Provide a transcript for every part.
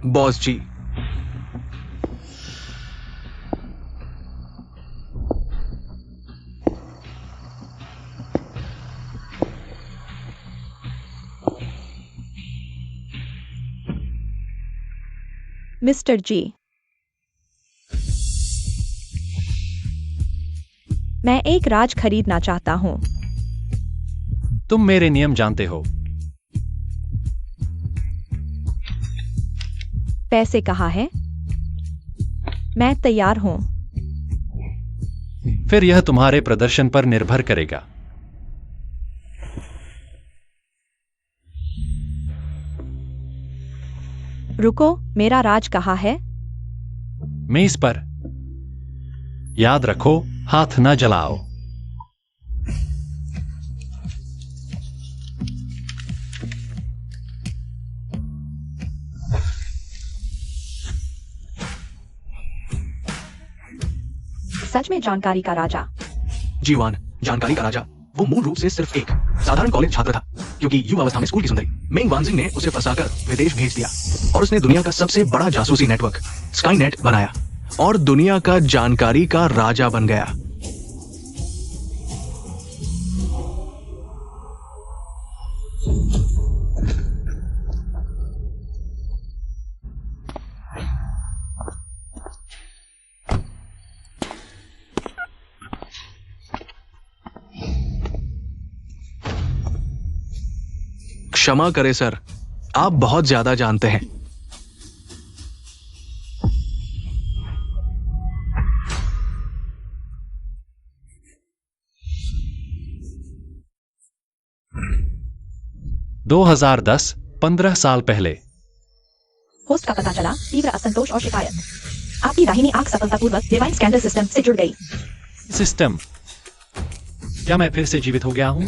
Boss जी। Mister जी, मैं एक राज खरीदना चाहता हूं। तुम मेरे नियम जानते हो। पैसे कहाँ है? मैं तैयार हूं। फिर यह तुम्हारे प्रदर्शन पर निर्भर करेगा। रुको, मेरा राज कहाँ है? मेज पर। याद रखो, हाथ न जलाओ। सच में जानकारी का राजा। जीवान, जानकारी का राजा। वो मूल रूप से सिर्फ एक साधारण कॉलेज छात्र था, क्योंकि युवावस्था में स्कूल की सुंदरी मेंग वानजिंग ने उसे फंसाकर विदेश भेज दिया और उसने दुनिया का सबसे बड़ा जासूसी नेटवर्क स्काईनेट बनाया और दुनिया का जानकारी का राजा बन गया। क्षमा करें सर, आप बहुत ज्यादा जानते हैं। $2010, 15 साल पहले। होस्ट का पता चला, तीव्र असंतोष और शिकायत। आपकी दाहिनी आंख सफलतापूर्वक डिवाइन स्कैनर सिस्टम से जुड़ गई। सिस्टम? क्या मैं फिर से जीवित हो गया हूं?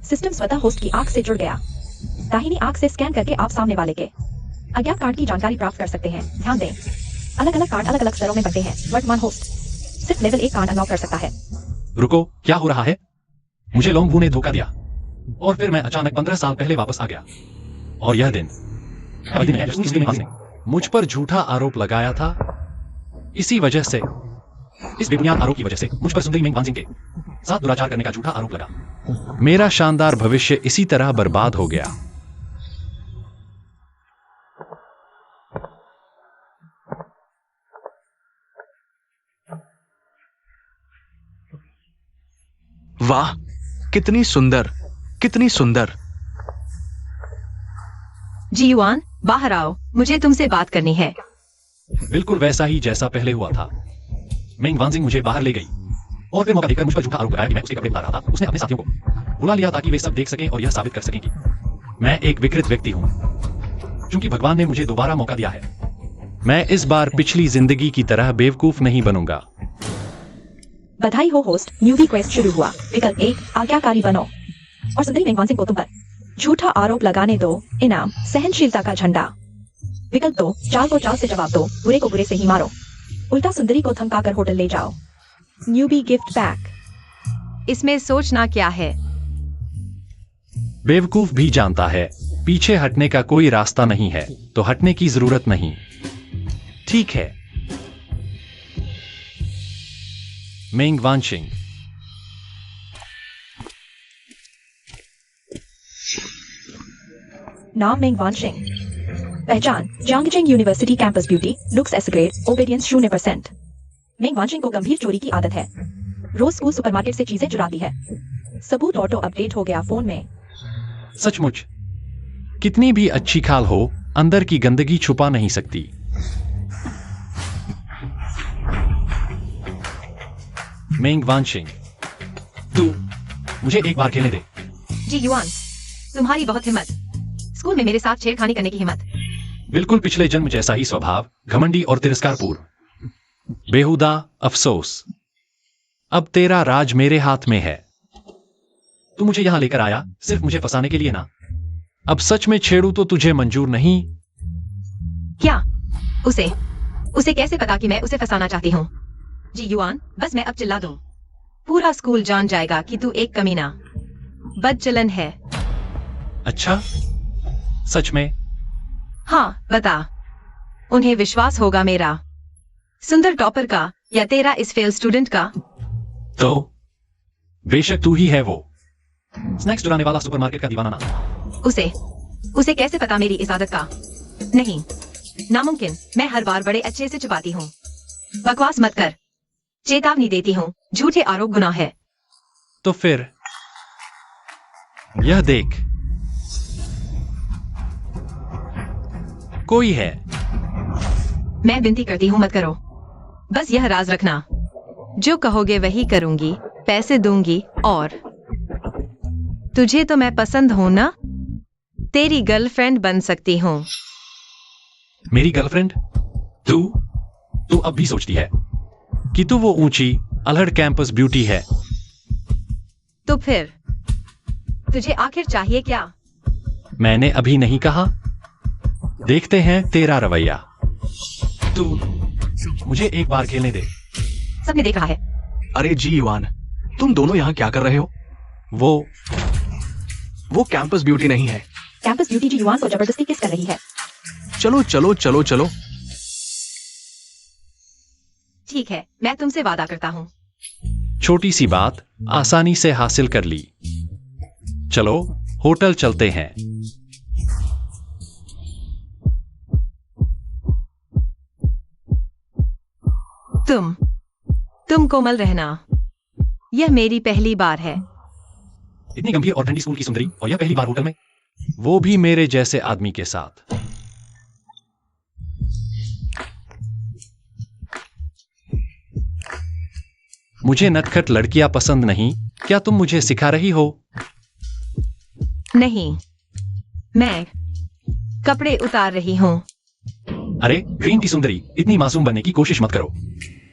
सिस्टम स्वतः होस्ट की आंख से जुड़ गया। दाहिनी आंख से स्कैन करके आप सामने वाले के अज्ञात कार्ड की जानकारी प्राप्त कर सकते हैं। ध्यान दें, अलग अलग कार्ड अलग अलग स्तरों में बनते हैं। वर्तमान होस्ट सिर्फ लेवल 1 कार्ड अनलॉक कर सकता है। रुको, क्या हो रहा है? मुझे लोंगवू ने धोखा दिया और फिर मैं अचानक 15 साल पहले वापस आ गया। और यह दिन है जिस दिन ने मुझ पर झूठा आरोप लगाया था। इसी वजह से, इस बेबुनियाद आरोप की वजह से मुझ पर सुंदरी मेंग वानजिंग के साथ दुराचार करने का झूठा आरोप लगा। मेरा शानदार भविष्य इसी तरह बर्बाद हो गया। वाह, कितनी सुंदर, कितनी सुंदर। जी युआन, बाहर आओ, मुझे तुमसे बात करनी है। बिल्कुल वैसा ही जैसा पहले हुआ था। मेंग वानजिंग मुझे बाहर ले गई और फिर मौका देकर मुझ पर झूठा आरोप लगाया कि मैं उसके कपड़े उतार रहा था। उसने अपने साथियों को बुला लिया ताकि वे सब देख सकें और यह साबित कर सकें कि मैं एक विकृत व्यक्ति हूं। क्योंकि भगवान ने मुझे दोबारा मौका दिया है, मैं इस बार पिछली जिंदगी की तरह बेवकूफ नहीं बनूंगा। बधाई हो होस्ट, न्यूबी क्वेस्ट शुरू हुआ। विकल्प 1, आज्ञाकारी बनो और सुंदरी मेंग वानजिंग को तुम पर झूठा आरोप लगाने दो। इनाम, सहनशीलता का झंडा। विकल्प 2, चाल को चाल से जवाब दो, बुरे को बुरे से ही मारो। उल्टा सुंदरी को धमकाकर होटल ले जाओ। Newbie gift pack. इसमें सोचना क्या है? बेवकूफ भी जानता है पीछे हटने का कोई रास्ता नहीं है, तो हटने की जरूरत नहीं। ठीक है। मेंग वानजिंग। नाम मेंग वानजिंग। पहचान, Zhangjing university campus beauty, looks S grade, obedience 0%। Meng Wanjing को गंभीर चोरी की आदत है। रोज स्कूल सुपरमार्केट से चीजें चुराती है। सबूत ऑटो अपडेट हो गया फोन में। सचमुच, कितनी भी अच्छी खाल हो, अंदर की गंदगी छुपा नहीं सकती। मेंग वानजिंग, तू मुझे एक बार खेलने दे। जी युआन, तुम्हारी बहुत हिम्मत। स्कूल में मेरे साथ छेड़खानी करने की हिम्मत। बिल्कुल पिछले जन्म जैसा ही स्वभाव, घमंडी और तिरस्कारपूर्ण। बेहुदा अफसोस। अब तेरा राज मेरे हाथ में है। तू मुझे यहां लेकर आया सिर्फ मुझे फंसाने के लिए ना। अब सच में छेड़ू तो तुझे मंजूर नहीं। क्या? उसे कैसे पता कि मैं उसे फंसाना चाहती हूँ? जी युआन, बस मैं अब चिल्ला दूं, पूरा स्कूल जान जाएगा कि तू एक कमीना बदचलन है। अच्छा, सच में? हाँ, बता। उन्हें विश्वास होगा मेरा सुंदर टॉपर का या तेरा इस फेल स्टूडेंट का। तो बेशक तू ही है वो स्नैक्स चुराने वाला सुपरमार्केट का दीवाना ना। उसे कैसे पता मेरी इस आदत का? नहीं, नामुमकिन। मैं हर बार बड़े अच्छे से छुपाती हूँ। बकवास मत कर, चेतावनी देती हूँ, झूठे आरोप गुनाह है। तो फिर यह देख, कोई है। मैं विनती करती हूँ मत करो, बस यह राज रखना। जो कहोगे वही करूंगी, पैसे दूंगी। और तुझे तो मैं पसंद हूं ना, तेरी गर्लफ्रेंड बन सकती हूँ। मेरी गर्लफ्रेंड? तू अब भी सोचती है कि तू वो ऊंची अल्हड़ कैंपस ब्यूटी है? तो फिर तुझे आखिर चाहिए क्या? मैंने अभी नहीं कहा। देखते हैं तेरा रवैया। तू मुझे एक बार खेलने दे। सबने देख रहा है। अरे जी युवान, तुम दोनों यहाँ क्या कर रहे हो? वो कैंपस ब्यूटी नहीं है। कैंपस ब्यूटी जी युवान को जबरदस्ती किस कर रही है? चलो चलो चलो चलो। ठीक है, मैं तुमसे वादा करता हूँ। छोटी सी बात आसानी से हासिल कर ली। चलो होटल चलते हैं। तुम कोमल रहना। यह मेरी पहली बार है। इतनी गंभीर और ठंडी स्कूल की सुंदरी, और यह पहली बार होटल में, वो भी मेरे जैसे आदमी के साथ। मुझे नटखट लड़कियां पसंद नहीं। क्या तुम मुझे सिखा रही हो? नहीं, मैं कपड़े उतार रही हूँ। अरे ग्रीन टी सुंदरी, इतनी मासूम बनने की कोशिश मत करो।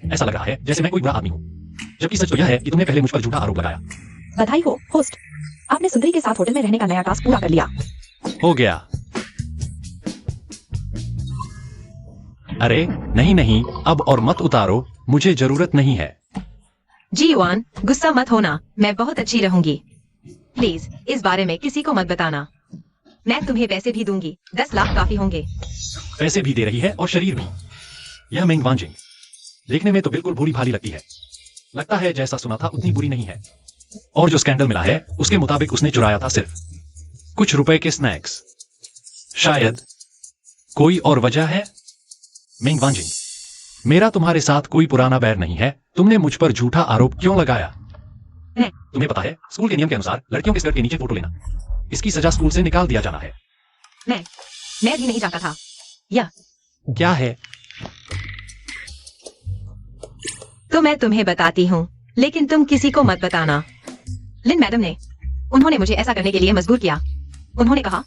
ऐसा लग रहा है जैसे मैं कोई बुरा आदमी हूँ, जबकि सच तो यह है कि तुमने पहले मुझ पर झूठा आरोप लगाया। बधाई हो होस्ट, आपने सुंदरी के साथ होटल में रहने का नया टास्क पूरा कर लिया। हो गया। अरे नहीं, अब और मत उतारो, मुझे जरूरत नहीं है। जी युवान, गुस्सा मत होना, मैं बहुत अच्छी रहूंगी। प्लीज इस बारे में किसी को मत बताना। मैं तुम्हें पैसे भी दूंगी, 10 लाख काफी होंगे। पैसे भी दे रही है और शरीर भी। यह मेंग वांजिंग देखने में तो बिल्कुल भूरी भाली लगती है। लगता है जैसा सुना था उतनी बुरी नहीं है। और जो स्कैंडल मिला है उसके मुताबिक उसने चुराया था सिर्फ कुछ रुपए के स्नैक्स। शायद कोई और वजह है। मेंग वांजिंग, मेरा तुम्हारे साथ कोई पुराना बैर नहीं है। तुमने मुझ पर झूठा आरोप क्यों लगाया? तुम्हें पता है स्कूल के नियम के अनुसार लड़कियों के स्कर्ट के नीचे फोटो लेना, इसकी सजा स्कूल से निकाल दिया जाना है। मैं भी नहीं चाहता था। यह क्या है? तो मैं तुम्हें बताती हूँ, लेकिन तुम किसी को मत बताना। लिन मैडम ने उन्होंने मुझे ऐसा करने के लिए मजबूर किया। उन्होंने कहा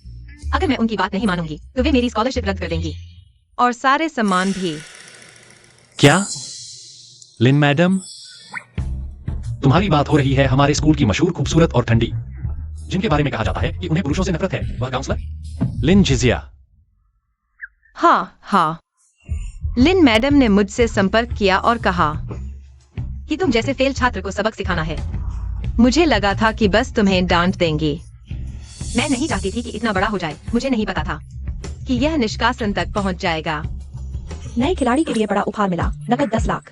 अगर मैं उनकी बात नहीं मानूंगी तो वे मेरी स्कॉलरशिप रद्द कर देंगी और सारे सम्मान भी। क्या? लिन मैडम, तुम्हारी बात हो रही है हमारे स्कूल की मशहूर, खूबसूरत और ठंडी, जिनके बारे में कहा जाता है कि उन्हें पुरुषों से नफरत है, वह काउंसलर लिन झिझिया। हाँ, लिन मैडम ने मुझसे संपर्क किया और कहा कि तुम जैसे फेल छात्र को सबक सिखाना है। मुझे लगा था कि बस तुम्हें डांट देंगी। मैं नहीं चाहती थी कि इतना बड़ा हो जाए। मुझे नहीं पता था कि यह निष्कासन तक पहुंच जाएगा। नए खिलाड़ी के लिए बड़ा उपहार मिला, नकद 10 लाख,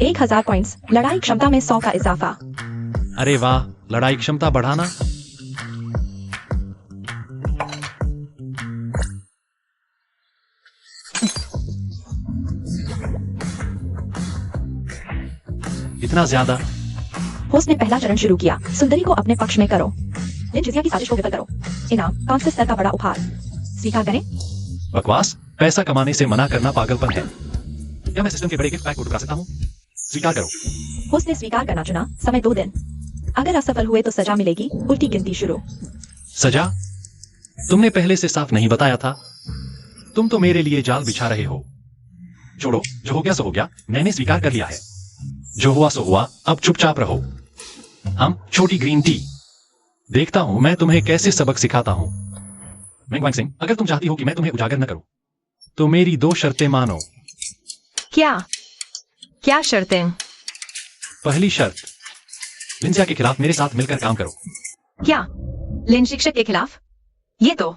1000 पॉइंट्स, लड़ाई क्षमता में 100 का इजाफा। अरे वाह, लड़ाई क्षमता बढ़ाना। इतना ज्यादा? होस्ट ने पहला चरण शुरू किया। सुंदरी को अपने पक्ष में करो, लिन झिझिया की साजिश को विफल करो। इनाम काउंसिल स्तर का बड़ा उपहार। स्वीकार करें? बकवास, पैसा कमाने से मना करना पागलपन है। क्या मैं सिस्टम के बड़े गिफ्ट पैक को ठुकरा सकता हूँ? स्वीकार करो। होस्ट ने स्वीकार करना चुना। समय 2 दिन। अगर असफल हुए तो सजा मिलेगी। उल्टी गिनती शुरू। सजा? तुमने पहले से साफ नहीं बताया था। तुम तो मेरे लिए जाल बिछा रहे हो। छोड़ो, जो हो गया सो हो गया। मैंने स्वीकार कर लिया है। जो हुआ सो हुआ, अब चुपचाप रहो। हम छोटी ग्रीन टी। देखता हूं मैं तुम्हें कैसे सबक सिखाता हूं। मेंग वांग सिंह, अगर तुम चाहती हो कि मैं तुम्हें उजागर न करूं, तो मेरी 2 शर्तें मानो। क्या शर्तें? पहली शर्त, लिंजिया के खिलाफ मेरे साथ मिलकर काम करो। क्या लिन शिक्षक के खिलाफ? ये तो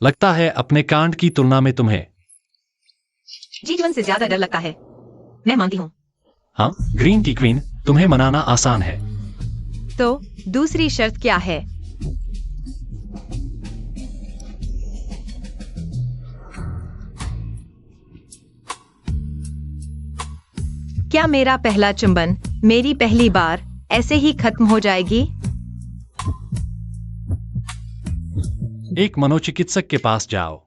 लगता है अपने कांड की तुलना में तुम्हें G1 से ज्यादा डर लगता है। मैं मानती हूँ। हाँ, ग्रीन की क्वीन, तुम्हें मनाना आसान है। तो दूसरी शर्त क्या है? क्या मेरा पहला चुंबन मेरी पहली बार ऐसे ही खत्म हो जाएगी? एक मनोचिकित्सक के पास जाओ।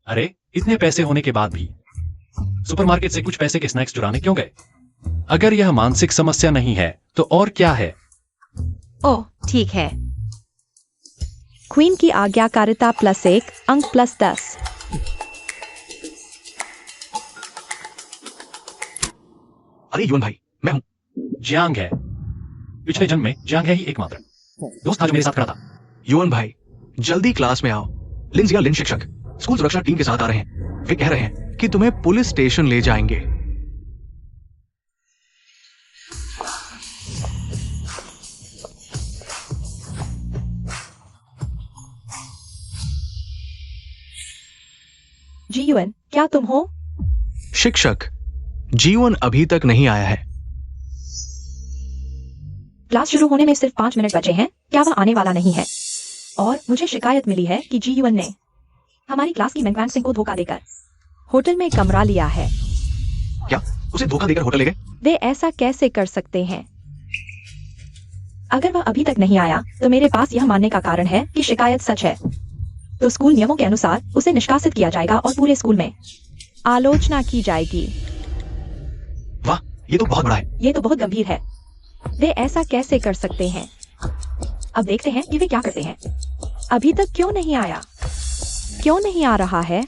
अरे, इतने पैसे होने के बाद भी सुपरमार्केट से कुछ पैसे के स्नैक्स चुराने क्यों गए? अगर यह मानसिक समस्या नहीं है तो और क्या है? ओह, ठीक है। क्वीन की आज्ञाकारिता +1 अंक +10। अरे युवन भाई, मैं हूँ। जियांग है। पिछले जन्म में जियांग है ही एकमात्र दोस्त था जो मेरे साथ खड़ा था। युवन भाई, जल्दी क्लास में आओ। लिंजिया लिन शिक्षक स्कूल सुरक्षा टीम के साथ आ रहे हैं। वे कह रहे हैं कि तुम्हें पुलिस स्टेशन ले जाएंगे। जीवन, क्या तुम हो? शिक्षक, जीवन अभी तक नहीं आया है। क्लास शुरू होने में सिर्फ 5 मिनट बचे हैं। क्या वह आने वाला नहीं है? और मुझे शिकायत मिली है कि जीवन ने हमारी क्लास की मैंगवान सिंह को धोखा देकर होटल में कमरा लिया है। क्या उसे धोखा देकर होटल ले गए? वे ऐसा कैसे कर सकते हैं? अगर वह अभी तक नहीं आया तो मेरे पास यह मानने का कारण है कि शिकायत सच है। तो स्कूल नियमों के अनुसार उसे निष्कासित किया जाएगा और पूरे स्कूल में आलोचना की जाएगी। वाह, ये तो बहुत बड़ा है। ये तो बहुत गंभीर है। वे ऐसा कैसे कर सकते हैं? अब देखते हैं कि वे क्या करते हैं। अभी तक क्यों नहीं आया? क्यों नहीं आ रहा है?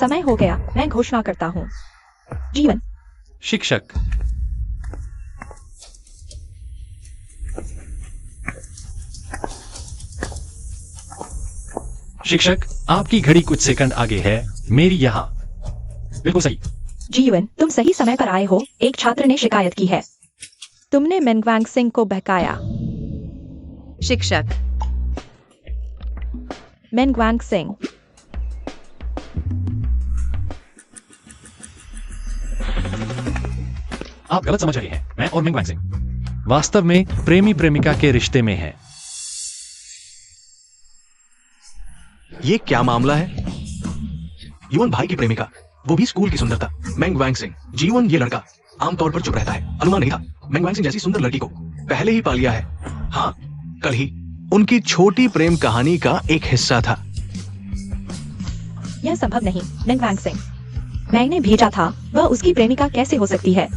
समय हो गया, मैं घोषणा करता हूँ। जीवन। शिक्षक, शिक्षक, आपकी घड़ी कुछ सेकंड आगे है, मेरी यहाँ। बिल्कुल सही। जीवन, तुम सही समय पर आए हो। एक छात्र ने शिकायत की है। तुमने मैंगवांग सिंह को बहकाया। शिक्षक, मैंगवांग सिंह। आप गलत समझ रहे हैं। मैं और मैंगवांग सिंह वास्तव में प्रेमी प्रेमिका के रिश्ते में हैं। ये क्या मामला है? युवन भाई की प्रेमिका, वो भी स्कूल की सुंदरता, मैंगवांग सिंह। जीवन ये लड़का आमतौर पर चुप रहता है। अनुमान नहीं था मैंगवांग सिंह जैसी सुंदर लड़की को पहले ही पा लिया है। हाँ, कल ही उनकी छोटी प्रेम कहानी का एक हिस्सा था। यह संभव नहीं। मैंगवांग सिंह, मैंने भेजा था। वह उसकी प्रेमिका कैसे हो सकती है?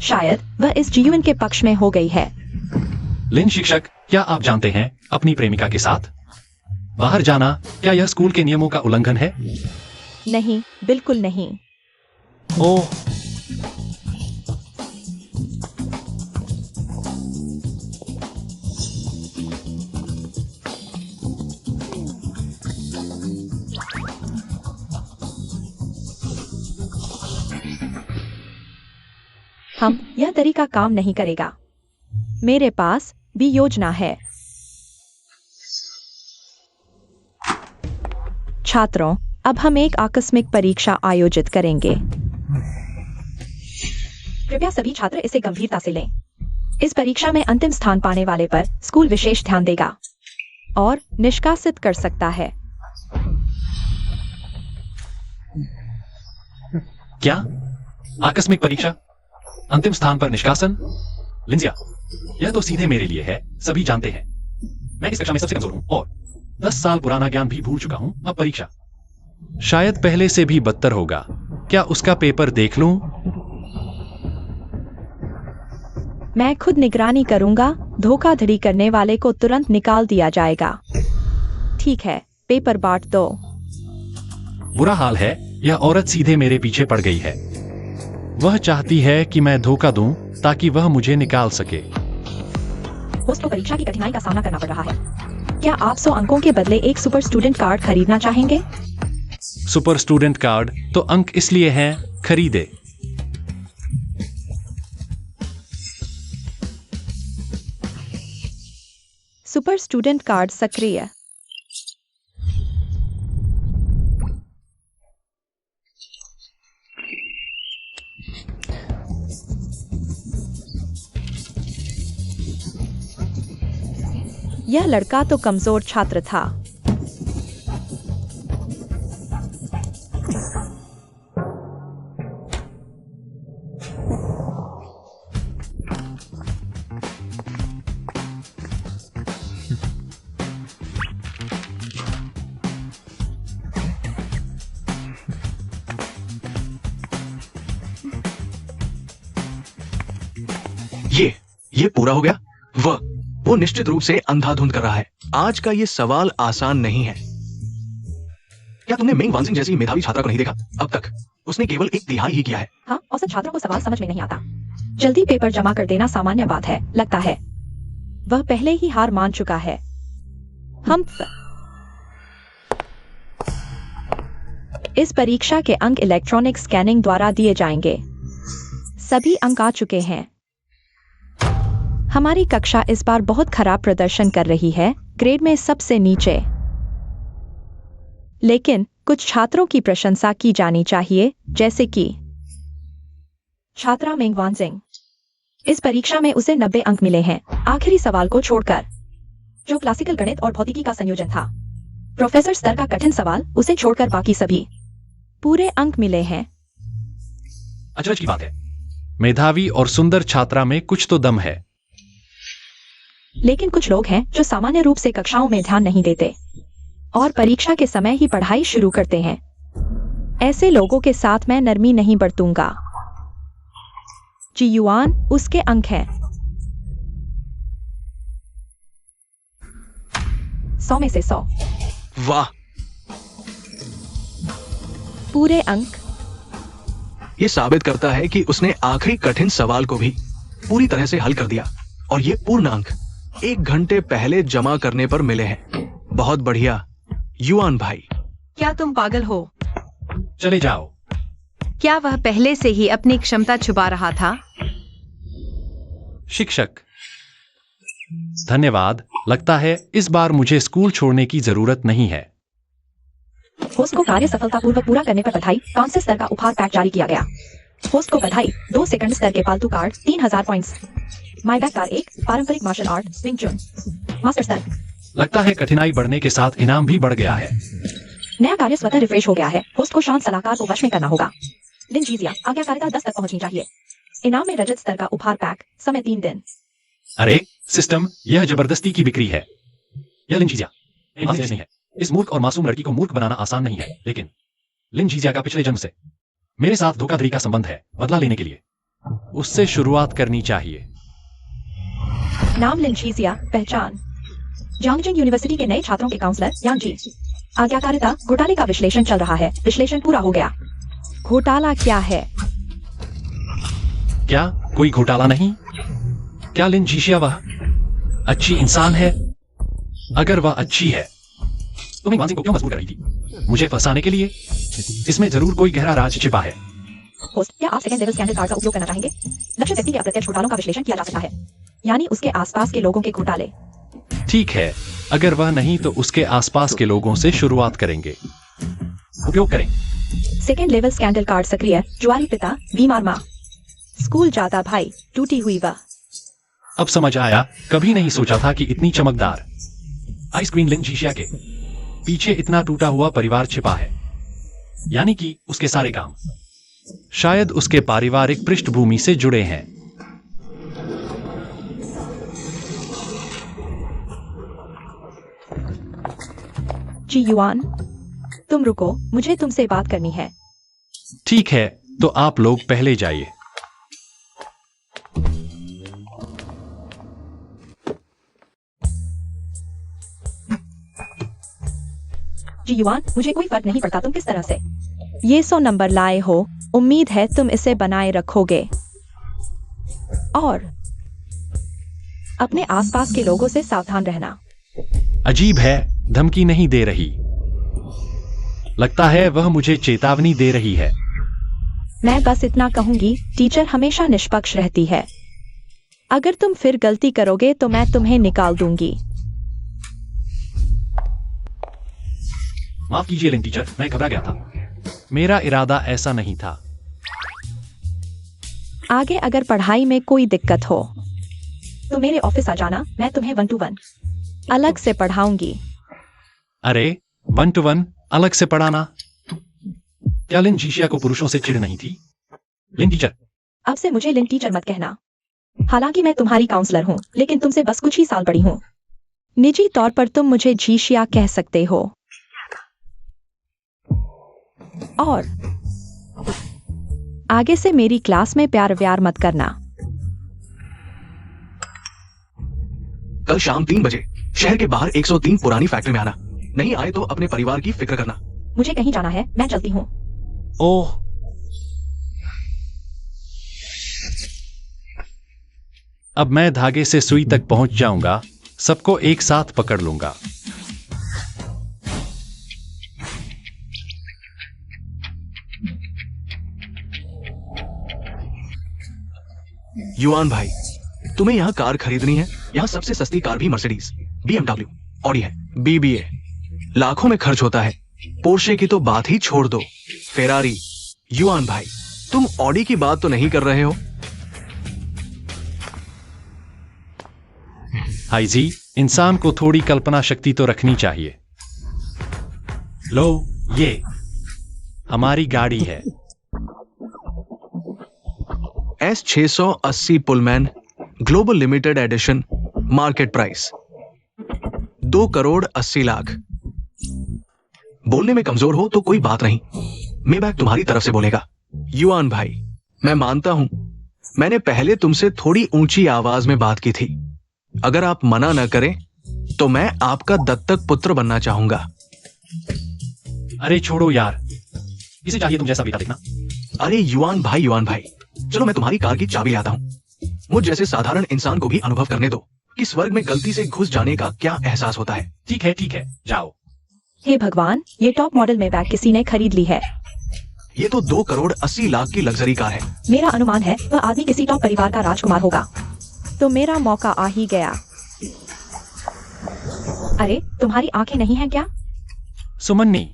शायद वह इस जीवन के पक्ष में हो गई है। लिन शिक्षक, क्या आप जानते हैं अपनी प्रेमिका के साथ बाहर जाना क्या यह स्कूल के नियमों का उल्लंघन है? नहीं, बिल्कुल नहीं। ओह, यह तरीका काम नहीं करेगा। मेरे पास भी योजना है। छात्रों, अब हम एक आकस्मिक परीक्षा आयोजित करेंगे। कृपया सभी छात्र इसे गंभीरता से लें। इस परीक्षा में अंतिम स्थान पाने वाले पर स्कूल विशेष ध्यान देगा और निष्कासित कर सकता है। क्या आकस्मिक परीक्षा, अंतिम स्थान पर निष्कासन? लिंजिया, यह तो सीधे मेरे लिए है। सभी जानते हैं मैं इस कक्षा में सबसे कमजोर हूं और 10 साल पुराना ज्ञान भी भूल चुका हूं। अब परीक्षा शायद पहले से भी बदतर होगा। क्या उसका पेपर देख लूं? मैं खुद निगरानी करूंगा। धोखाधड़ी करने वाले को तुरंत निकाल दिया जाएगा। ठीक है, पेपर बांट दो। बुरा हाल है, यह औरत सीधे मेरे पीछे पड़ गई है। वह चाहती है कि मैं धोखा दूं ताकि वह मुझे निकाल सके। होस्ट को परीक्षा की कठिनाई का सामना करना पड़ रहा है। क्या आप 100 अंकों के बदले एक सुपर स्टूडेंट कार्ड खरीदना चाहेंगे? सुपर स्टूडेंट कार्ड तो अंक इसलिए हैं, खरीदे। सुपर स्टूडेंट कार्ड सक्रिय। यह लड़का तो कमजोर छात्र था। ये पूरा हो गया। वो निश्चित रूप से अंधाधुंध कर रहा है। आज का ये सवाल आसान नहीं है। क्या तुमने मेंग वानजिंग जैसी मेधावी छात्रा को नहीं देखा? अब तक उसने केवल 1/3 ही किया है। हाँ, औसत छात्रों को सवाल समझ में नहीं आता। जल्दी पेपर जमा कर देना सामान्य बात है, लगता है। वह पहले ही हार मान चुका है। इस परीक्षा के अंक इलेक्ट्रॉनिक स्कैनिंग द्वारा दिए जाएंगे। सभी अंक आ चुके हैं। हमारी कक्षा इस बार बहुत खराब प्रदर्शन कर रही है, ग्रेड में सबसे नीचे। लेकिन कुछ छात्रों की प्रशंसा की जानी चाहिए, जैसे कि छात्रा मेंग वानजिंग। इस परीक्षा में उसे 90 अंक मिले हैं, आखिरी सवाल को छोड़कर, जो क्लासिकल गणित और भौतिकी का संयोजन था। प्रोफेसर स्तर का कठिन सवाल उसे छोड़कर बाकी सभी पूरे अंक मिले हैं। अचरज की बात है, मेधावी और सुंदर छात्रा में कुछ तो दम है। लेकिन कुछ लोग हैं जो सामान्य रूप से कक्षाओं में ध्यान नहीं देते और परीक्षा के समय ही पढ़ाई शुरू करते हैं। ऐसे लोगों के साथ मैं नरमी नहीं बरतूंगा। जी युआन, उसके अंक हैं 100 में से 100। वाह, पूरे अंक। ये साबित करता है कि उसने आखिरी कठिन सवाल को भी पूरी तरह से हल कर दिया और ये पूर्ण अंक 1 घंटे पहले जमा करने पर मिले हैं। बहुत बढ़िया युआन भाई। क्या तुम पागल हो? चले जाओ। क्या वह पहले से ही अपनी क्षमता छुपा रहा था? शिक्षक, धन्यवाद। लगता है इस बार मुझे स्कूल छोड़ने की जरूरत नहीं है। होस्ट को कार्य सफलतापूर्वक पूरा करने पर बधाई। कांस्य स्तर का उपहार पैक जारी किया गया। होस्ट को बधाई। 2 सेकंड स्तर के पालतू card 3000 points. My back car 1 पारंपरिक मार्शल आर्ट विंग चुन। मास्टर स्तर। लगता है कठिनाई बढ़ने के साथ इनाम भी बढ़ गया है। नया कार्य स्वतः रिफ्रेश हो गया है। होस्ट को शांत सलाहकार को वश में करना होगा। दिन जीजिया, आज्ञाकारिता 10 तक पहुंचनी चाहिए। इनाम में रजत स्तर का उपहार पैक, समय 3 दिन। अरे सिस्टम, यह जबरदस्ती की बिक्री है। यह लिंजीजिया नहीं है। इस मूर्ख और मासूम लड़की को मूर्ख बनाना आसान नहीं है, लेकिन लिंजीजिया का पिछले जन्म से मेरे साथ धोखाधड़ी का संबंध है। बदला लेने के लिए उससे शुरुआत करनी चाहिए। नाम लिंजीजिया, पहचान जांगजिंग यूनिवर्सिटी के नए छात्रों के काउंसलर यांग जी। आज्ञाकारिता, घोटाले का विश्लेषण चल रहा है। विश्लेषण पूरा हो गया। घोटाला क्या है? क्या कोई घोटाला नहीं? क्या लिंजीजिया वह अच्छी इंसान है? अगर वह अच्छी है तो मैं वानजिंग को क्यों मजबूर कर रही थी? मुझे फंसाने के लिए? इसमें जरूर कोई गहरा राज छिपा है। होस्ट, क्या आप सेकंड लेवल स्कैंडल कार्ड का उपयोग करना चाहेंगे? लक्ष्य व्यक्ति के अप्रत्यक्ष घोटालों का विश्लेषण किया जा सकता है, यानी उसके आसपास के लोगों के घोटाले। ठीक है, अगर वह नहीं तो उसके आसपास के लोगों से शुरुआत करेंगे। उपयोग करें। सेकंड लेवल स्कैंडल कार्ड सक्रिय। जुआरी पिता, बीमार माँ, स्कूल जाता भाई, टूटी हुई वह। अब समझ आया, कभी नहीं सोचा था कि इतनी चमकदार आइसक्रीम लिंजीजिया के पीछे इतना टूटा हुआ परिवार छिपा है। यानी कि उसके सारे काम शायद उसके पारिवारिक पृष्ठभूमि से जुड़े हैं। जी युआन, तुम रुको, मुझे तुमसे बात करनी है। ठीक है, तो आप लोग पहले जाइए। जी युआन, मुझे कोई फर्क नहीं पड़ता तुम किस तरह से ये 100 नंबर लाए हो। उम्मीद है तुम इसे बनाए रखोगे और अपने आसपास के लोगों से सावधान रहना। अजीब है, धमकी नहीं दे रही। लगता है वह मुझे चेतावनी दे रही है। मैं बस इतना कहूंगी, टीचर हमेशा निष्पक्ष रहती है। अगर तुम फिर गलती करोगे तो मैं तुम्हें निकाल दूंगी। माफ कीजिए लिंग टीचर, मैं घबरा गया था। मेरा इरादा ऐसा नहीं था। आगे अगर पढ़ाई में कोई दिक्कत हो तो मेरे ऑफिस आ जाना, मैं तुम्हें 1-to-1 अलग से पढ़ाऊंगी। अरे 1-to-1 अलग से पढ़ाना? क्या लिन जीशिया को पुरुषों से चिढ़ नहीं थी? लिन टीचर। अब से मुझे लिन टीचर मत कहना। हालांकि मैं तुम्हारी काउंसलर हूँ, लेकिन तुमसे बस कुछ ही साल बड़ी हूँ। निजी तौर पर तुम मुझे जीशिया कह सकते हो। और आगे से मेरी क्लास में प्यार व्यार मत करना। कल शाम 3 बजे शहर के बाहर 103 पुरानी फैक्ट्री में आना। नहीं आए तो अपने परिवार की फिक्र करना। मुझे कहीं जाना है, मैं चलती हूँ। ओह, अब मैं धागे से सुई तक पहुंच जाऊंगा, सबको एक साथ पकड़ लूंगा। युआन भाई, तुम्हें यहाँ कार खरीदनी है? यहाँ सबसे सस्ती कार भी मर्सिडीज, BMW, ऑडी है, BBA लाखों में खर्च होता है। पोर्शे की तो बात ही छोड़ दो, फेरारी। युआन भाई, तुम ऑडी की बात तो नहीं कर रहे हो? हाय जी, इंसान को थोड़ी कल्पना शक्ति तो रखनी चाहिए। लो, ये हमारी गाड़ी है। S680 Pullman global limited edition, market price 2,80,00,000। बोलने में कमजोर हो तो कोई बात नहीं, मेबैक तुम्हारी तरफ से बोलेगा। युआन भाई, मैं मानता हूं मैंने पहले तुमसे थोड़ी ऊंची आवाज में बात की थी। अगर आप मना न करें तो मैं आपका दत्तक पुत्र बनना चाहूंगा। अरे छोड़ो यार, इसे चाहिए तुम जैसा बेटा देखना। अरे युआन भाई, चलो मैं तुम्हारी कार की चाबी लाता हूं। मुझ जैसे साधारण इंसान को भी अनुभव करने दो कि स्वर्ग में गलती से घुस जाने का क्या एहसास होता है। ठीक है, जाओ। हे भगवान, ये टॉप मॉडल में बैग किसी ने खरीद ली है। ये तो 2,80,00,000 की लग्जरी कार है। मेरा अनुमान है वह आदमी किसी टॉप परिवार का राजकुमार होगा। तो मेरा मौका आ ही गया। अरे तुम्हारी आंखें नहीं हैं क्या? सुमन्नी,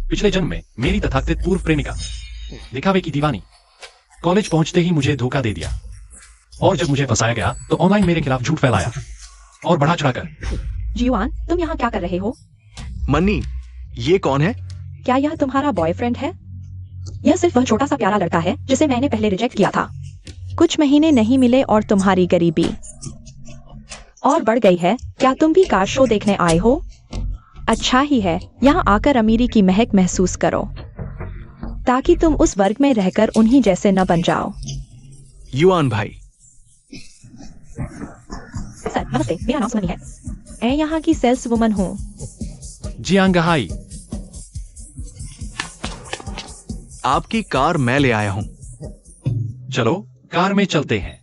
पिछले जन्म में मेरी तथाकथित पूर्व प्रेमिका, दिखावे की दीवानी, कॉलेज पहुंचते ही मुझे धोखा दे दिया। और जब मुझे फंसाया गया तो ऑनलाइन मेरे खिलाफ झूठ फैलाया और बढ़ा चढ़ाकर। जीवान, तुम यहाँ क्या कर रहे हो? मन्नी, ये कौन है? क्या यह तुम्हारा बॉयफ्रेंड है? यह सिर्फ वह छोटा सा प्यारा लड़का है जिसे मैंने पहले रिजेक्ट किया था। कुछ महीने नहीं मिले और तुम्हारी गरीबी और बढ़ गई है। क्या तुम भी कार शो देखने आए हो? अच्छा ही है, यहाँ आकर अमीरी की महक महसूस करो ताकि तुम उस वर्ग में रहकर उन्हीं जैसे न बन जाओ। युआन भाई। सर नमस्ते, मेरा नाम सुमनी है। मैं यहाँ की सेल्स वुमन हूँ। जियांगहाई, आपकी कार मैं ले आया हूं। चलो कार में चलते हैं।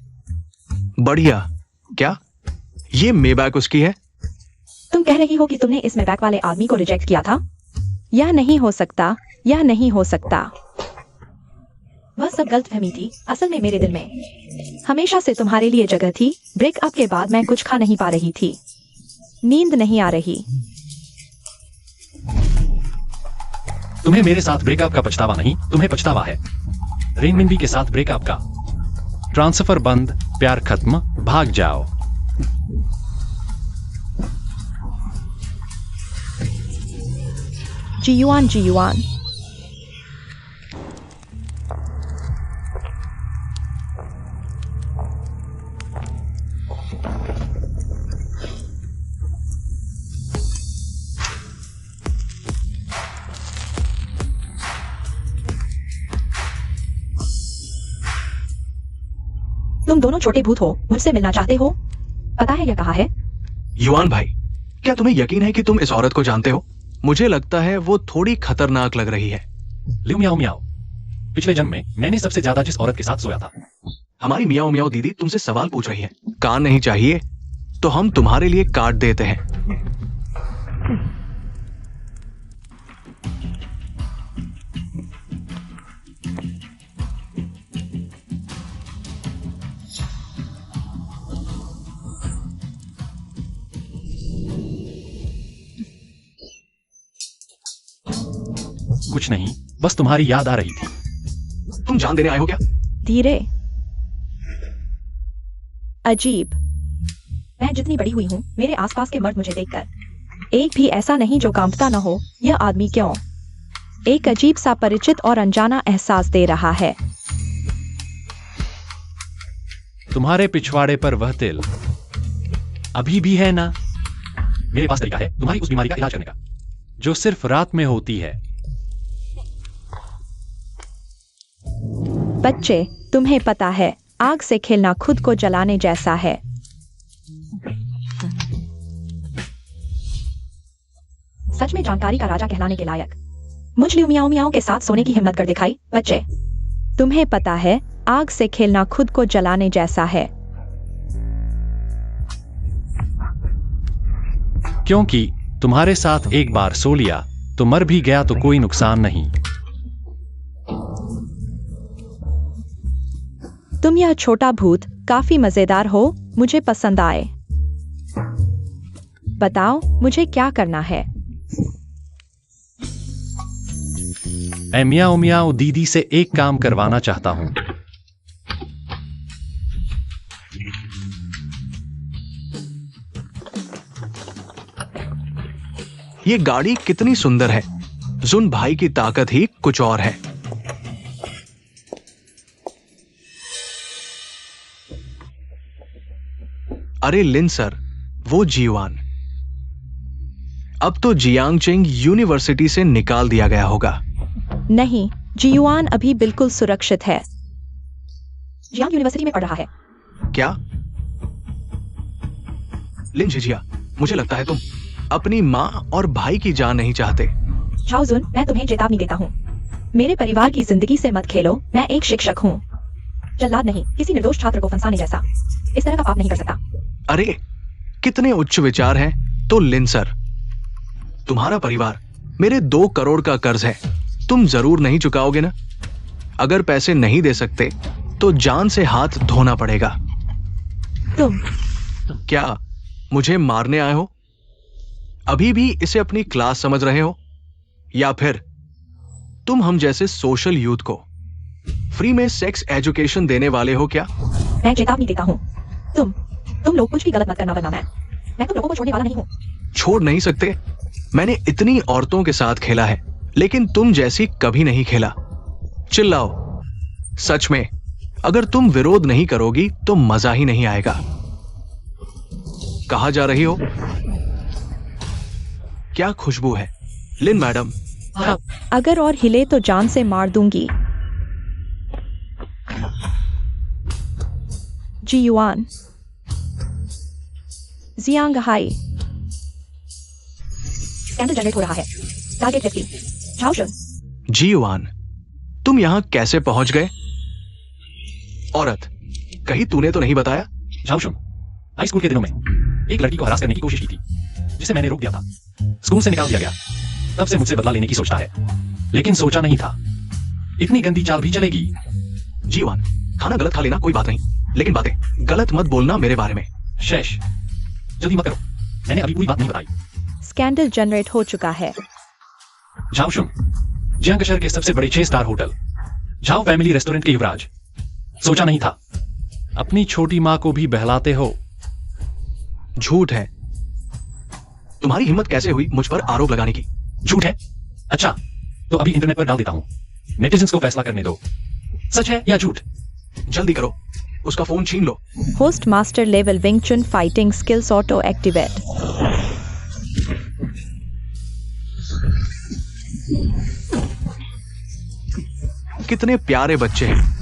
बढ़िया। क्या ये मेबैक उसकी है? तुम कह रही हो कि तुमने इस मैबैक वाले आदमी को रिजेक्ट किया था? यह नहीं हो सकता, यह नहीं हो सकता। वह सब गलतफहमी थी। असल में मेरे दिल में हमेशा से तुम्हारे लिए जगह थी। ब्रेकअप के बाद मैं कुछ खा नहीं पा रही थी, नींद नहीं आ रही। तुम्हें मेरे साथ ब्रेकअप का पछतावा नहीं, तुम्हें पछतावा है रेनमिनबी के साथ ब्रेकअप का। ट्रांसफर बंद, प्यार खत्म, भाग जाओ। जीयुआन, जीयुआन। तुम दोनों छोटे भूत हो, मुझसे मिलना चाहते हो? पता है यह कहाँ है? युआन भाई, क्या तुम्हें यकीन है कि तुम इस औरत को जानते हो? मुझे लगता है वो थोड़ी खतरनाक लग रही है। लियो मियाओ मियाओ, पिछले जन्म में मैंने सबसे ज्यादा जिस औरत के साथ सोया था। हमारी मियाओ मियाओ दीदी तुमसे सवाल पूछ रही है। कान नहीं चाहिए तो हम तुम्हारे लिए काट देते हैं। कुछ नहीं, बस तुम्हारी याद आ रही थी। तुम जान देने आए हो क्या? धीरे। अजीब। मैं जितनी बड़ी हुई हूँ मेरे आसपास के मर्द मुझे देखकर एक भी ऐसा नहीं जो कांपता न हो। यह आदमी क्यों एक अजीब सा परिचित और अनजाना एहसास दे रहा है। तुम्हारे पिछवाड़े पर वह तिल अभी भी है ना? मेरे पास तरीका है तुम्हारी उस बीमारी का इलाज करने का। जो सिर्फ रात में होती है। बच्चे, तुम्हें पता है आग से खेलना खुद को जलाने जैसा है। सच में जानकारी का राजा कहलाने के लायक। मुझ लियो मियाओ मियाओ के साथ सोने की हिम्मत कर दिखाई। बच्चे, तुम्हें पता है आग से खेलना खुद को जलाने जैसा है। क्योंकि तुम्हारे साथ एक बार सो लिया तो मर भी गया तो कोई नुकसान नहीं। तुम यह छोटा भूत काफी मजेदार हो, मुझे पसंद आए। बताओ मुझे क्या करना है। मैं मियाओ मियाओ दीदी से एक काम करवाना चाहता हूं। ये गाड़ी कितनी सुंदर है। जुन भाई की ताकत ही कुछ और है। अरे लिन सर, वो जीवान अब तो जियांगचेंग यूनिवर्सिटी से निकाल दिया गया होगा। नहीं, जियुआन अभी बिल्कुल सुरक्षित है। जियांग यूनिवर्सिटी में पढ़ रहा है। क्या? लिन झिझिया, मुझे लगता है तुम अपनी माँ और भाई की जान नहीं चाहते। झाओ जुन, मैं तुम्हें चेतावनी देता हूँ, मेरे परिवार की जिंदगी से मत खेलो। मैं एक शिक्षक हूँ, जल्लाद नहीं, किसी निर्दोष छात्र को फंसाने जैसा। इस तरह का पाप नहीं कर सकता। अरे कितने उच्च विचार हैं। तो लिन सर, तुम्हारा परिवार मेरे 2 करोड़ का कर्ज है, तुम जरूर नहीं चुकाओगे ना? अगर पैसे नहीं दे सकते तो जान से हाथ धोना पड़ेगा। तुम क्या मुझे मारने आए हो? अभी भी इसे अपनी क्लास समझ रहे हो? या फिर तुम हम जैसे सोशल यूथ को फ्री में सेक्स एजुकेशन देने वाले हो क्या? मैं चेतावनी देता हूँ, तुम लोग कुछ भी गलत मत करना, वरना मैं तुम लोगों को छोड़ने वाला नहीं हूँ। छोड़ नहीं सकते। मैंने इतनी औरतों के साथ खेला है, लेकिन तुम जैसी कभी नहीं खेला। चिल्लाओ। सच में अगर तुम विरोध नहीं करोगी तो मजा ही नहीं आएगा। कहाँ जा रही हो? क्या खुशबू है लिन मैडम। अगर और हिले तो जान से मार दूंगी। जियुआन, जियांग हाई, स्कैंडल जनरेट हो रहा है। टारगेट 50। झाओ शुन, जीवान, तुम यहां कैसे पहुंच गए? औरत, कहीं तूने तो नहीं बताया? झाओशुन, हाई स्कूल के दिनों में एक लड़की को हरास करने की कोशिश की थी, जिसे मैंने रोक दिया था। स्कूल से निकाल दिया गया। तब से मुझसे बदला लेने की सोचता है, लेकिन सोचा नहीं था इतनी गंदी चाल भी चलेगी। जीवान, खाना गलत खा लेना कोई बात नहीं, लेकिन बातें गलत मत बोलना मेरे बारे में। शेष, जल्दी मत करो, मैंने अभी पूरी बात नहीं बताई। स्कैंडल जनरेट हो चुका है। झाओशुन, जियांग शहर के सबसे बड़े 6 star hotel Zhao family restaurant के युवराज। सोचा नहीं था अपनी छोटी मां को भी बहलाते हो। झूठ है। तुम्हारी हिम्मत कैसे हुई मुझ पर आरोप लगाने की? झूठ है? अच्छा, तो अभी इंटरनेट पर डाल देता हूं, नेटिजन्स को फैसला करने दो, सच है या झूठ। जल्दी करो, उसका फोन छीन लो। होस्ट मास्टर लेवल विंग चुन फाइटिंग स्किल्स ऑटो एक्टिवेट। कितने प्यारे बच्चे हैं।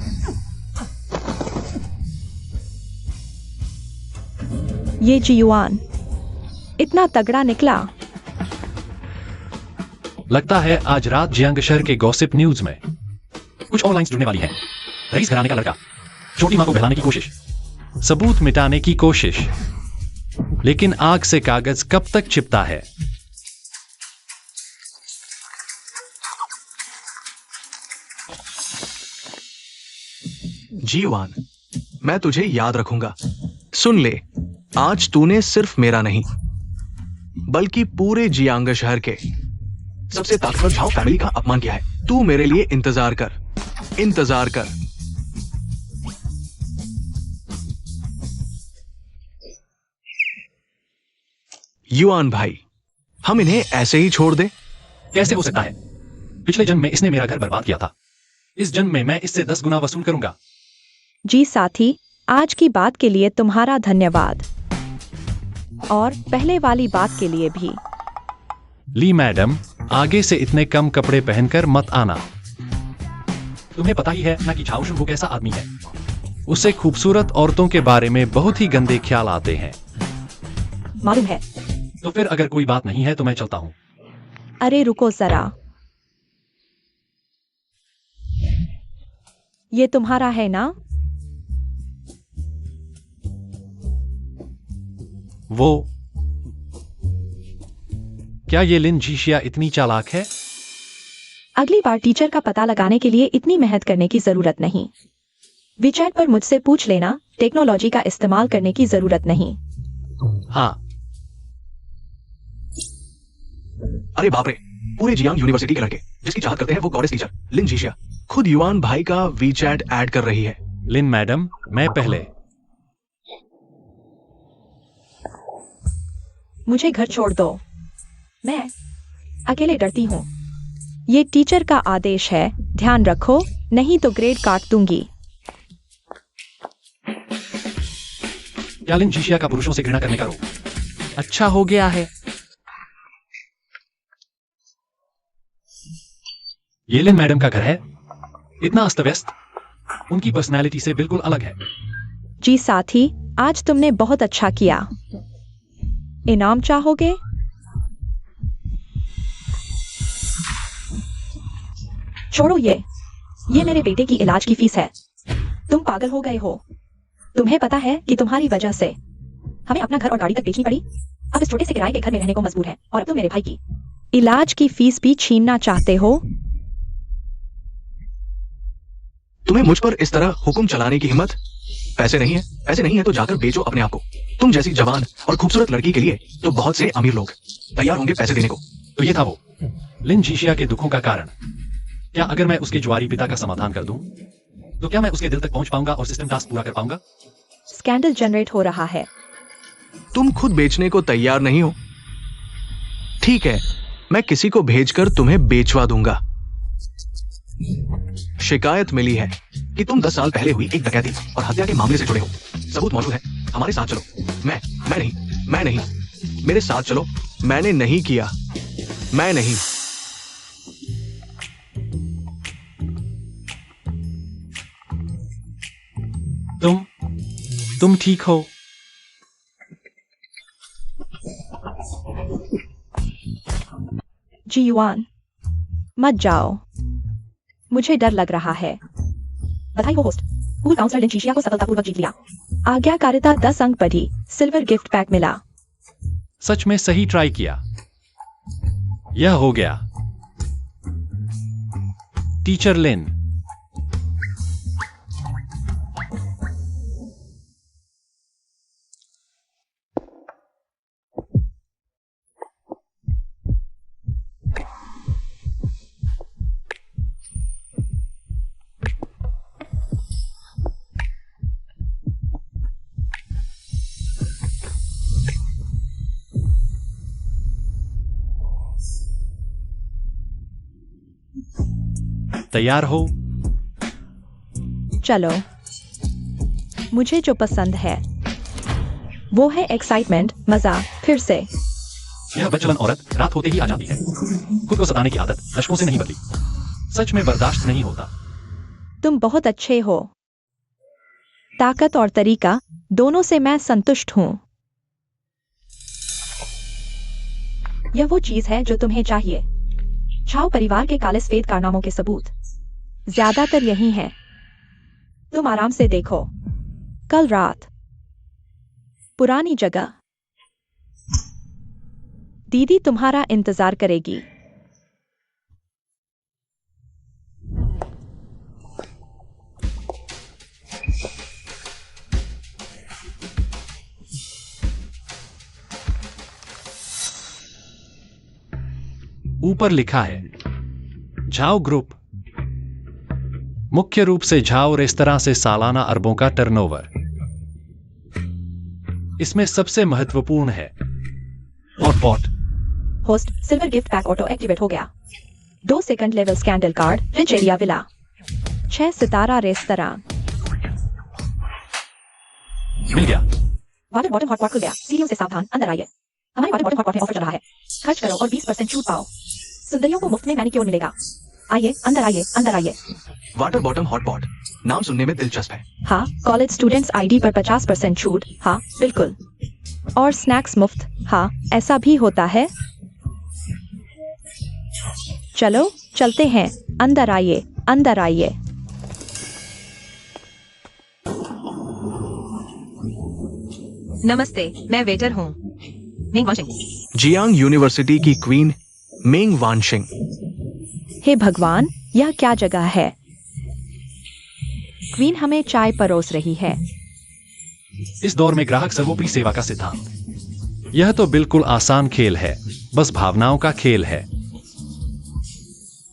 ये जियुआन इतना तगड़ा निकला। लगता है आज रात जियांग शहर के गॉसिप न्यूज में कुछ और लाइंस जुड़ने वाली हैं। रईस घराने का लड़का छोटी मां को बहलाने की कोशिश, सबूत मिटाने की कोशिश, लेकिन आग से कागज कब तक चिपता है? जीवान, मैं तुझे याद रखूंगा। सुन ले, आज तूने सिर्फ मेरा नहीं बल्कि पूरे जियांग शहर के सबसे ताकतवर झाओ फैमिली का अपमान किया है। तू मेरे लिए इंतजार कर, इंतजार कर। युआन भाई, हम इन्हें ऐसे ही छोड़ दें? कैसे हो सकता है? पिछले जन्म में इसने मेरा घर बर्बाद किया था। इस जन्म में मैं इससे 10 गुना वसूल करूंगा। जी साथी, आज की बात के लिए तुम्हारा धन्यवाद, और पहले वाली बात के लिए भी। ली मैडम, आगे से इतने कम कपड़े पहनकर मत आना। तुम्हें पता ही है ना कि झाओ शुंगू कैसा आदमी है। उसे खूबसूरत औरतों के बारे में बहुत ही गंदे ख्याल आते हैं। मालूम है। तो फिर अगर कोई बात नहीं है तो मैं चलता हूं। अरे रुको जरा, ये तुम्हारा है ना? वो क्या ये लिन जीशिया इतनी चालाक है? अगली बार टीचर का पता लगाने के लिए इतनी मेहनत करने की जरूरत नहीं। विचैट पर मुझसे पूछ लेना, टेक्नोलॉजी का इस्तेमाल करने की जरूरत नहीं। हाँ। अरे बाप रे, पूरे जियांग यूनिवर्सिटी के लड़के जिसकी चाहत करते हैं वो गॉडेस टीचर लिन जीशिया खुद युआन भाई का वीचैट ऐड कर रही है। लिन मैडम, मैं पहले। मुझे घर छोड़ दो, मैं अकेले डरती हूँ। ये टीचर का आदेश है, ध्यान रखो, नहीं तो ग्रेड काट दूंगी। क्या लिन जीशिया का पुरुषों से घृणा करने का रोग अच्छा हो गया है? ये लिन मैडम का घर है, इतना अस्त व्यस्त, उनकी पर्सनैलिटी से बिल्कुल अलग है। जी साथी, आज तुमने बहुत अच्छा किया। इनाम चाहोगे? छोड़ो ये मेरे बेटे की इलाज की फीस है। तुम पागल हो गए हो। तुम्हें पता है कि तुम्हारी वजह से हमें अपना घर और गाड़ी तक बेचनी पड़ी। अब इस छोटे से किराए के घर में रहने को मजबूर है, और अब तुम मेरे भाई की इलाज की फीस भी छीनना चाहते हो? तुम्हें मुझ पर इस तरह हुक्म चलाने की हिम्मत? पैसे नहीं है? पैसे नहीं है तो जाकर बेचो अपने आप को। तुम जैसी जवान और खूबसूरत लड़की के लिए तो बहुत से अमीर लोग तैयार होंगे पैसे देने को। तो ये था वो लिन जीशिया के दुखों का कारण। क्या अगर मैं उसके जुआरी पिता का समाधान कर दूं, तो क्या मैं उसके दिल तक पहुंच पाऊंगा और सिस्टम टास्क पूरा कर पाऊंगा? स्कैंडल जनरेट हो रहा है। तुम खुद बेचने को तैयार नहीं हो? ठीक है, मैं किसी को भेजकर तुम्हें बेचवा दूंगा। शिकायत मिली है कि तुम 10 साल पहले हुई एक डकैती और हत्या के मामले से जुड़े हो। सबूत मौजूद है, हमारे साथ चलो। मैं नहीं, मेरे साथ चलो। मैंने नहीं किया, मैं नहीं। तुम ठीक हो? जी युआन, मत जाओ, मुझे डर लग रहा है। बधाई हो होस्ट, स्कूल काउंसलर लिन जीशिया को सफलतापूर्वक जीत लिया। आज्ञाकारिता 10 अंक बढ़ी, सिल्वर गिफ्ट पैक मिला। सच में सही ट्राई किया। यह हो गया। टीचर लिन, तैयार हो? चलो, मुझे जो पसंद है वो है एक्साइटमेंट, मजा। फिर से यह बदचलन औरत रात होते ही आ जाती है। खुद को सताने की आदत दशकों से नहीं बदली। सच में बर्दाश्त नहीं होता। तुम बहुत अच्छे हो। ताकत और तरीका दोनों से मैं संतुष्ट हूं। यह वो चीज है जो तुम्हें चाहिए। झाओ परिवार के काले सफेद कारनामों के सबूत ज्यादातर यही हैं। तुम आराम से देखो। कल रात पुरानी जगह, दीदी तुम्हारा इंतजार करेगी। ऊपर लिखा है झाओ ग्रुप, मुख्य रूप से झाओ रेस्तरां से सालाना अरबों का टर्नओवर। इसमें सबसे महत्वपूर्ण है और hotpot. Host silver gift pack auto activate हो गया। 2 second level scandal card rich area villa 6 सितारा रेस्तरां। मिल गया। वाटर बॉटम हॉटपॉट खुल गया। सीढ़ियों से सावधान अंदर आइए। हमारे वाटर बॉटम हॉटपॉट में ऑफर चल रहा है। खर्च करो और 20% छूट पाओ। सुंदरियों को मुफ्त में मैनिक्योर मिलेगा। आइए अंदर आइए अंदर आइए। वाटर बॉटम हॉट पॉट, नाम सुनने में दिलचस्प है। हाँ, कॉलेज स्टूडेंट्स आईडी पर 50% छूट। हाँ बिल्कुल। और स्नैक्स मुफ्त। हाँ ऐसा भी होता है। चलो चलते हैं। अंदर आइए अंदर आइए। नमस्ते, मैं वेटर हूँ। Ming washing. जियांग यूनिवर्सिटी की क्वीन मेंग वानशिंग। हे भगवान, यह क्या जगह है? क्वीन हमें चाय परोस रही है। इस दौर में ग्राहक सर्वोपरि सेवा का सिद्धांत। यह तो बिल्कुल आसान खेल है, बस भावनाओं का खेल है।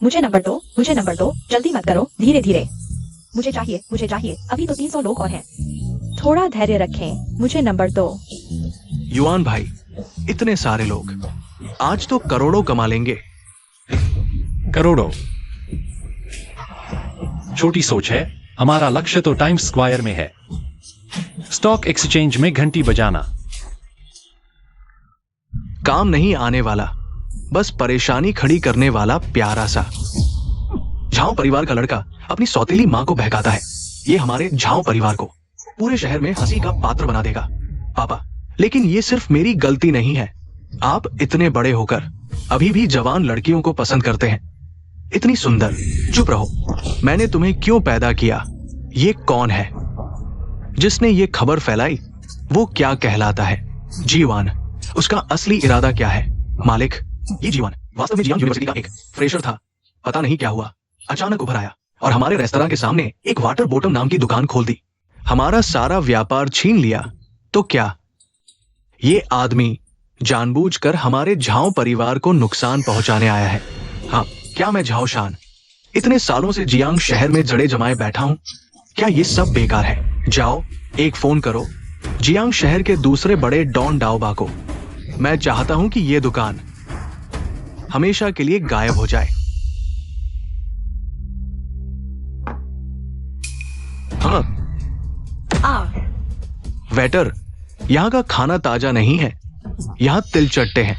मुझे नंबर दो, मुझे नंबर दो। जल्दी मत करो, धीरे धीरे। मुझे चाहिए, मुझे चाहिए। अभी तो 300 लोग और हैं। थोड़ा धैर्य रखें। मुझे नंबर दो। युआन भाई, इतने सारे लोग, आज तो करोड़ों कमा लेंगे। करोड़ों छोटी सोच है। हमारा लक्ष्य तो टाइम्स स्क्वायर में है। स्टॉक एक्सचेंज में घंटी बजाना काम नहीं आने वाला, बस परेशानी खड़ी करने वाला प्यारा सा। झाओ परिवार का लड़का अपनी सौतेली मां को बहकाता है। ये हमारे झाओ परिवार को पूरे शहर में हंसी का पात्र बना देगा। पापा, लेकिन ये सिर्फ मेरी गलती नहीं है। आप इतने बड़े होकर अभी भी जवान लड़कियों को पसंद करते हैं। इतनी सुंदर। चुप रहो। मैंने तुम्हें क्यों पैदा किया? ये कौन है जिसने ये खबर फैलाई? वो क्या कहलाता है? जीवान। उसका असली इरादा क्या है? मालिक, ये जीवान वास्तव में जियांग यूनिवर्सिटी का एक फ्रेशर था। पता नहीं क्या हुआ, अचानक उभर आया और हमारे रेस्तरां के सामने एक वाटर बॉटम नाम की दुकान खोल दी। हमारा सारा व्यापार छीन लिया। तो क्या ये आदमी जानबूझकर हमारे झाओ परिवार को नुकसान पहुंचाने आया है? हाँ, क्या मैं झाओ शान इतने सालों से जियांग शहर में जड़े जमाए बैठा हूं? क्या ये सब बेकार है? जाओ एक फोन करो जियांग शहर के दूसरे बड़े डॉन डाओबा को। मैं चाहता हूं कि ये दुकान हमेशा के लिए गायब हो जाए। हाँ वेटर, यहां का खाना ताजा नहीं है। यहां तिल चट्टे हैं।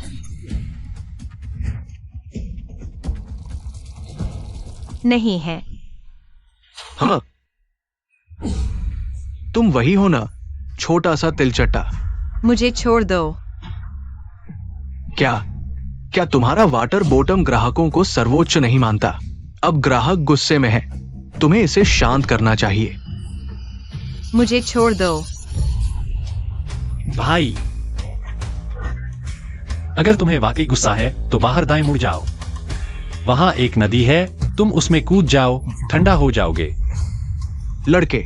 नहीं है। हाँ, तुम वही हो ना, छोटा सा तिलचट्टा। मुझे छोड़ दो। क्या तुम्हारा वाटर बॉटम ग्राहकों को सर्वोच्च नहीं मानता? अब ग्राहक गुस्से में है। तुम्हें इसे शांत करना चाहिए। मुझे छोड़ दो। भाई, अगर तुम्हें वाकई गुस्सा है तो बाहर दाएं मुड़ जाओ। वहां एक नदी है, तुम उसमें कूद जाओ, ठंडा हो जाओगे। लड़के,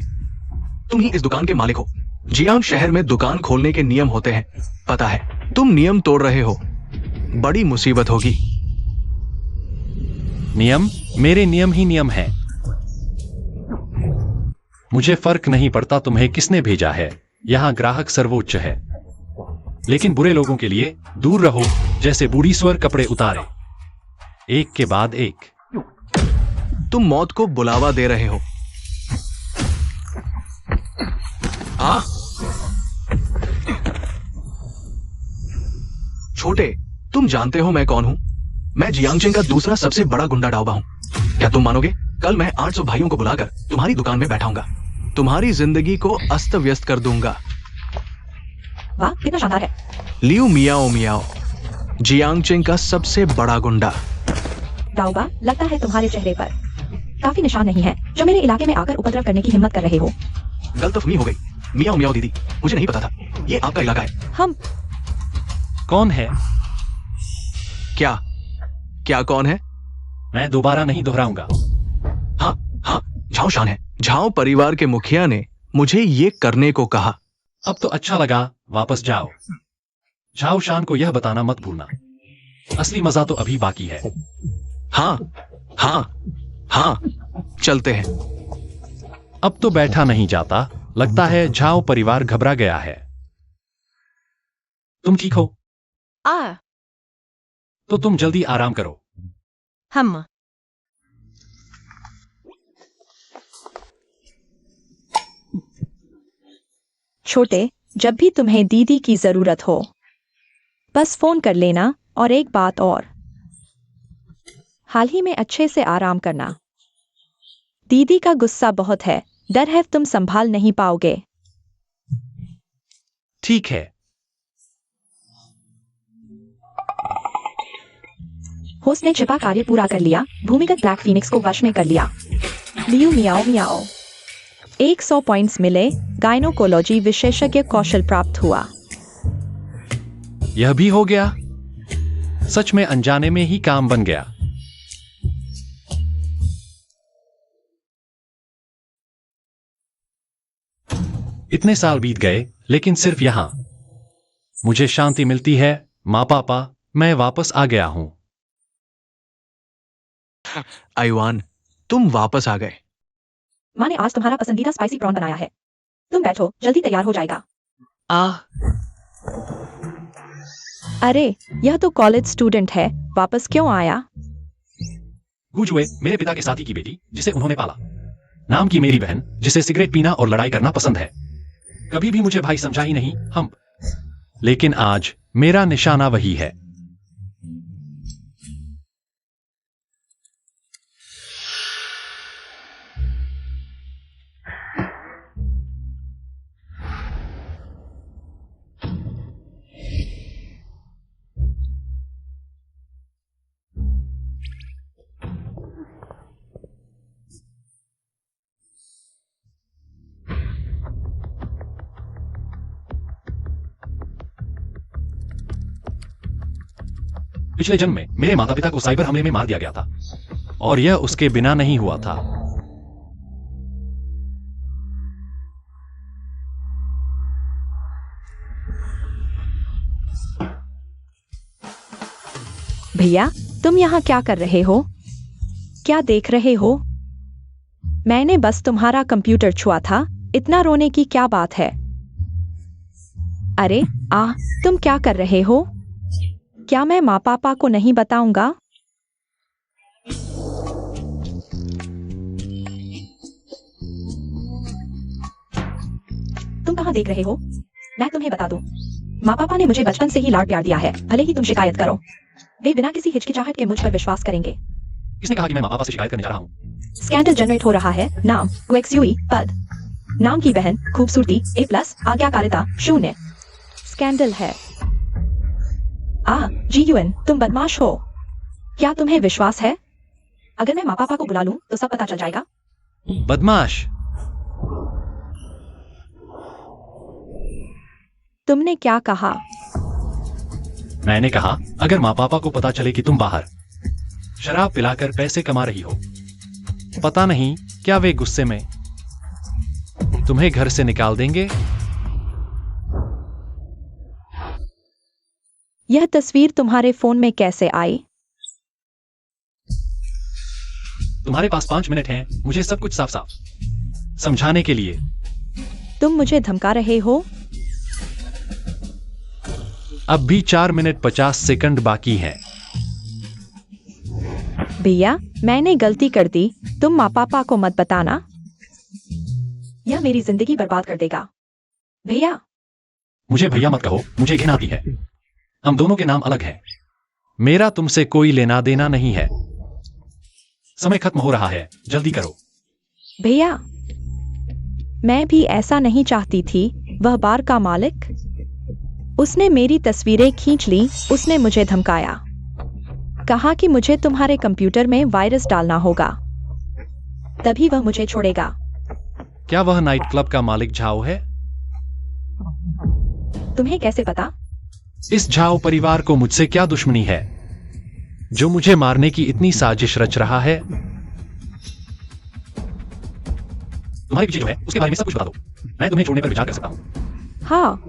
तुम ही इस दुकान के मालिक हो। जियांग शहर में दुकान खोलने के नियम होते हैं, पता है। तुम नियम तोड़ रहे हो, बड़ी मुसीबत होगी। नियम? मेरे नियम ही नियम हैं। मुझे फर्क नहीं पड़ता तुम्हें किसने भेजा है। यहां ग्राहक सर्वोच्च है। लेकिन बुरे लोगों के लिए दूर रहो, जैसे बूढ़ी स्वर कपड़े उतारे, एक के बाद एक। तुम मौत को बुलावा दे रहे हो। छोटे, तुम जानते हो मैं कौन हूं? मैं जियांगचेन का दूसरा सबसे बड़ा गुंडा डाओबा हूं। क्या तुम मानोगे? कल मैं 800 भाइयों को बुलाकर तुम्हारी दुकान में बैठाऊंगा। तुम्हारी जिंदगी को अस्त व्यस्त कर दूंगा। वाह, कितना शानदार है। लियू मियाओ मियाओ, जियांगचेन का सबसे बड़ा गुंडा। डाओबा, लगता है तुम्हारे चेहरे पर काफी निशान नहीं है जो मेरे इलाके में आकर उपद्रव करने की हिम्मत कर रहे हो। गलतफहमी हो गई। मियाओ मियाओ दीदी, मुझे नहीं पता था ये आपका इलाका है। हम कौन है? क्या कौन है? मैं दोबारा नहीं दोहराऊंगा। हाँ, झाओ शान है। झाओ परिवार के मुखिया ने मुझे ये करने को कहा। अब तो अच्छा लगा, वापस जाओ। झाओ शान को यह बताना मत भूलना। असली मजा तो अभी बाकी है। हाँ, चलते हैं। अब तो बैठा नहीं जाता। लगता है झाओ परिवार घबरा गया है। तुम ठीक हो? तो तुम जल्दी आराम करो। हम छोटे, जब भी तुम्हें दीदी की जरूरत हो बस फोन कर लेना। और एक बात और, हाल ही में अच्छे से आराम करना। दीदी का गुस्सा बहुत है, डर है तुम संभाल नहीं पाओगे। ठीक है। होस्ट ने छिपा कार्य पूरा कर लिया। भूमिगत ब्लैक फीनिक्स को वश में कर लिया। लियो मियाओ मियाओ। 100 पॉइंट्स मिले। गायनोकोलॉजी विशेषज्ञ कौशल प्राप्त हुआ। यह भी हो गया। सच में अनजाने में ही काम बन गया। इतने साल बीत गए, लेकिन सिर्फ यहां मुझे शांति मिलती है। माँ पापा, मैं वापस आ गया हूं। आयुआन, तुम वापस आ गए। माँ ने आज तुम्हारा पसंदीदा स्पाइसी प्रॉन बनाया है। तुम बैठो, जल्दी तैयार हो जाएगा। अरे, यह तो कॉलेज स्टूडेंट है, वापस क्यों आया? गुजुए मेरे पिता के साथी की बेटी, जिसे उन्होंने पाला। नाम की मेरी बहन, जिसे सिगरेट पीना और लड़ाई करना पसंद है। कभी भी मुझे भाई समझा ही नहीं, हम। लेकिन आज मेरा निशाना वही है। पिछले जन्म में मेरे माता पिता को साइबर हमले में मार दिया गया था, और यह उसके बिना नहीं हुआ था। भैया, तुम यहाँ क्या कर रहे हो? क्या देख रहे हो? मैंने बस तुम्हारा कंप्यूटर छुआ था, इतना रोने की क्या बात है? अरे, तुम क्या कर रहे हो? क्या मैं माँ पापा को नहीं बताऊंगा? तुम कहाँ देख रहे हो? मैं तुम्हें बता दूं, माँ पापा ने मुझे बचपन से ही लाड प्यार दिया है, भले ही तुम शिकायत करो। वे बिना किसी हिचकिचाहट के मुझ पर विश्वास करेंगे। किसने कहा कि मैं माँ पापा से शिकायत करने जा रहा हूँ? स्कैंडल जनरेट हो रहा है। नाम गुएक्सयूई, पद नाम की बहन, खूबसूरती A+, आज्ञाकारिता 0। स्कैंडल है। GUN, तुम बदमाश हो। क्या तुम्हें विश्वास है? अगर मैं माँ पापा को बुला लूं तो सब पता चल जाएगा। बदमाश। तुमने क्या कहा? मैंने कहा, अगर माँ पापा को पता चले कि तुम बाहर शराब पिलाकर पैसे कमा रही हो, पता नहीं क्या वे गुस्से में तुम्हें घर से निकाल देंगे। यह तस्वीर तुम्हारे फोन में कैसे आई? तुम्हारे पास 5 मिनट हैं मुझे सब कुछ साफ साफ समझाने के लिए। तुम मुझे धमका रहे हो? अब भी 4 मिनट 50 सेकंड बाकी है। भैया, मैंने गलती कर दी, तुम माँ पापा को मत बताना। यह मेरी जिंदगी बर्बाद कर देगा। भैया। मुझे भैया मत कहो, मुझे घिन आती है। हम दोनों के नाम अलग हैं। मेरा तुमसे कोई लेना देना नहीं है। समय खत्म हो रहा है, जल्दी करो। भैया, मैं भी ऐसा नहीं चाहती थी। वह बार का मालिक, उसने मेरी तस्वीरें खींच ली। उसने मुझे धमकाया, कहा कि मुझे तुम्हारे कंप्यूटर में वायरस डालना होगा, तभी वह मुझे छोड़ेगा। क्या वह नाइट क्लब का मालिक झाओ है? तुम्हें कैसे पता? इस झाओ परिवार को मुझसे क्या दुश्मनी है, जो मुझे मारने की इतनी साजिश रच रहा है? तुम्हारे पीछे जो है उसके बारे में सब कुछ बता दो, मैं तुम्हें छोड़ने पर विचार कर सकता हूं। हाँ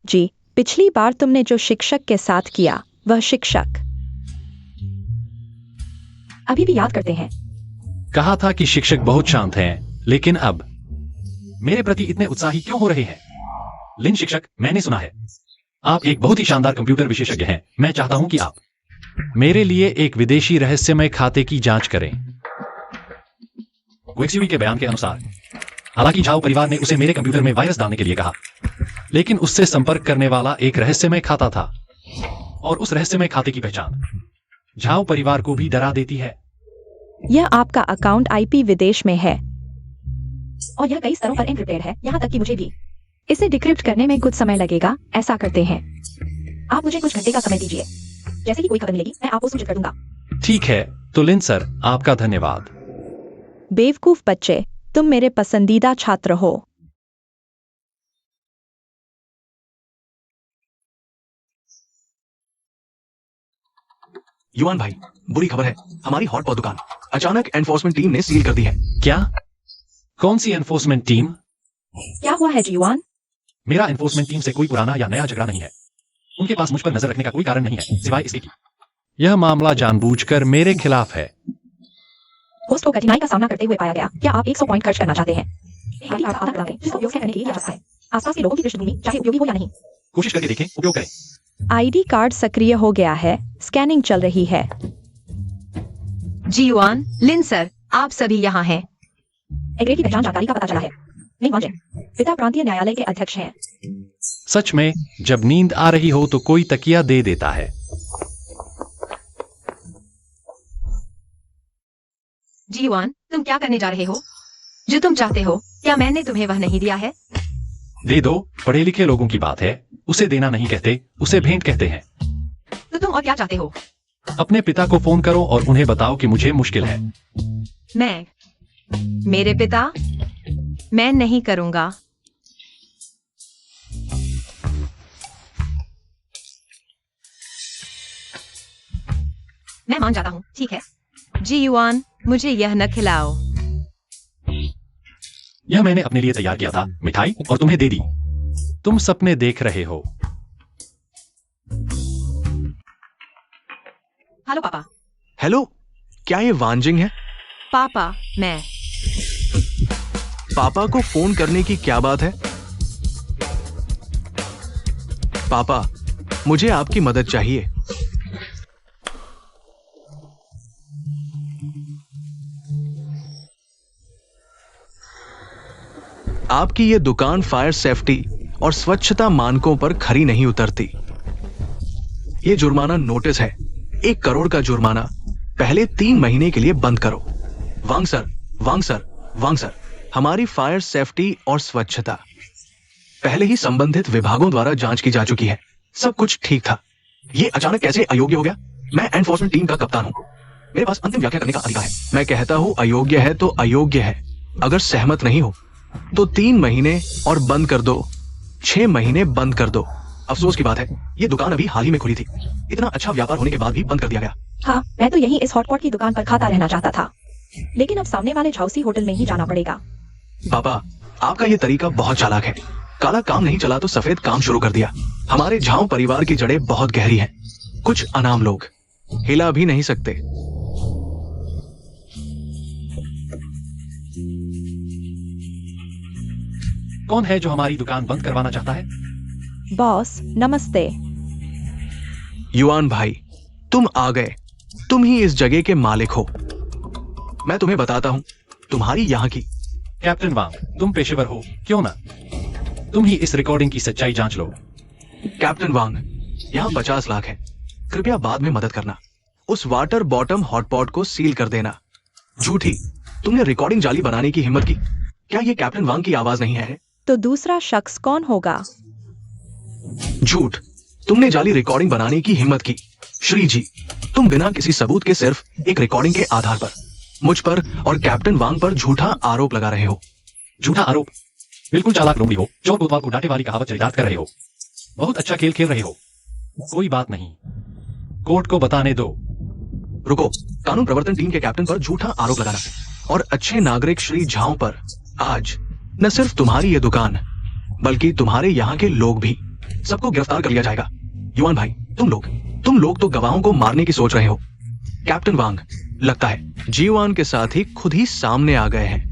जी, पिछली बार तुमने जो शिक्षक के साथ किया, वह शिक्षक अभी भी याद करते हैं। कहा था कि शिक्षक बहुत शांत हैं, लेकिन अब मेरे प्रति इतने उत्साही क्यों हो रहे हैं? लिन शिक्षक, मैंने सुना है आप एक बहुत ही शानदार कंप्यूटर विशेषज्ञ हैं। मैं चाहता हूं कि आप मेरे लिए एक विदेशी रहस्यमय खाते की जांच करें। वेक्सीवी के बयान के अनुसार, हालांकि झाओ परिवार ने उसे मेरे कंप्यूटर में वायरस डालने के लिए कहा, लेकिन उससे संपर्क करने वाला एक रहस्यमय खाता था, और उस रहस्यमय खाते की पहचान झाओ परिवार को भी डरा देती है। यह आपका अकाउंट आईपी विदेश में है और यह कई स्तरों पर एन्क्रिप्टेड है, यहाँ तक कि मुझे भी इसे डिक्रिप्ट करने में कुछ समय लगेगा। ऐसा करते हैं, आप मुझे कुछ घंटे का समय दीजिए। जैसे ही कोई खबर मिलेगी मैं आपको सूचित कर दूंगा। ठीक है, तो लिन सर, आपका धन्यवाद। बेवकूफ बच्चे, तुम मेरे पसंदीदा छात्र हो। युवान भाई, बुरी खबर है, हमारी हॉटपॉट दुकान अचानक एनफोर्समेंट टीम ने सील कर दी है। क्या? कौन सी एनफोर्समेंट टीम? क्या हुआ है जीवान? मेरा एनफोर्समेंट टीम से कोई पुराना या नया झगड़ा नहीं है। उनके पास मुझ पर नजर रखने का कोई कारण नहीं है, सिवाय इसके कि यह मामला जानबूझकर मेरे खिलाफ है। होस्ट को कठिनाई का सामना करते हुए पाया गया। क्या आप 100 पॉइंट खर्च करना चाहते हैं? एक आईडी कार्ड आधा लगाएं, जिसका उपयोग करने के लिए किया जाता है। आसपास के लोगों की पृष्ठभूमि चाहे उपयोगी हो या नहीं। कोशिश करके देखें, उपयोग करें। आईडी कार्ड सक्रिय हो गया है, स्कैनिंग चल रही है। जीवान, लिन सर, आप सभी यहाँ हैं। एग्रे की पहचान जानकारी का पता चला है। नहीं वांजन, पिता प्रांतीय न्यायालय के अध्यक्ष हैं। सच में, जब नींद आ रही हो तो कोई तकिया दे देता है। जीवान, तुम क्या करने जा रहे हो? जो तुम चाहते हो, क्या मैंने तुम्हें वह नहीं दिया है? दे दो, पढ़े लिखे लोगों की बात है। उसे देना नहीं कहते, उसे भेंट कहते हैं। तो तुम और क्या चाहते हो? अपने पिता को फोन करो और उन्हें बताओ कि मुझे मुश्किल है। मेरे पिता? मैं नहीं करूंगा। मैं मान जाता हूँ, ठीक है। जी युआन, मुझे यह न खिलाओ। यह मैंने अपने लिए तैयार किया था, मिठाई, और तुम्हें दे दी। तुम सपने देख रहे हो। हेलो पापा। हेलो, क्या ये वांजिंग है? पापा, मैं पापा को फोन करने की क्या बात है? पापा, मुझे आपकी मदद चाहिए। आपकी ये दुकान फायर सेफ्टी और स्वच्छता मानकों पर खरी नहीं उतरती। ये जुर्माना नोटिस है, 1 करोड़ का जुर्माना। पहले 3 महीने के लिए बंद करो। वांग सर, वांग सर, वांग सर, हमारी फायर सेफ्टी और स्वच्छता पहले ही संबंधित विभागों द्वारा जांच की जा चुकी है। सब कुछ ठीक था। ये अचानक कैसे अयोग्य हो गया? मैं एनफोर्समेंट टीम का कप्तान हूं, मेरे पास अंतिम व्याख्या करने का अधिकार है। मैं कहता हूं अयोग्य है तो अयोग्य है। अगर सहमत नहीं हो तो 3 महीने और बंद कर दो, 6 महीने बंद कर दो। अफसोस की बात है, ये दुकान अभी हाल ही में खुली थी। इतना अच्छा व्यापार होने के बाद भी बंद कर दिया गया। हाँ, मैं तो यहीं इस हॉटपॉट की दुकान पर खाता रहना चाहता था, लेकिन अब सामने वाले झाउसी होटल में ही जाना पड़ेगा। पापा, आपका ये तरीका बहुत चालाक है। काला काम नहीं चला तो सफेद काम शुरू कर दिया। हमारे झाओ परिवार की जड़ें बहुत गहरी हैं। कुछ अनाम लोग हिला भी नहीं सकते। कौन है जो हमारी दुकान बंद करवाना चाहता है? बॉस, नमस्ते। युआन भाई, तुम आ गए। तुम ही इस जगह के मालिक हो। मैं तुम्हें बताता हूं, तुम्हारी यहाँ की। कैप्टन वांग, तुम पेशेवर हो, क्यों ना तुम ही इस रिकॉर्डिंग की सच्चाई जांच लो। कैप्टन वांग, यहाँ 50 लाख है। कृपया बाद में मदद करना। उस वाटर बॉटम हॉटपॉट को सील कर देना। झूठी, तुमने रिकॉर्डिंग जाली बनाने की हिम्मत की। क्या ये कैप्टन वांग की आवाज नहीं है? तो दूसरा शख्स कौन होगा? झूठ, तुमने जाली रिकॉर्डिंग बनाने की हिम्मत की। श्री जी, तुम बिना किसी सबूत के सिर्फ एक रिकॉर्डिंग के आधार पर मुझ पर और कैप्टन वांग पर झूठा आरोप लगा रहे हो। झूठा आरोप? बिल्कुल चालाक लोमड़ी हो, चोर कोतवाल को डांटे वाली कहावत चरितार्थ कर रहे हो। बहुत अच्छा खेल खेल रहे हो। कोई बात नहीं, कोर्ट को बताने दो। रुको, कानून प्रवर्तन टीम के कैप्टन पर झूठा आरोप लगाना और अच्छे नागरिक श्री झाओ पर आज न सिर्फ तुम्हारी ये दुकान बल्कि तुम्हारे यहाँ के लोग भी, सबको गिरफ्तार कर लिया जाएगा। युआन भाई, तुम लोग तो गवाहों को मारने की सोच रहे हो। कैप्टन वांग, लगता है जीवान के साथ ही खुद ही सामने आ गए हैं।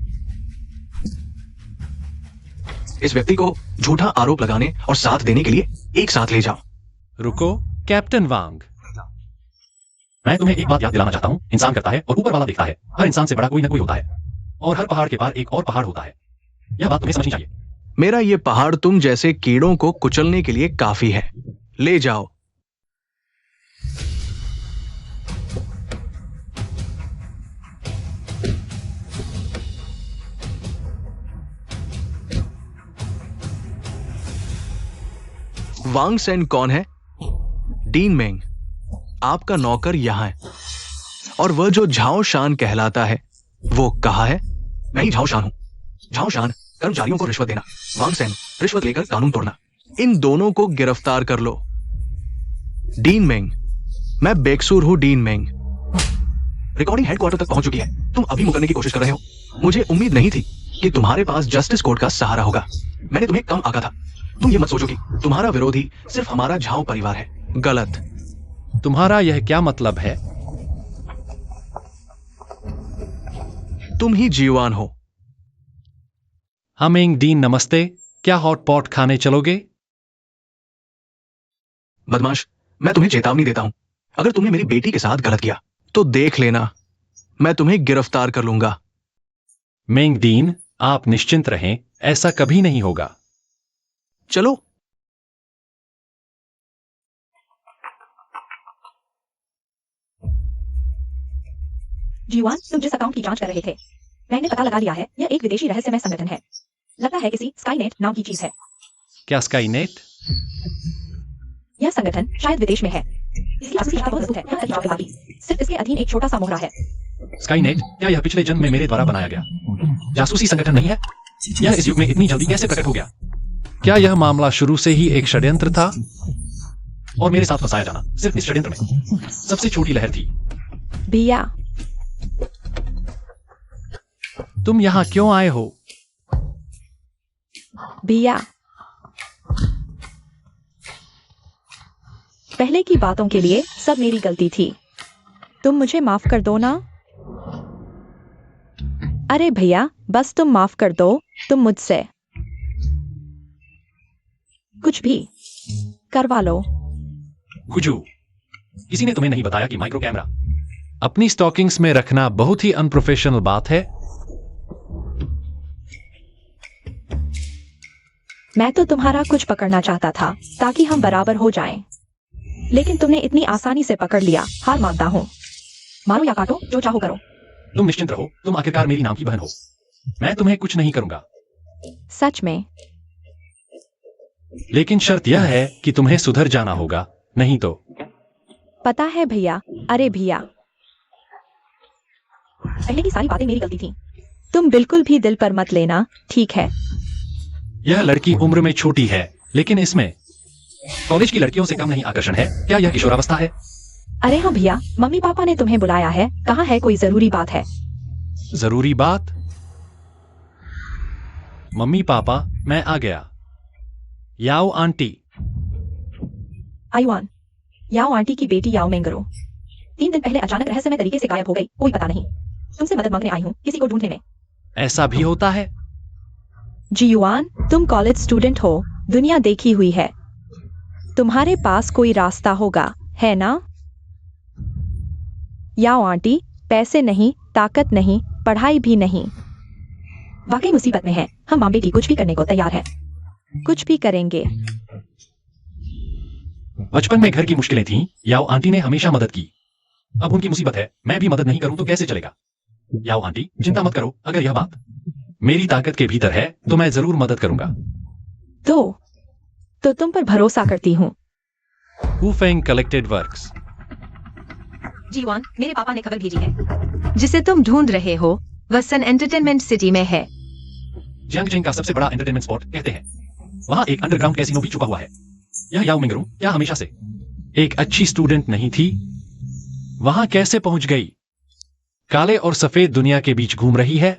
इस व्यक्ति को झूठा आरोप लगाने और साथ देने के लिए एक साथ ले जाओ। रुको कैप्टन वांग, मैं तुम्हें एक बात याद दिलाना चाहता हूं। इंसान करता है और ऊपर वाला देखता है। हर इंसान से बड़ा कोई ना कोई होता है और हर पहाड़ के पार एक और पहाड़ होता है। यह बात तुम्हें समझनी चाहिए। मेरा ये पहाड़ तुम जैसे कीड़ों को कुचलने के लिए काफी है। ले जाओ। वांग सेन कौन है? डीन मेंग, आपका नौकर यहां है। और वह जो झाओ शान कहलाता है वो कहाँ है? मैं ही झाओ शान हूं। झाओ शान कर्मचारियों को रिश्वत देना, वांग सेन रिश्वत लेकर कानून तोड़ना। इन दोनों को गिरफ्तार कर लो। डीन मेंग, मैं बेकसूर हूं डीन मेंग। रिकॉर्डिंग हेडक्वार्टर तक पहुंच चुकी है। तुम अभी मुकरने की कोशिश कर रहे हो। मुझे उम्मीद नहीं थी कि तुम्हारे पास जस्टिस कोर्ट का सहारा होगा। मैंने तुम्हें कम आका था। तुम ये मत सोचो कि तुम्हारा विरोधी सिर्फ हमारा झाओ परिवार है। गलत। तुम्हारा यह क्या मतलब है? तुम ही जीवान हो। हमेंग डीन नमस्ते, क्या हॉट पॉट खाने चलोगे? बदमाश, मैं तुम्हें चेतावनी देता हूं। अगर तुमने मेरी बेटी के साथ गलत किया तो देख लेना, मैं तुम्हें गिरफ्तार कर लूंगा। मेंग डीन, आप निश्चिंत रहें, ऐसा कभी नहीं होगा। चलो। जीवान, तुम जिस अकाउंट की जांच कर रहे थे, मैंने पता लगा लिया है। यह एक विदेशी रहस्यमय संगठन है। लगता है किसी स्काईनेट नाम की चीज है। क्या स्काईनेट? यह संगठन शायद विदेश में है। इसकी जासूसी शाखा बहुत मजबूत है, यहाँ तक कि बाकी सिर्फ इसके अधीन एक छोटा सा मोहरा है। स्काईनेट, क्या यह पिछले जन्म में मेरे द्वारा बनाया गया जासूसी संगठन नहीं है? यह इस युग में इतनी जल्दी कैसे प्रकट हो गया? क्या यह मामला शुरू से ही एक षड्यंत्र था? और मेरे साथ फंसाया जाना सिर्फ इस षड्यंत्र में सबसे छोटी लहर थी। भैया, तुम यहाँ क्यों आए हो? भैया, पहले की बातों के लिए सब मेरी गलती थी। तुम मुझे माफ कर दो ना। अरे भैया, बस तुम माफ कर दो। तुम मुझसे कुछ भी करवा लो। गुजू, किसी ने तुम्हें नहीं बताया कि माइक्रो कैमरा अपनी स्टॉकिंग्स में रखना बहुत ही अनप्रोफेशनल बात है? मैं तो तुम्हारा कुछ पकड़ना चाहता था ताकि हम बराबर हो जाएं। लेकिन तुमने इतनी आसानी से पकड़ लिया। हार मानता हूं। मारो या काटो, जो चाहो करो। तुम निश्चिंत रहो, तुम आखिरकार मेरी नाम की बहन हो। मैं तुम्हें कुछ नहीं करूंगा। सच में? लेकिन शर्त यह है कि तुम्हें सुधर जाना होगा, नहीं तो। पता है भैया। अरे भैया, पहले की सारी बातें मेरी गलती थी। तुम बिल्कुल भी दिल पर मत लेना, ठीक है? यह लड़की उम्र में छोटी है, लेकिन इसमें कॉलेज की लड़कियों से कम नहीं आकर्षण है। क्या यह किशोरावस्था है? अरे हाँ भैया, मम्मी पापा ने तुम्हें बुलाया है। कहाँ है? कोई जरूरी बात है। जरूरी बात? मम्मी पापा, मैं आ गया। याओ आंटी। आयुआन, याओ आंटी की बेटी याओ मेंगरो 3 दिन पहले अचानक रहस्यमय तरीके से गायब हो गई। कोई पता नहीं। तुमसे मदद मांगने आई हूँ, किसी को ढूंढने में। ऐसा भी होता है? जीयुआन, तुम कॉलेज स्टूडेंट हो, दुनिया देखी हुई है। तुम्हारे पास कोई रास्ता होगा, है ना? याओ आंटी, पैसे नहीं, ताकत नहीं, पढ़ाई भी नहीं। वाकई मुसीबत में है। हम माँ बेटी कुछ भी करने को तैयार है। कुछ भी करेंगे। बचपन में घर की मुश्किलें थीं, याओ आंटी ने हमेशा मदद की। अब उनकी मुसीबत है, मैं भी मदद नहीं करूं तो कैसे चलेगा? याओ आंटी, चिंता मत करो। अगर यह बात मेरी ताकत के भीतर है तो मैं जरूर मदद करूंगा। तो तुम पर भरोसा करती हूँ। Hu Feng collected works. जीवान, मेरे पापा ने खबर भेजी है। जिसे तुम ढूंढ रहे हो वह सन एंटरटेनमेंट सिटी में है। जियांगजेंग का सबसे बड़ा एंटरटेनमेंट स्पॉट कहते हैं। वहां एक अंडरग्राउंड कैसीनो भी छुपा हुआ है। यह याओ मिंगरू क्या हमेशा से एक अच्छी स्टूडेंट नहीं थी? वहां कैसे पहुंच गई? काले और सफेद दुनिया के बीच घूम रही है।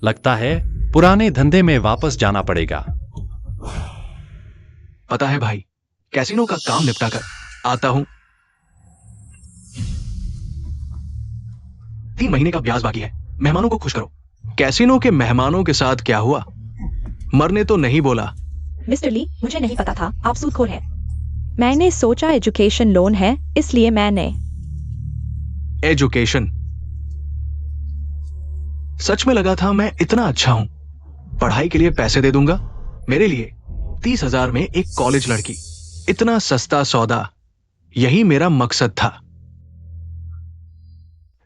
लगता है पुराने धंधे में वापस जाना पड़ेगा। पता है भाई, कैसीनो का काम निपटा कर आता हूं। 3 महीने का ब्याज बाकी है। मेहमानों को खुश करो। कैसीनो के मेहमानों के साथ क्या हुआ? मरने तो नहीं बोला। मिस्टर ली, मुझे नहीं पता था आप सूदखोर हैं। मैंने सोचा एजुकेशन लोन है, इसलिए मैंने। एजुकेशन? सच में लगा था मैं इतना अच्छा हूं, पढ़ाई के लिए पैसे दे दूंगा। मेरे लिए 30,000 में एक कॉलेज लड़की, इतना सस्ता सौदा, यही मेरा मकसद था।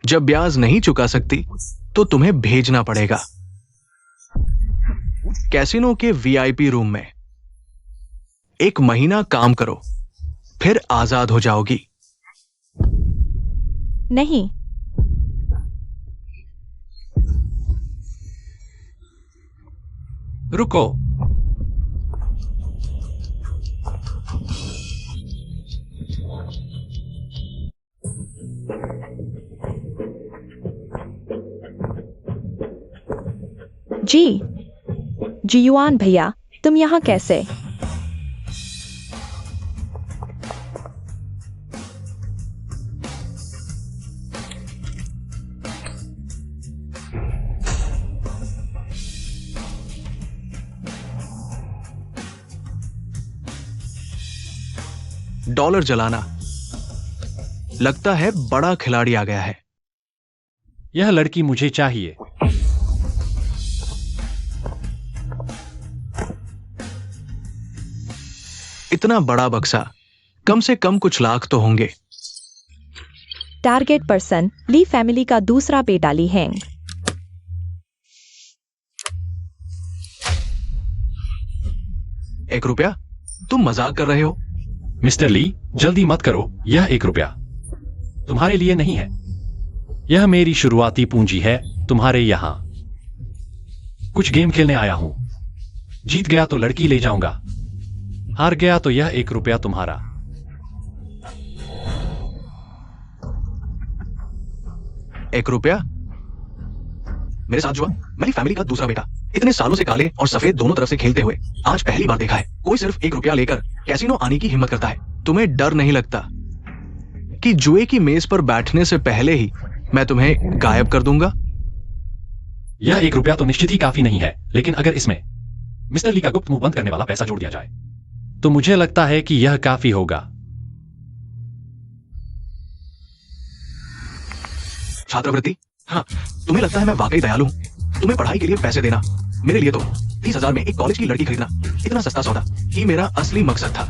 जब ब्याज नहीं चुका सकती तो तुम्हें भेजना पड़ेगा कैसीनो के वीआईपी रूम में। 1 महीना काम करो, फिर आजाद हो जाओगी। नहीं, रुको। जी युआन भैया, तुम यहाँ कैसे? डॉलर जलाना, लगता है बड़ा खिलाड़ी आ गया है। यह लड़की मुझे चाहिए। इतना बड़ा बक्सा, कम से कम कुछ लाख तो होंगे। टारगेट पर्सन ली फैमिली का दूसरा बेटा ली हैंग। ₹1? तुम मजाक कर रहे हो? मिस्टर ली, जल्दी मत करो। यह ₹1 तुम्हारे लिए नहीं है। यह मेरी शुरुआती पूंजी है तुम्हारे यहां। कुछ गेम खेलने आया हूं। जीत गया तो लड़की ले जाऊंगा, हार गया तो यह ₹1 तुम्हारा। ₹1? मेरे साथ जुआ? मेरी फैमिली का दूसरा बेटा, इतने सालों से काले और सफेद दोनों तरफ से खेलते हुए आज पहली बार देखा है कोई सिर्फ ₹1 लेकर कैसीनो आने की हिम्मत करता है। तुम्हें डर नहीं लगता कि जुए की मेज पर बैठने से पहले ही मैं तुम्हें गायब कर दूंगा? यह ₹1 तो निश्चित ही काफी नहीं है, लेकिन अगर इसमें मिस्टर ली का गुप्त मुंह बंद करने वाला पैसा जोड़ दिया जाए तो मुझे लगता है कि यह काफी होगा। छात्रवृत्ति? हाँ, तुम्हें लगता है मैं वाकई दयालु हूं? तुम्हें पढ़ाई के लिए पैसे देना, मेरे लिए तो 30,000 में एक कॉलेज की लड़की खरीदना, इतना सस्ता सौदा ही मेरा असली मकसद था।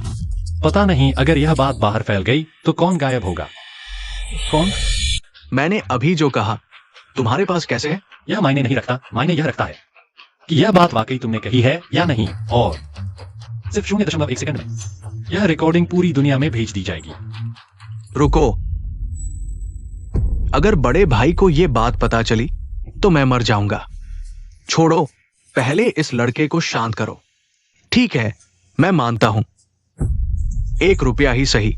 पता नहीं अगर यह बात बाहर फैल गई तो कौन गायब होगा? कौन? मैंने अभी जो कहा तुम्हारे पास कैसे है? यह मायने नहीं रखता। मायने यह रखता है कि यह बात वाकई तुमने कही है या नहीं, और सिर्फ 0.1 सेकंड में यह रिकॉर्डिंग पूरी दुनिया में भेज दी जाएगी। रुको, अगर बड़े भाई को यह बात पता चली तो मैं मर जाऊंगा। छोड़ो, पहले इस लड़के को शांत करो। ठीक है, मैं मानता हूं, ₹1 ही सही।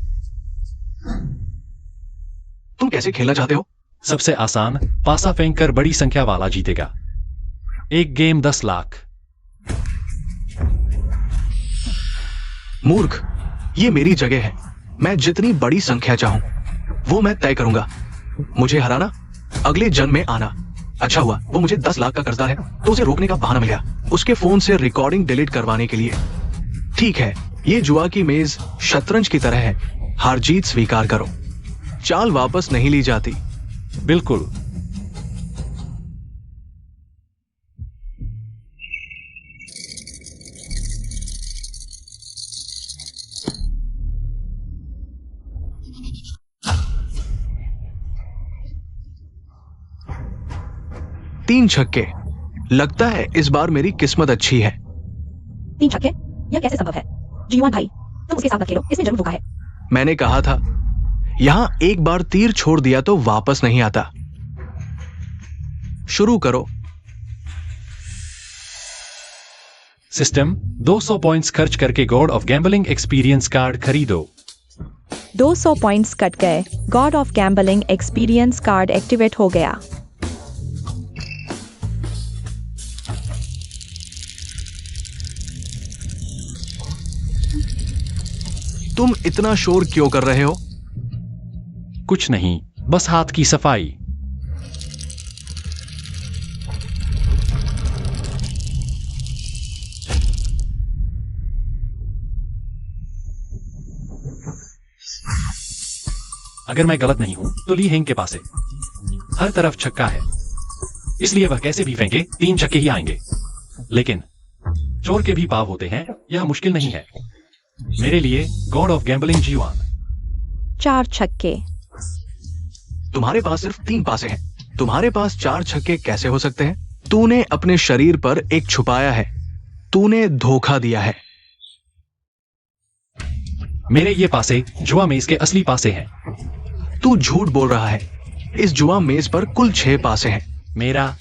तुम कैसे खेलना चाहते हो? सबसे आसान, पासा फेंक कर बड़ी संख्या वाला जीतेगा। एक गेम 10 लाख। मूर्ख, ये मेरी जगह है। मैं जितनी बड़ी संख्या चाहूं वो मैं तय करूंगा। मुझे हराना, अगले जन्म में आना। अच्छा हुआ वो मुझे 10 लाख का कर्जदार है तो उसे रोकने का बहाना मिल गया, उसके फोन से रिकॉर्डिंग डिलीट करवाने के लिए। ठीक है, ये जुआ की मेज शतरंज की तरह है, हार जीत स्वीकार करो। चाल वापस नहीं ली जाती। बिल्कुल। तीन छक्के, लगता है इस बार मेरी किस्मत अच्छी है। 3 छक्के? यह कैसे संभव है? जीवान भाई, तुम उसके साथ मत खेलो, इसने जरूर धोखा है। मैंने कहा था, यहां एक बार तीर छोड़ दिया तो वापस नहीं आता। शुरू करो। सिस्टम 200 पॉइंट्स खर्च करके God of gambling experience card खरीदो। 200 पॉइंट्स कट गए, God of gambling experience card activate हो गया। तुम इतना शोर क्यों कर रहे हो? कुछ नहीं, बस हाथ की सफाई। अगर मैं गलत नहीं हूं तो ली हेंग के पास है हर तरफ छक्का है, इसलिए वह कैसे भी फेंके 3 छक्के ही आएंगे। लेकिन चोर के भी पाव होते हैं, यह मुश्किल नहीं है मेरे लिए। गॉड ऑफ गैम्बलिंग जीवान। 4 छक्के। तुम्हारे पास सिर्फ 3 पासे हैं, तुम्हारे पास 4 छक्के कैसे हो सकते हैं? तूने अपने शरीर पर एक छुपाया है, तूने धोखा दिया है। मेरे ये पासे जुआ मेज के असली पासे हैं। तू झूठ बोल रहा है, इस जुआ मेज पर कुल 6 पासे हैं। मेरा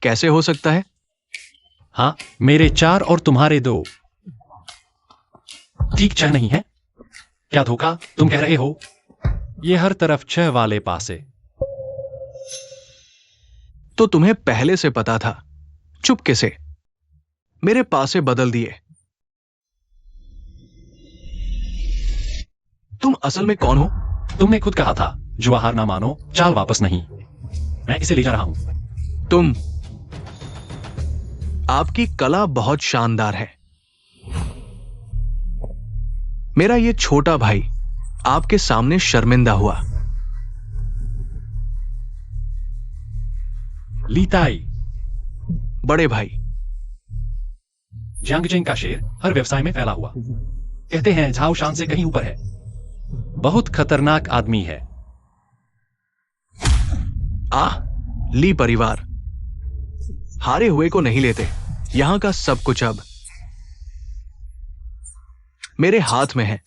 कैसे हो सकता है? हाँ, मेरे 4 और तुम्हारे 2। ठीक 6 नहीं है? क्या धोखा तुम कह रहे हो? ये हर तरफ 6 वाले पासे। तो तुम्हें पहले से पता था, चुपके से मेरे पासे बदल दिए। तुम असल में कौन हो? तुमने खुद कहा था जुआ हार ना मानो, चाल वापस नहीं। मैं इसे ले जा रहा हूं। तुम, आपकी कला बहुत शानदार है। मेरा ये छोटा भाई आपके सामने शर्मिंदा हुआ। लीताई। बड़े भाई, जियांगजेंग का शेर हर व्यवसाय में फैला हुआ। कहते हैं झाओ शान से कहीं ऊपर है। बहुत खतरनाक आदमी है। ली परिवार हारे हुए को नहीं लेते। यहां का सब कुछ अब मेरे हाथ में है।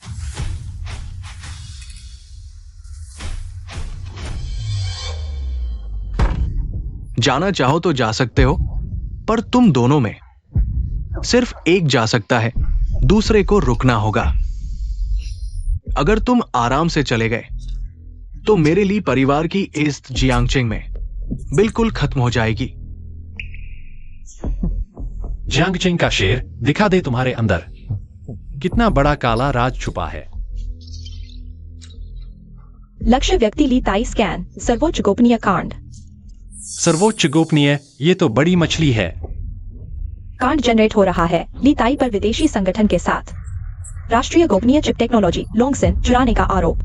जाना चाहो तो जा सकते हो, पर तुम दोनों में सिर्फ एक जा सकता है, दूसरे को रुकना होगा। अगर तुम आराम से चले गए तो मेरे लिए परिवार की ईस्ट जियांगचेंग में बिल्कुल खत्म हो जाएगी। जियांगचेंग का शेर दिखा दे तुम्हारे अंदर कितना बड़ा काला राज छुपा है। लक्ष्य व्यक्ति ली ताई स्कैन। सर्वोच्च गोपनीय कांड। सर्वोच्च गोपनीय, ये तो बड़ी मछली है। कांड जनरेट हो रहा है ली ताई पर विदेशी संगठन के साथ राष्ट्रीय गोपनीय चिप टेक्नोलॉजी लोंगसिन चुराने का आरोप।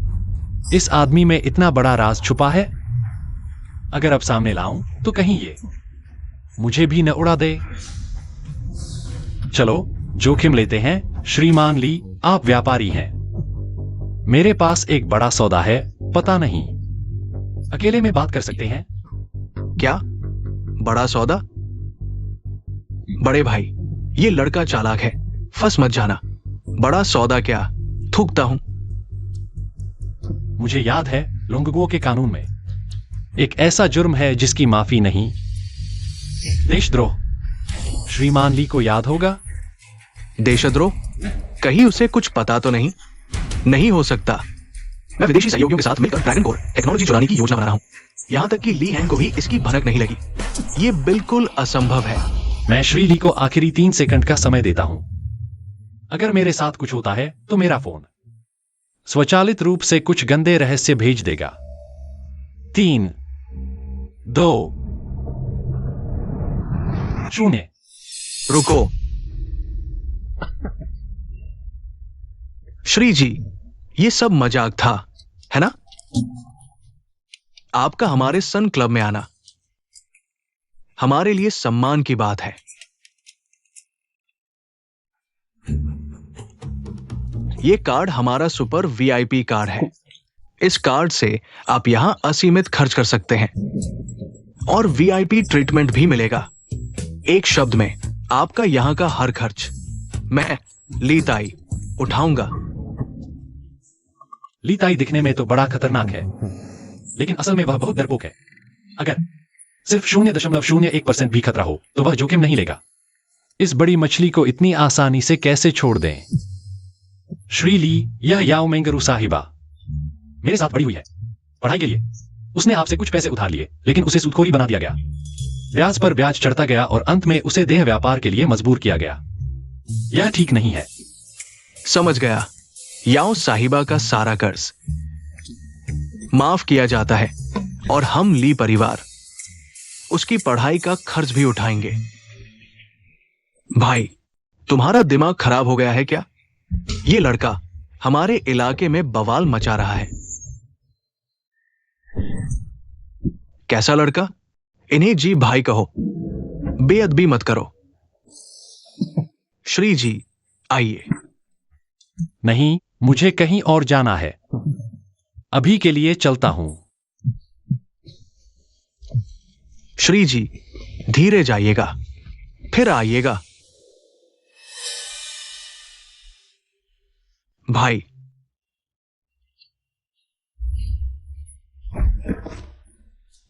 इस आदमी में इतना बड़ा राज छुपा है, अगर अब सामने लाऊं तो कहीं ये मुझे भी न उड़ा दे। चलो जोखिम लेते हैं। श्रीमान ली, आप व्यापारी हैं। मेरे पास एक बड़ा सौदा है, पता नहीं अकेले में बात कर सकते हैं? क्या बड़ा सौदा? बड़े भाई, ये लड़का चालाक है, फंस मत जाना। बड़ा सौदा क्या, थूकता हूं। मुझे याद है लोंगगुओ के कानून में एक ऐसा जुर्म है जिसकी माफी नहीं, देशद्रोह। श्रीमान ली को याद होगा। देशद्रोह? कहीं उसे कुछ पता तो नहीं? नहीं हो सकता। मैं विदेशी सहयोगियों के साथ मिलकर ड्रैगन कोर टेक्नोलॉजी चुराने की योजना बना रहा हूं। यहां तक कि ली हैंग को भी इसकी भनक नहीं लगी। ये बिल्कुल असंभव है। मैं श्री ली को आखिरी 3 सेकंड का समय देता हूं। अगर मेरे साथ कुछ होता है तो मेरा फोन स्वचालित रूप से कुछ गंदे रहस्य भेज देगा। 3, 2, 0। रुको श्री जी, ये सब मजाक था, है ना? आपका हमारे सन क्लब में आना हमारे लिए सम्मान की बात है। ये कार्ड हमारा सुपर वीआईपी कार्ड है। इस कार्ड से आप यहां असीमित खर्च कर सकते हैं और वीआईपी ट्रीटमेंट भी मिलेगा। एक शब्द में, आपका यहां का हर खर्च मैं ली ताई उठाऊंगा। ली ताई दिखने में तो बड़ा खतरनाक है, लेकिन असल में वह बहुत डरपोक है। अगर सिर्फ 0.01% भी खतरा हो तो वह जोखिम नहीं लेगा। इस बड़ी मछली को इतनी आसानी से कैसे छोड़ दें? श्री ली, यह याओ मेंगरू साहिबा मेरे साथ पड़ी हुई है पढ़ाई के लिए। उसने आपसे कुछ पैसे उधार लिए, लेकिन उसे सूदखोरी बना दिया गया। ब्याज पर ब्याज चढ़ता गया और अंत में उसे देह व्यापार के लिए मजबूर किया गया। यह ठीक नहीं है। समझ गया। याओ साहिबा का सारा कर्ज माफ किया जाता है और हम ली परिवार उसकी पढ़ाई का खर्च भी उठाएंगे। भाई, तुम्हारा दिमाग खराब हो गया है क्या? ये लड़का हमारे इलाके में बवाल मचा रहा है। कैसा लड़का? इन्हें जी भाई कहो, बेअदबी मत करो। श्री जी आइए। नहीं, मुझे कहीं और जाना है। अभी के लिए चलता हूं। श्री जी धीरे जाइएगा, फिर आइएगा। भाई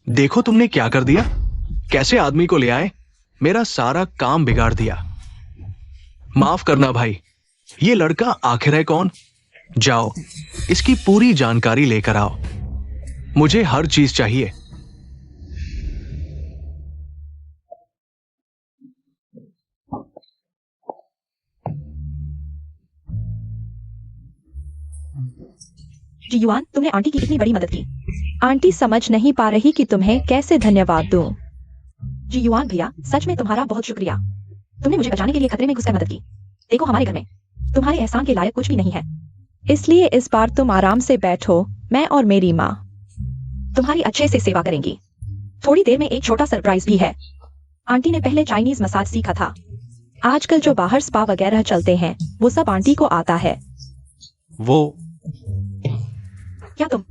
देखो तुमने क्या कर दिया, कैसे आदमी को ले आए, मेरा सारा काम बिगाड़ दिया। माफ करना भाई, ये लड़का आखिर है कौन? जाओ इसकी पूरी जानकारी लेकर आओ, मुझे हर चीज चाहिए। जी युआन, तुमने आंटी की इतनी बड़ी मदद की। आंटी समझ नहीं पा रही कि तुम्हें कैसे धन्यवाद दूं। जी युआन भैया, सच में तुम्हारा बहुत शुक्रिया। तुमने मुझे बचाने के लिए खतरे में घुसकर मदद की। देखो हमारे घर में तुम्हारे एहसान के लायक कुछ भी नहीं है, इसलिए इस बार तुम आराम से बैठो। मैं और मेरी माँ तुम्हारी अच्छे से सेवा करेंगी। थोड़ी देर में एक छोटा सरप्राइज भी है। आंटी ने पहले चाइनीज मसाज सीखा था। आजकल जो बाहर स्पा वगैरह चलते हैं वो सब आंटी को आता है। वो क्या तुम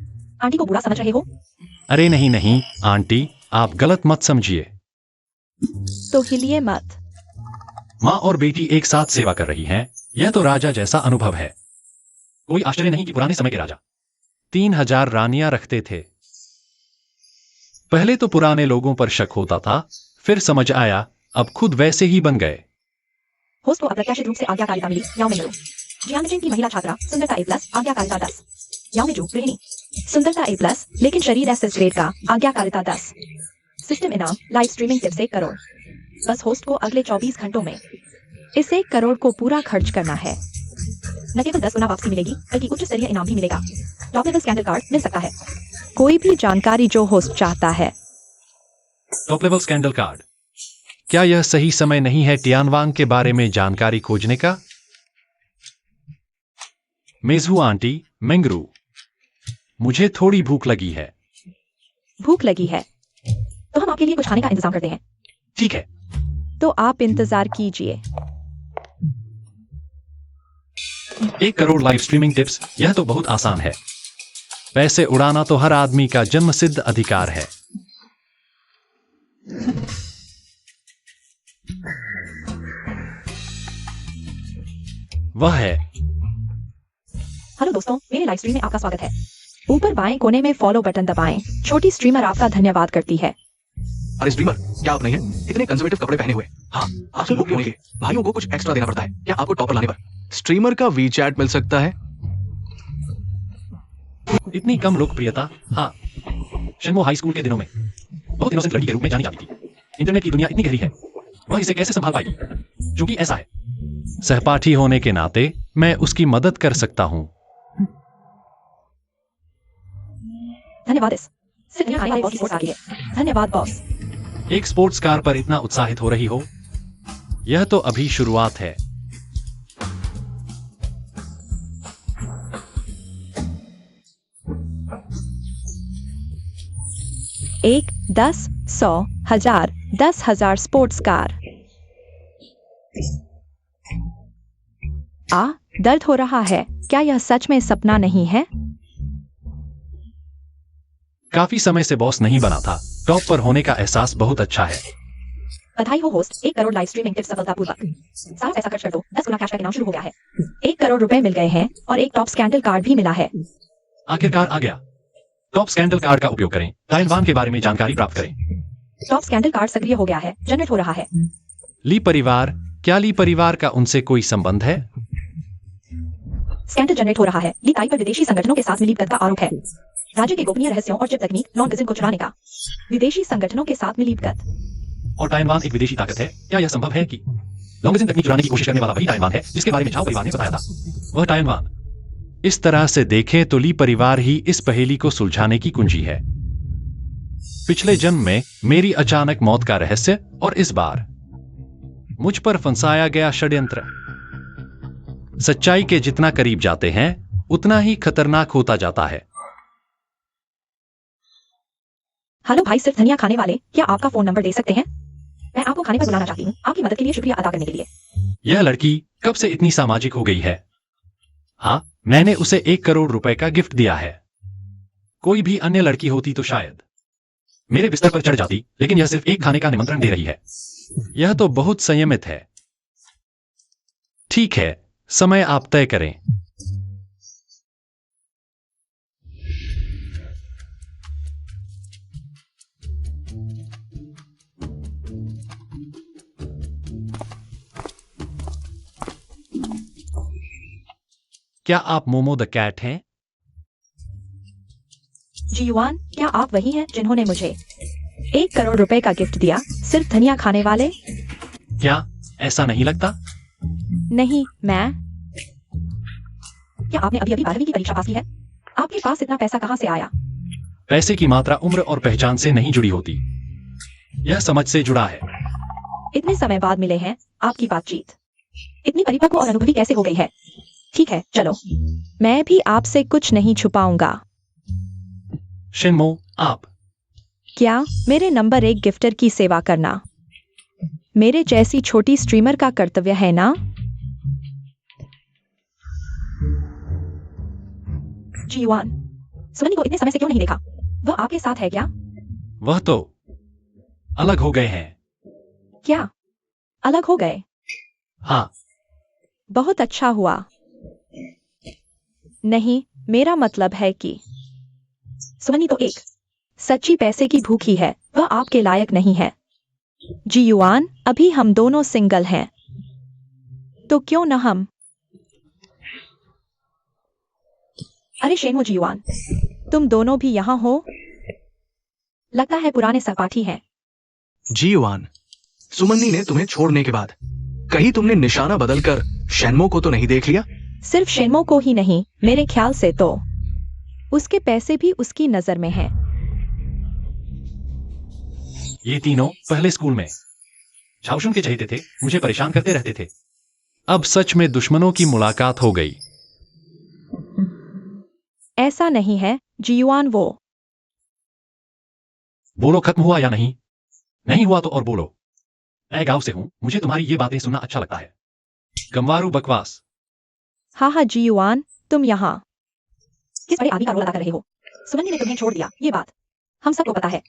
आंटी को बुरा समझ रहे हो? अरे नहीं नहीं आंटी, आप गलत मत समझिए। तो हिलिए मत। माँ और बेटी एक साथ सेवा कर रही हैं। यह तो राजा जैसा अनुभव है। कोई आश्चर्य नहीं कि पुराने समय के राजा 3000 रानियां रखते थे। पहले तो पुराने लोगों पर शक होता था, फिर समझ आया, अब खुद वैसे ही बन गए। होस्ट को अप्रत्याशित रूप से आज्ञाकारिता मिली। याओ मिंगरू, जियांगजिन की महिला छात्रा, सुंदरता A+, आज्ञाकारिता 10। याओ मिंजू, गृहिणी, सुंदरता A+, लेकिन शरीर एसएस ग्रेड का, आज्ञाकारिता 10। सिस्टम इनाम, लाइव स्ट्रीमिंग टिप्स 1 करोड़। बस होस्ट को अगले 24 घंटों में इस 1 करोड़ को पूरा खर्च करना है। न केवल 10 गुना वापसी मिलेगी, बल्कि उच्च स्तरीय इनाम भी मिलेगा। टॉप लेवल स्कैंडल कार्ड मिल सकता है। कोई भी जानकारी जो होस्ट चाहता है। Top level scandal card. क्या यह सही समय नहीं है टियानवांग के बारे में जानकारी खोजने का? मेजहू आंटी, मेंगरू, मुझे थोड़ी भूख लगी है। भूख लगी है तो हम आपके लिए कुछ खाने का इंतजाम करते हैं। ठीक है। तो आप इंतजार कीजिए। 1 करोड़ लाइव स्ट्रीमिंग टिप्स, यह तो बहुत आसान है। पैसे उड़ाना तो हर आदमी का जन्मसिद्ध अधिकार है। वह है। हेलो दोस्तों, मेरे लाइव स्ट्रीम में आपका स्वागत है। ऊपर बाएं कोने में फॉलो बटन दबाएं। छोटी स्ट्रीमर आपका धन्यवाद करती है। अरे स्ट्रीमर, क्या आप नहीं है इतने कंजर्वेटिव कपड़े पहने हुए? हाँ, आपसे लोग क्यों नहीं? भाइयों को कुछ एक्स्ट्रा देना पड़ता है क्या आपको टॉपर लाने पर? स्ट्रीमर का वीचैट मिल सकता है? इतनी कम लोकप्रियता। हाँ, शंगो हाई स्कूल के दिनों में बहुत इनोसेंट लड़की के रूप में जानी जाती थी। इंटरनेट की दुनिया इतनी गहरी है, वह इसे कैसे संभाल पाएगी? क्योंकि ऐसा है, सहपाठी होने के नाते मैं उसकी मदद कर सकता हूं। धन्यवाद। सिर्फ यहाँ आने वाली बॉस की स्पोर्ट्स आ रही है। धन्यवाद बॉस। एक स्पोर्ट्स कार पर इतना उत्साहित हो रही हो, यह तो अभी शुरुआत है। एक, 10, 100, 1000, 10,000 स्पोर्ट्स कार। दर्द हो रहा है। क्या यह सच में सपना नहीं है? काफी समय से बॉस नहीं बना था। टॉप पर होने का एहसास बहुत अच्छा है। बधाई हो host, 1 crore live streaming tips सफलतापूर्वक। सारा पैसा खर्च कर दो, 10 गुना कैशबैक इनाम शुरू हो गया है। 1 करोड़ रुपए मिल गए हैं और एक टॉप स्कैंडल कार्ड भी मिला है। आखिरकार आ गया। टॉप स्कैंडल कार्ड का उपयोग करें, टाइनवान के बारे में जानकारी प्राप्त करें। टॉप स्कैंडल कार्ड सक्रिय हो गया है, जनरेट हो रहा है। ली परिवार, क्या ली परिवार का उनसे कोई संबंध है? स्कैंडल जनरेट हो रहा है। ली ताई पर विदेशी संगठनों के साथ मिलीभगत का आरोप है। राज्य के गोपनीय रहस्यों और चिप तकनीक लॉन्गिज्म को चुराने का। विदेशी संगठनों के साथ मिलीभगत। और टाइनवान एक विदेशी ताकत है। क्या यह संभव है कि लॉन्गिज्म तकनीक चुराने की कोशिश करने वाला वही टाइनवान है जिसके बारे में झाओ परिवार ने बताया था? वह टाइनवान। इस तरह से देखें तो ली परिवार ही इस पहेली को सुलझाने की कुंजी है। पिछले जन्म में मेरी अचानक मौत का रहस्य और इस बार मुझ पर फंसाया गया षड्यंत्र। सच्चाई के जितना करीब जाते हैं उतना ही खतरनाक होता जाता है। हेलो भाई, सिर्फ धनिया खाने वाले, क्या आपका फोन नंबर दे सकते हैं? मैं आपको खाने पर बुलाना चाहती हूँ, आपकी मदद के लिए शुक्रिया अदा करने के लिए। यह लड़की कब से इतनी सामाजिक हो गई है? हाँ, मैंने उसे 1 करोड़ रुपए का गिफ्ट दिया है। कोई भी अन्य लड़की होती तो शायद मेरे बिस्तर पर चढ़ जाती, लेकिन यह सिर्फ एक खाने का निमंत्रण दे रही है। यह तो बहुत संयमित है। ठीक है, समय आप तय करें। क्या आप मोमो द कैट हैं? जी युआन, क्या आप वही हैं जिन्होंने मुझे 1 करोड़ रुपए का गिफ्ट दिया, सिर्फ धनिया खाने वाले? क्या ऐसा नहीं लगता? नहीं, मैं। क्या आपने अभी अभी 12वीं की परीक्षा पास की है? आपके पास इतना पैसा कहाँ से आया? पैसे की मात्रा उम्र और पहचान से नहीं जुड़ी होती, यह समझ से जुड़ा है। इतने समय बाद मिले हैं, आपकी बातचीत इतनी परिपक्व और अनुभवी कैसे हो गई है? ठीक है, चलो, मैं भी आपसे कुछ नहीं छुपाऊंगा। शिनमो, आप क्या मेरे नंबर 1 गिफ्टर की सेवा करना मेरे जैसी छोटी स्ट्रीमर का कर्तव्य है ना? जी युआन, सुमनी को इतने समय से क्यों नहीं देखा? वह आपके साथ है क्या? वह तो अलग हो गए हैं। क्या अलग हो गए? हाँ, बहुत अच्छा हुआ। नहीं, मेरा मतलब है कि सुमनी तो एक सच्ची पैसे की भूखी है, वह आपके लायक नहीं है। जी युआन, अभी हम दोनों सिंगल हैं, तो क्यों न हम? अरे शेमो जी युआन, तुम दोनों भी यहाँ हो? लगता है पुराने सहपाठी हैं। जी युआन, सुमन्नी ने तुम्हें छोड़ने के बाद कहीं तुमने निशाना बदलकर शेनमो को तो नहीं देख लिया? सिर्फ शेनमो को ही नहीं, मेरे ख्याल से तो उसके पैसे भी उसकी नजर में हैं। ये तीनों पहले स्कूल में झाउशुन के चहेते थे, मुझे परेशान करते रहते थे। अब सच में दुश्मनों की मुलाकात हो गई। ऐसा नहीं है जी युआन, वो बोलो, खत्म हुआ या नहीं? नहीं हुआ तो और बोलो। मैं गांव से हूं, मुझे तुम्हारी ये बातें सुनना अच्छा लगता है। गंवारू बकवास। हाँ जी युआन, तुम यहाँ किस बड़े आदमी का रोल अदा कर रहे हो? सुमनी ने तुम्हें छोड़ दिया, ये बात हम सबको पता है।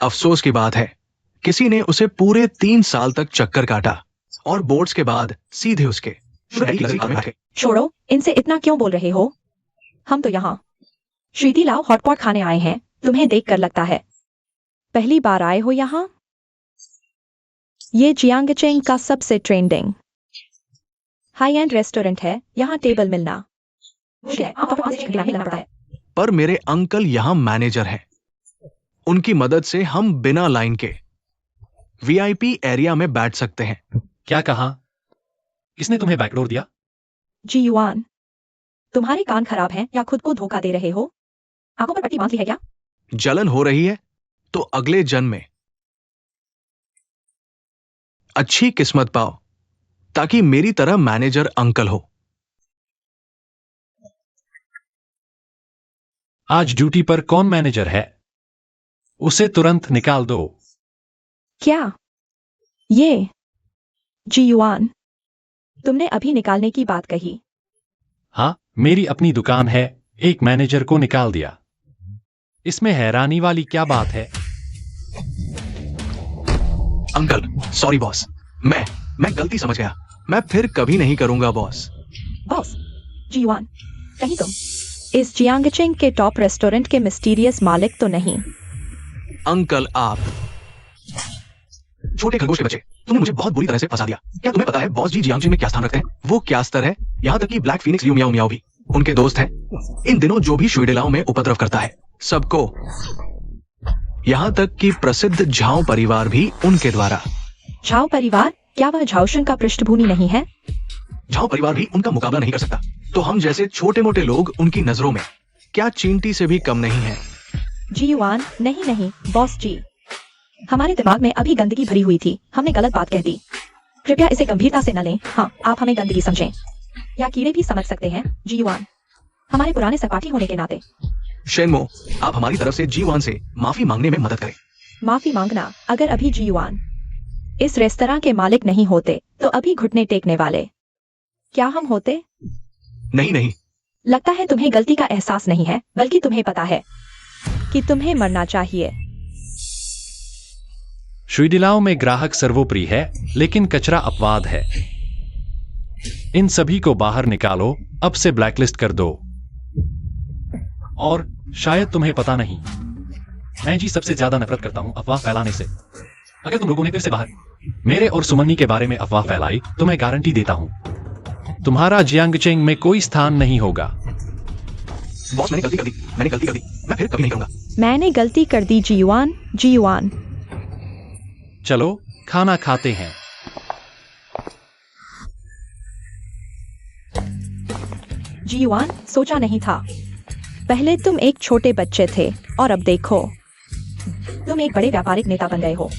अफसोस की बात है, किसी ने उसे पूरे 3 साल तक चक्कर काटा और बोर्ड्स के बाद सीधे उसके शुगर की लगी में बैठे। छोड़ो, इनसे इतना क्यों बोल रहे हो? हम तो यहाँ श्रीति लाओ हॉटपॉट खाने आए हैं, तुम्हें देखकर लगता है पहली बार आए हो यहाँ। ये जियांगचेंग का सबसे ट्रेंडिंग हाई एंड रेस्टोरेंट है, यहाँ टेबल मिलना मुश्किल है, आमतौर पर 5 से 6 घंटे लाइन में लगना पड़ता है। पर मेरे अंकल यहाँ मैनेजर हैं, उनकी मदद से हम बिना लाइन के वीआईपी एरिया में बैठ सकते हैं। क्या कहा? किसने तुम्हें बैकडोर दिया? जी युआन, तुम्हारे कान खराब हैं या खुद को धोखा दे रहे हो? आंखों पर पट्टी बांध ली है क्या? जलन हो रही है तो अगले जन्म में अच्छी किस्मत पाओ ताकि मेरी तरह मैनेजर अंकल हो। आज ड्यूटी पर कौन मैनेजर है? उसे तुरंत निकाल दो। क्या ये? जी युआन, तुमने अभी निकालने की बात कही। हाँ, मेरी अपनी दुकान है, एक मैनेजर को निकाल दिया। इसमें हैरानी वाली क्या बात है? अंकल, सॉरी बॉस, मैं गलती समझ गया, मैं फिर कभी नहीं करूंगा बॉस। बॉस? जी युआन, कहीं तुम इस जियांगचेंग के टॉप रेस्टोरेंट के मिस्टीरियस मालिक तो नहीं? अंकल, आप छोटे खरगोश के बच्चे, तुमने मुझे बहुत बुरी तरह से फंसा दिया। क्या तुम्हें पता है बॉस जी जियांगचेंग में क्या स्थान रखते हैं? वो क्या स्तर है? यहाँ तक कि black Phoenix Liu Miao Miao भी उनके दोस्त हैं। इन दिनों जो भी शुइडेलाओ में उपद्रव करता है, सबको, यहाँ तक कि प्रसिद्ध झाओ परिवार भी उनके द्वारा। झाओ परिवार? क्या वह झाउशन का पृष्ठभूमि नहीं है? झाओ परिवार भी उनका मुकाबला नहीं कर सकता, तो हम जैसे छोटे मोटे लोग उनकी नजरों में क्या चींटी से भी कम नहीं है। जी युआन, नहीं बॉस जी, हमारे दिमाग में अभी गंदगी भरी हुई थी, हमने गलत बात कह दी। कृपया इसे गंभीरता से न लें। हाँ, आप हमें गंदगी समझें या कीड़े भी समझ सकते हैं। जी युआन, हमारे पुराने सहपाठी होने के नाते शेनमो, आप हमारी तरफ से जीवान से माफी मांगने में मदद करें। माफी मांगना। अगर अभी जीवान इस रेस्तरां के मालिक नहीं होते तो अभी घुटने टेकने वाले क्या हम होते? नहीं नहीं, लगता है तुम्हें गलती का एहसास नहीं है, बल्कि तुम्हें पता है कि तुम्हें मरना चाहिए। श्रीडिलाओ में ग्राहक सर्वोपरि है, लेकिन कचरा अपवाद है। इन सभी को बाहर निकालो, अब से ब्लैकलिस्ट कर दो। और शायद तुम्हें पता नहीं, मैं जी सबसे ज्यादा नफरत करता हूं अफवाह फैलाने से। अगर तुम लोगों ने फिर से बाहर मेरे और सुमनी के बारे में अफवाह फैलाई तो मैं गारंटी देता हूं तुम्हारा जियांगचेंग में कोई स्थान नहीं होगा। बॉस मैंने गलती कर दी, मैंने गलती कर दी, मैं फिर कभी नहीं करूंगा। मैंने गलती कर दी जीवान। जीवान, चलो खाना खाते हैं। जीवान, सोचा नहीं था। पहले तुम एक छोटे बच्चे थे और अब देखो तुम एक बड़े व्यापारिक नेता बन गए हो।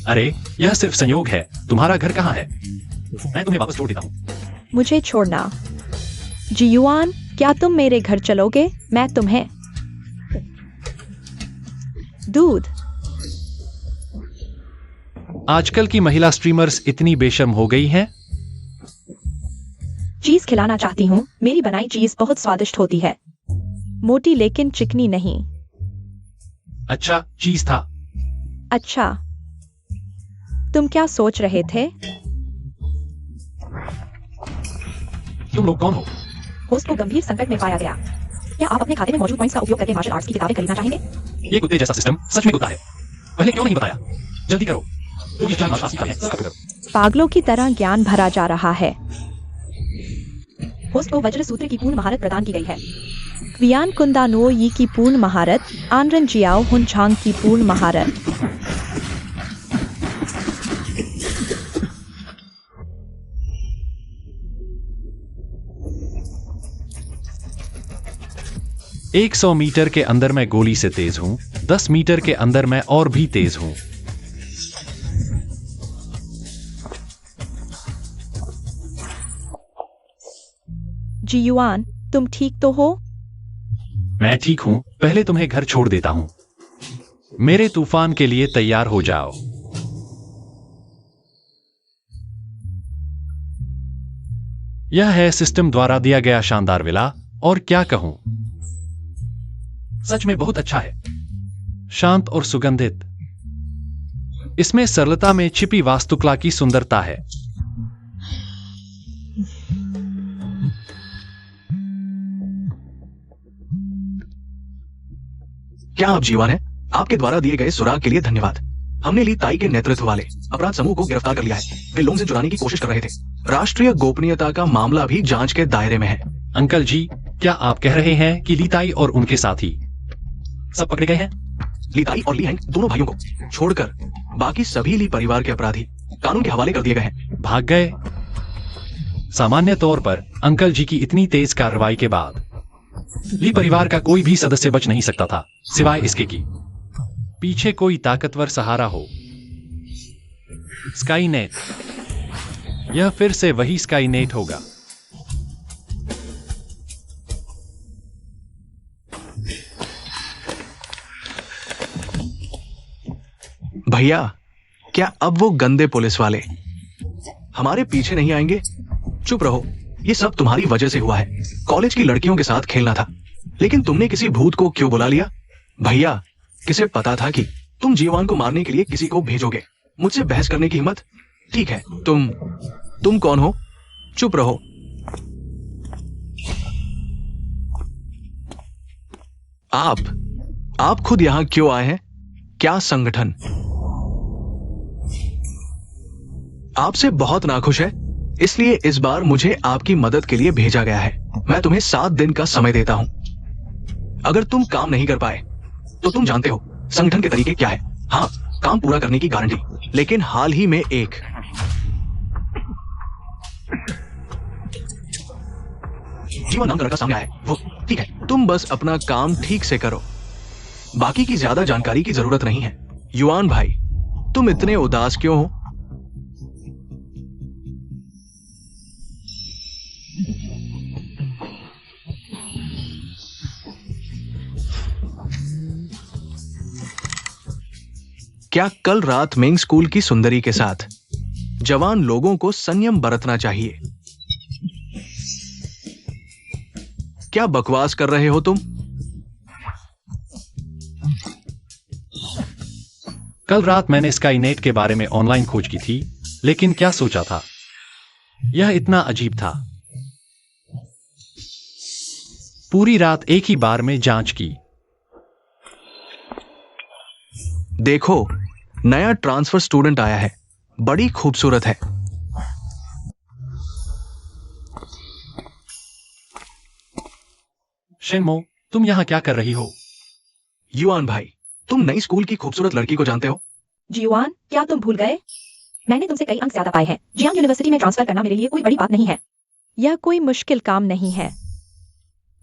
अरे यह सिर्फ संयोग है। तुम्हारा घर कहाँ है? मैं तुम्हें वापस छोड़ देता हूँ। मुझे छोड़ना। जीयुआन, क्या तुम मेरे घर चलोगे? मैं तुम्हें दूध। आजकल की महिला स्ट्रीमर्स इतनी बेशर्म हो गई हैं। चीज खिलाना चाहती हूँ। मेरी बनाई चीज बहुत स्वादिष्ट होती है, मोटी लेकिन चिकनी नहीं। अच्छा चीज था। अच्छा, तुम क्या सोच रहे थे? तुम लोग कौन हो? होस्ट को गंभीर संकट में पाया गया। क्या आप अपने खाते में मौजूद पॉइंट्स का उपयोग करके मार्शल आर्ट्स की किताबें खरीदना चाहेंगे? ये कुत्ते जैसा सिस्टम सच में कुत्ता है। पहले क्यों नहीं बताया? जल्दी करो। तो ये क्या मार्शल आर्ट्स की किताबें करो। पागलों की तरह ज्ञान भरा जा रहा है। होस्ट को वज्र सूत्र की पूर्ण महारत प्रदान की गई है। क्वियान कुंदानो यी की पूर्ण महारत, आनरन जियाओ हुन छांग की पूर्ण महारत। एक 100 मीटर के अंदर मैं गोली से तेज हूं, 10 मीटर के अंदर मैं और भी तेज हूं। जीयुआन, तुम ठीक तो हो? मैं ठीक हूं। पहले तुम्हें घर छोड़ देता हूं। मेरे तूफान के लिए तैयार हो जाओ। यह है सिस्टम द्वारा दिया गया शानदार विला, और क्या कहूं, सच में बहुत अच्छा है। शांत और सुगंधित। इसमें सरलता में छिपी वास्तुकला की सुंदरता है। क्या आप जीवान हैं? आपके द्वारा दिए गए सुराग के लिए धन्यवाद। हमने ली ताई के नेतृत्व वाले अपराध समूह को गिरफ्तार कर लिया है। वे लोन से चुराने की कोशिश कर रहे थे। राष्ट्रीय गोपनीयता का मामला भी जांच के दायरे में है। अंकल जी, क्या आप कह रहे हैं कि लीताई और उनके साथी सब पकड़े गए हैं? लीताई और ली हैंग दोनों भाइयों को छोड़कर बाकी सभी ली परिवार के अपराधी कानून के हवाले कर दिए गए हैं। भाग गए? सामान्य तौर पर अंकल जी की इतनी तेज कार्रवाई के बाद ली परिवार का कोई भी सदस्य बच नहीं सकता था, सिवाय इसके कि पीछे कोई ताकतवर सहारा हो। स्काईनेट। यह फिर से वही स्काईनेट होगा। भैया, क्या अब वो गंदे पुलिस वाले हमारे पीछे नहीं आएंगे? चुप रहो, ये सब तुम्हारी वजह से हुआ है। कॉलेज की लड़कियों के साथ खेलना था, लेकिन तुमने किसी भूत को क्यों बुला लिया? भैया, किसे पता था कि तुम जीवान को मारने के लिए किसी को भेजोगे? मुझसे बहस करने की हिम्मत? ठीक है, तुम कौन हो? चुप रहो। आप खुद यहां क्यों आए हैं? क्या संगठन आपसे बहुत नाखुश है, इसलिए इस बार मुझे आपकी मदद के लिए भेजा गया है। मैं तुम्हें 7 दिन का समय देता हूं। अगर तुम काम नहीं कर पाए तो तुम जानते हो संगठन के तरीके क्या है। हाँ, काम पूरा करने की गारंटी, लेकिन हाल ही में एक जीवा नाम का लड़का सामने आया है। वो ठीक है, तुम बस अपना काम ठीक से करो। बाकी की ज्यादा जानकारी की जरूरत नहीं है। युआन भाई, तुम इतने उदास क्यों हो? क्या कल रात मेंग स्कूल की सुंदरी के साथ जवान लोगों को संयम बरतना चाहिए? क्या बकवास कर रहे हो तुम? कल रात मैंने स्काईनेट के बारे में ऑनलाइन खोज की थी, लेकिन क्या सोचा था, यह इतना अजीब था। पूरी रात एक ही बार में जांच की। देखो, नया ट्रांसफर स्टूडेंट आया है, बड़ी खूबसूरत है। शेनमो, तुम यहां क्या कर रही हो? युआन भाई, तुम नई स्कूल की खूबसूरत लड़की को जानते हो? जीवान, क्या तुम भूल गए? मैंने तुमसे कई अंक ज्यादा पाए हैं। जियांग यूनिवर्सिटी में ट्रांसफर करना मेरे लिए कोई बड़ी बात नहीं है। यह कोई मुश्किल काम नहीं है।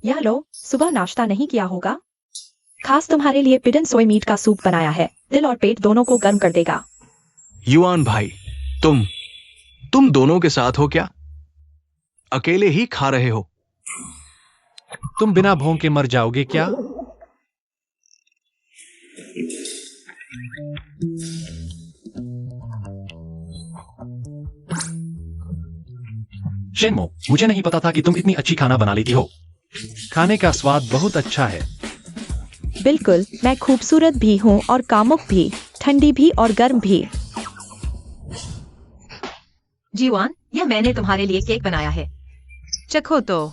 यह लो, सुबह नाश्ता नहीं किया होगा? खास तुम्हारे लिए पिडन सोय मीट का सूप बनाया है। दिल और पेट दोनों को गर्म कर देगा। युआन भाई, तुम दोनों के साथ हो क्या? अकेले ही खा रहे हो? तुम बिना भोंग के मर जाओगे क्या? शेनमो, मुझे नहीं पता था कि तुम इतनी अच्छी खाना बना लेती हो। खाने का स्वाद बहुत अच्छा है। बिल्कुल, मैं खूबसूरत भी हूँ और कामुक भी, ठंडी भी और गर्म भी। जीवान, यह मैंने तुम्हारे लिए केक बनाया है, चखो तो।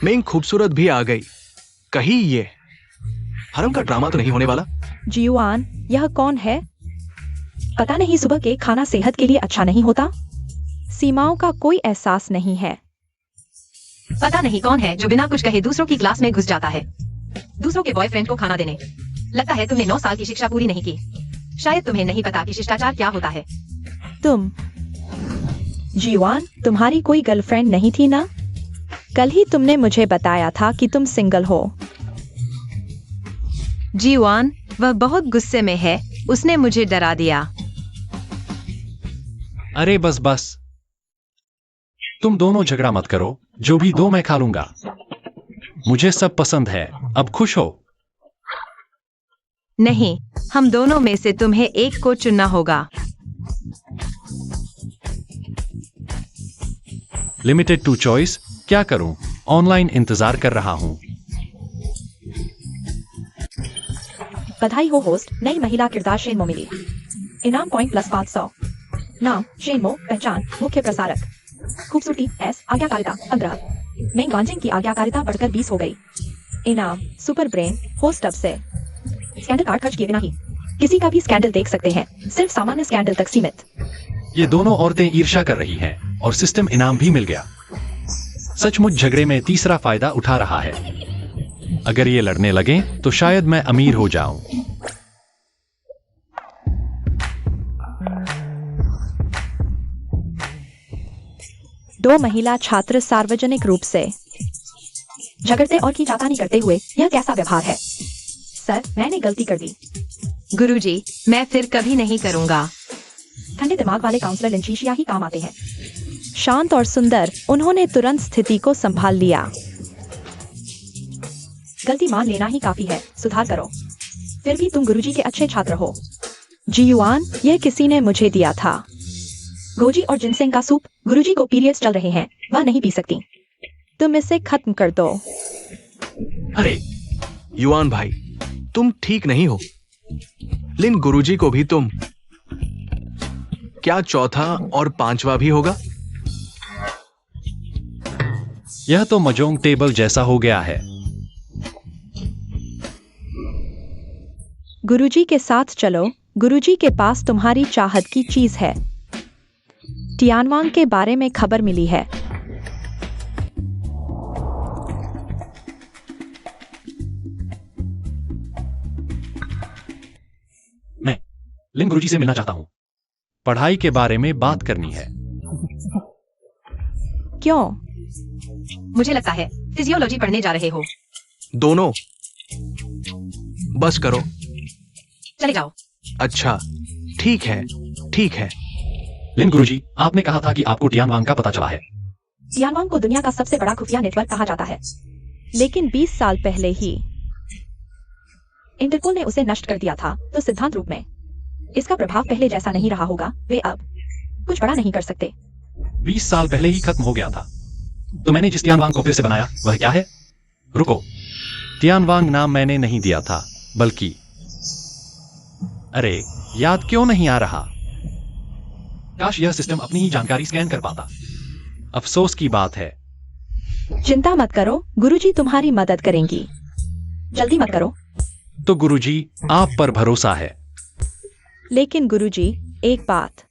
मेंग खूबसूरत भी आ गई। कहीं ये हरम का ड्रामा तो नहीं होने वाला? जीवान, यह कौन है? पता नहीं, सुबह के खाना सेहत के लिए अच्छा नहीं होता। सीमाओं का कोई एहसास नहीं है। पता नहीं कौन है जो बिना कुछ कहे दूसरों की क्लास में घुस जाता है, दूसरों के बॉयफ्रेंड को खाना देने। लगता है तुमने 9 साल की शिक्षा पूरी नहीं की। शायद तुम्हें नहीं पता कि शिष्टाचार क्या होता है। तुम जीवान, तुम्हारी कोई गर्लफ्रेंड नहीं थी ना? कल ही तुमने मुझे बताया था कि तुम सिंगल हो। जीवान, वह बहुत गुस्से में है, उसने मुझे डरा दिया। अरे बस, तुम दोनों झगड़ा मत करो, जो भी दो मैं खा लूंगा। मुझे सब पसंद है, अब खुश हो? नहीं, हम दोनों में से तुम्हें एक को चुनना होगा। लिमिटेड टू चॉइस, क्या करूं? ऑनलाइन इंतजार कर रहा हूं। बधाई हो होस्ट, नई महिला किरदार शेनमो मिली। इनाम पॉइंट प्लस 500। नाम शेनमो, पहचान मुख्य प्रसारक, खूबसूरती S, आज्ञाकारिता 15। मेंग वांजिंग की आज्ञाकारिता बढ़कर 20 हो गई। इनाम सुपर ब्रेन, होस्ट अब से स्कैंडल कार्ड खर्च किए बिना ही किसी का भी स्कैंडल देख सकते हैं, सिर्फ सामान्य स्कैंडल तक सीमित। ये दोनों औरतें ईर्ष्या कर रही हैं और सिस्टम इनाम भी मिल गया। सचमुच झगड़े में तीसरा फायदा उठा रहा है। अगर ये लड़ने लगे तो शायद मैं अमीर हो जाऊं। दो महिला छात्र सार्वजनिक रूप से झगड़ते और की चातानी करते हुए, यह कैसा व्यवहार है? सर, मैंने गलती कर दी। गुरुजी, मैं फिर कभी नहीं करूंगा। ठंडे दिमाग वाले काउंसलर लिंचीशिया ही काम आते हैं। शांत और सुंदर, उन्होंने तुरंत स्थिति को संभाल लिया। गलती मान लेना ही काफी है, सुधार करो। फिर भी तुम गुरुजी के अच्छे छात्र हो। जीयुआन, यह किसी ने मुझे दिया था। गोजी और जिनसेंग का सूप। गुरुजी को पीरियड्स चल रहे हैं, वह नहीं पी सकती। तुम इसे खत्म कर दो। अरे युआन भाई, तुम ठीक नहीं हो। लिन गुरुजी को भी तुम। क्या चौथा और पांचवा भी होगा? यह तो मजोंग टेबल जैसा हो गया है। गुरुजी के साथ चलो, गुरुजी के पास तुम्हारी चाहत की चीज है। टियानवांग के बारे में खबर मिली है। मैं लिन गुरुजी से मिलना चाहता हूं। पढ़ाई के बारे में बात करनी है। क्यों? मुझे लगता है फिजियोलॉजी पढ़ने जा रहे हो। दोनों बस करो। चले जाओ। अच्छा, ठीक है, ठीक है। लिन गुरुजी, आपने कहा था कि आपको टियानवांग का पता चला है। टियानवांग को दुनिया का सबसे बड़ा खुफिया नेटवर्क कहा जाता है। लेकिन 20 साल पहले ही इंटरपोल ने उसे नष्ट कर दिया था, तो सिद्धांत रूप में इसका प्रभाव पहले जैसा नहीं रहा होगा। वे अब कुछ बड़ा नहीं कर सकते। 20 साल पहले ही खत्म हो गया था। तो मैंने जिस तियानवांग को फिर से बनाया वह क्या है? रुको, तियानवांग नाम मैंने नहीं दिया था, बल्कि अरे याद क्यों नहीं आ रहा? काश यह सिस्टम अपनी ही जानकारी स्कैन कर पाता। अफसोस की बात है। चिंता मत करो, गुरुजी तुम्हारी मदद करेंगी। जल्दी मत करो। तो गुरुजी, आप पर भरोसा है। लेकिन गुरुजी, एक बात,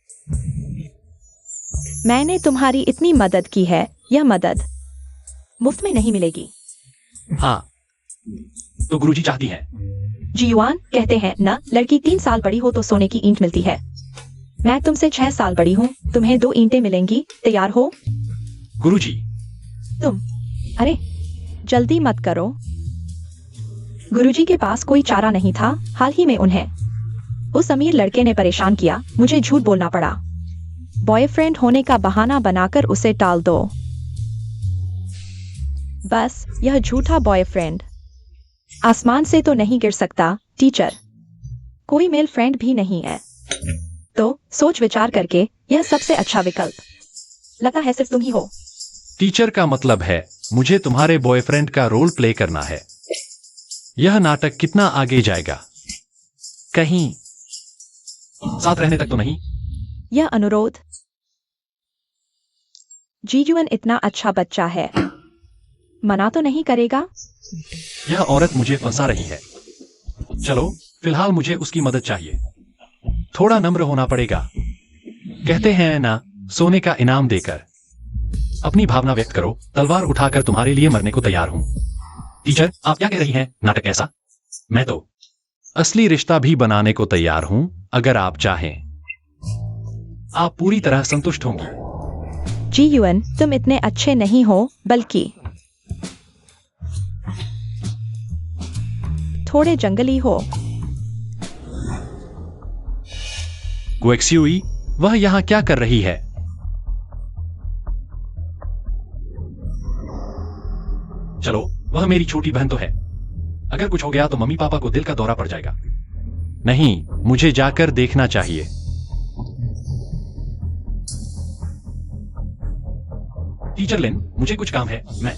मैंने तुम्हारी इतनी मदद की है, यह मदद मुफ्त में नहीं मिलेगी। हाँ, तो गुरुजी चाहती है। जीवान कहते हैं न, लड़की 3 साल बड़ी हो तो सोने की ईंट मिलती है। मैं तुमसे 6 साल बड़ी हूँ, तुम्हें 2 ईंटें मिलेंगी। तैयार हो? गुरुजी, तुम, अरे जल्दी मत करो। गुरुजी के पास कोई चारा नहीं था। हाल ही में उन्हें उस अमीर लड़के ने परेशान किया। मुझे झूठ बोलना पड़ा। बॉयफ्रेंड होने का बहाना बनाकर उसे टाल दो। बस यह झूठा बॉयफ्रेंड आसमान से तो नहीं गिर सकता। टीचर, कोई मेल फ्रेंड भी नहीं है, तो सोच विचार करके यह सबसे अच्छा विकल्प लगता है सिर्फ तुम ही हो। टीचर का मतलब है मुझे तुम्हारे बॉयफ्रेंड का रोल प्ले करना है। यह नाटक कितना आगे जाएगा? कहीं साथ रहने तक तो नहीं? यह अनुरोध, जीजुअन इतना अच्छा बच्चा है, मना तो नहीं करेगा? यह औरत मुझे फंसा रही है। चलो, फिलहाल मुझे उसकी मदद चाहिए। थोड़ा नम्र होना पड़ेगा। कहते हैं ना, सोने का इनाम देकर। अपनी भावना व्यक्त करो। तलवार उठाकर तुम्हारे लिए मरने को तैयार हूं। टीचर, आप क्या कह रही हैं? नाटक कैसा? मैं तो असली रिश्ता भी बनाने को तैयार हूं, अगर आप चाहें। आप पूरी तरह संतुष्ट होंगी। जीयुअन, तुम इतने अच्छे नहीं हो, बल्कि थोड़े जंगली हो। गुएक्स्यूई, वह यहां क्या कर रही है? चलो, वह मेरी छोटी बहन तो है। अगर कुछ हो गया तो मम्मी पापा को दिल का दौरा पड़ जाएगा। नहीं, मुझे जाकर देखना चाहिए। टीचर लिन, मुझे कुछ काम है, मैं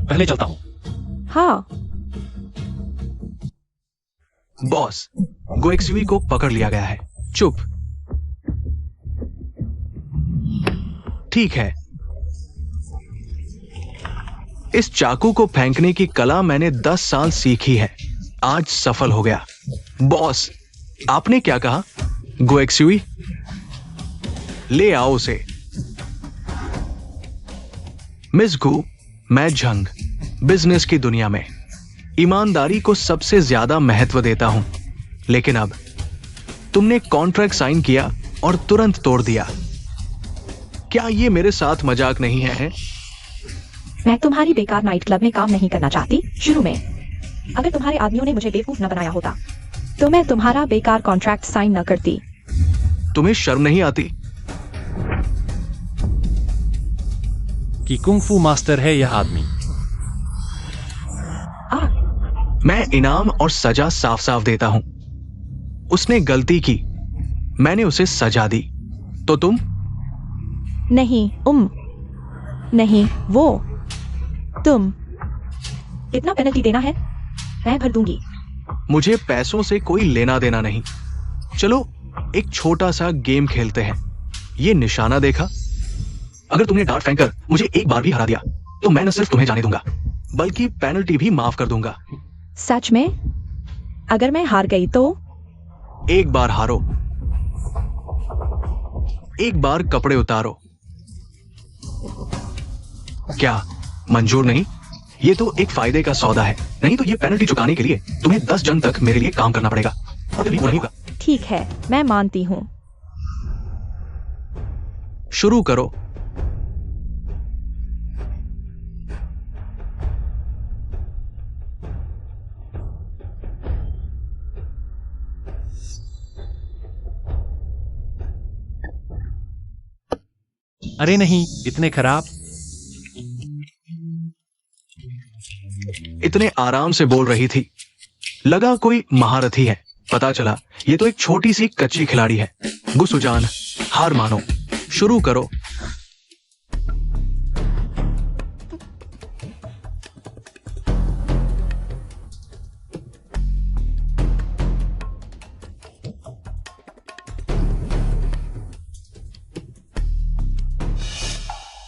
पहले चलता हूं। हाँ, बॉस, गोएक्सुई को पकड़ लिया गया है। चुप। ठीक है, इस चाकू को फेंकने की कला मैंने 10 साल सीखी है। आज सफल हो गया। बॉस, आपने क्या कहा? गोएक्सुई, ले आओ उसे। मिस गु, मैं झंग बिजनेस की दुनिया में ईमानदारी को सबसे ज्यादा महत्व देता हूं, लेकिन अब तुमने कॉन्ट्रैक्ट साइन किया और तुरंत तोड़ दिया। क्या ये मेरे साथ मजाक नहीं है? मैं तुम्हारी बेकार नाइट क्लब में काम नहीं करना चाहती। शुरू में अगर तुम्हारे आदमियों ने मुझे बेवकूफ न बनाया होता, तो मैं तुम्हारा बेकार कॉन्ट्रैक्ट साइन न करती। तुम्हें शर्म नहीं आती? कि कुंग-फू मास्टर है यह आदमी। मैं इनाम और सजा साफ साफ देता हूं। उसने गलती की, मैंने उसे सजा दी, तो तुम? नहीं, नहीं, वो तुम। कितना पेनल्टी देना है? मैं भर दूंगी। मुझे पैसों से कोई लेना देना नहीं। चलो एक छोटा सा गेम खेलते हैं। ये निशाना देखा? अगर तुमने डार्ट फेंकर मुझे एक बार भी हरा दिया, तो मैं न सिर्फ तुम्हें जाने दूंगा, बल्कि पेनल्टी भी माफ कर दूंगा। सच में? अगर मैं हार गई तो? एक बार हारो, एक बार कपड़े उतारो। क्या मंजूर नहीं? ये तो एक फायदे का सौदा है। नहीं तो ये पेनल्टी चुकाने के लिए तुम्हें 10 जन तक मेरे लिए काम करना पड़ेगा, और वो नहीं होगा। ठीक है, मैं मानती हूं। शुरू करो। अरे नहीं, इतने खराब। इतने आराम से बोल रही थी, लगा कोई महारथी है, पता चला ये तो एक छोटी सी कच्ची खिलाड़ी है। गुसुजान, हार मानो, शुरू करो।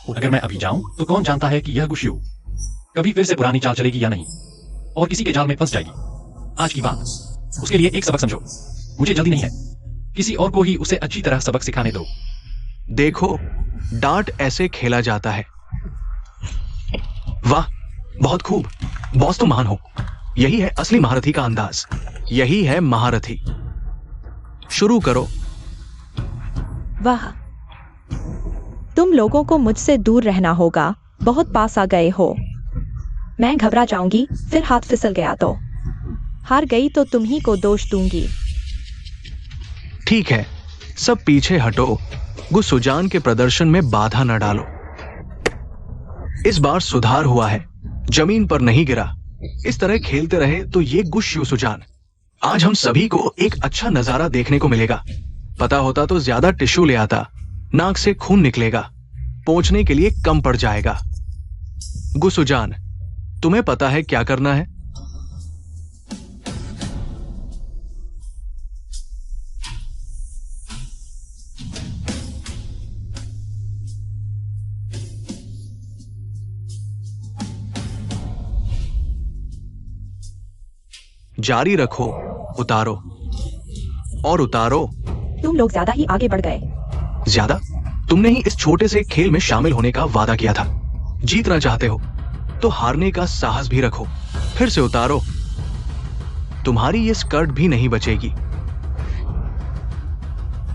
अगर मैं अभी जाऊं तो कौन जानता है कि यह गुशियू कभी फिर से पुरानी चाल चलेगी या नहीं, और किसी के जाल में फंस जाएगी। आज की बात, उसके लिए एक सबक समझो। मुझे जल्दी नहीं है, किसी और को ही उसे अच्छी तरह सबक सिखाने दो। देखो, डार्ट ऐसे खेला जाता है। वाह, बहुत खूब, बॉस तो महान हो। यही है असली महारथी का अंदाज, यही है महारथी। शुरू करो। वाह, तुम लोगों को मुझसे दूर रहना होगा, बहुत पास आ गए हो। मैं घबरा जाऊंगी, फिर हाथ फिसल गया तो हार गई तो तुम ही को दोष दूंगी। ठीक है, सब पीछे हटो। गुसुजान के प्रदर्शन में बाधा न डालो। इस बार सुधार हुआ है, जमीन पर नहीं गिरा। इस तरह खेलते रहे तो ये गुसुजान, आज हम सभी को एक अच्छा नजारा देखने को मिलेगा। पता होता तो ज्यादा टिश्यू ले आता, नाक से खून निकलेगा, पोंछने के लिए कम पड़ जाएगा। गुसुजान, तुम्हें पता है क्या करना है? जारी रखो, उतारो और उतारो। तुम लोग ज्यादा ही आगे बढ़ गए। ज्यादा? तुमने ही इस छोटे से खेल में शामिल होने का वादा किया था। जीतना चाहते हो तो हारने का साहस भी रखो। फिर से उतारो। तुम्हारी ये स्कर्ट भी नहीं बचेगी।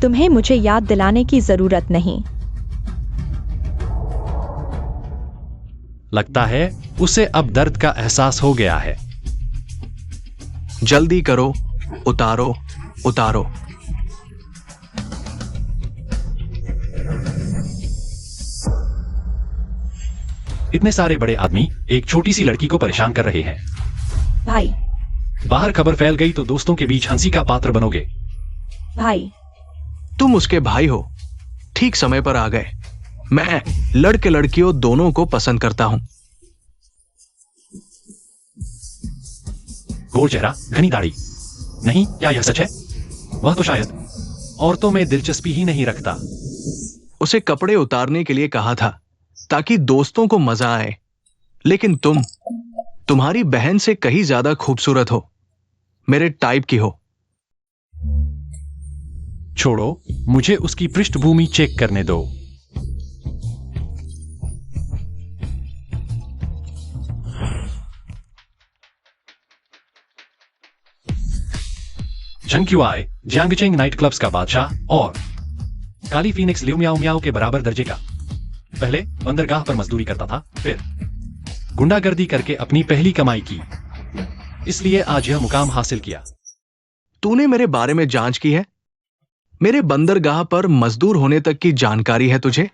तुम्हें मुझे याद दिलाने की जरूरत नहीं। लगता है उसे अब दर्द का एहसास हो गया है। जल्दी करो, उतारो, उतारो। इतने सारे बड़े आदमी एक छोटी सी लड़की को परेशान कर रहे हैं। भाई, बाहर खबर फैल गई तो दोस्तों के बीच हंसी का पात्र बनोगे। भाई, तुम उसके भाई हो, ठीक समय पर आ गए। मैं लड़के लड़कियों दोनों को पसंद करता हूं। गोल चेहरा, घनी दाढ़ी। नहीं, क्या यह सच है? वह तो शायद औरतों में दिलचस्पी ही नहीं रखता। उसे कपड़े उतारने के लिए कहा था ताकि दोस्तों को मजा आए, लेकिन तुम्हारी बहन से कहीं ज्यादा खूबसूरत हो, मेरे टाइप की हो। छोड़ो, मुझे उसकी पृष्ठभूमि चेक करने दो। जंग क्यूआई जियांगचेंग नाइट क्लब्स का बादशाह और काली फीनिक्स लिउ मियाओ मियाओ के बराबर दर्जे का। पहले बंदरगाह पर मजदूरी करता था, फिर गुंडागर्दी करके अपनी पहली कमाई की, इसलिए आज यह मुकाम हासिल किया। तूने मेरे बारे में जांच की है? मेरे बंदरगाह पर मजदूर होने तक की जानकारी है तुझे?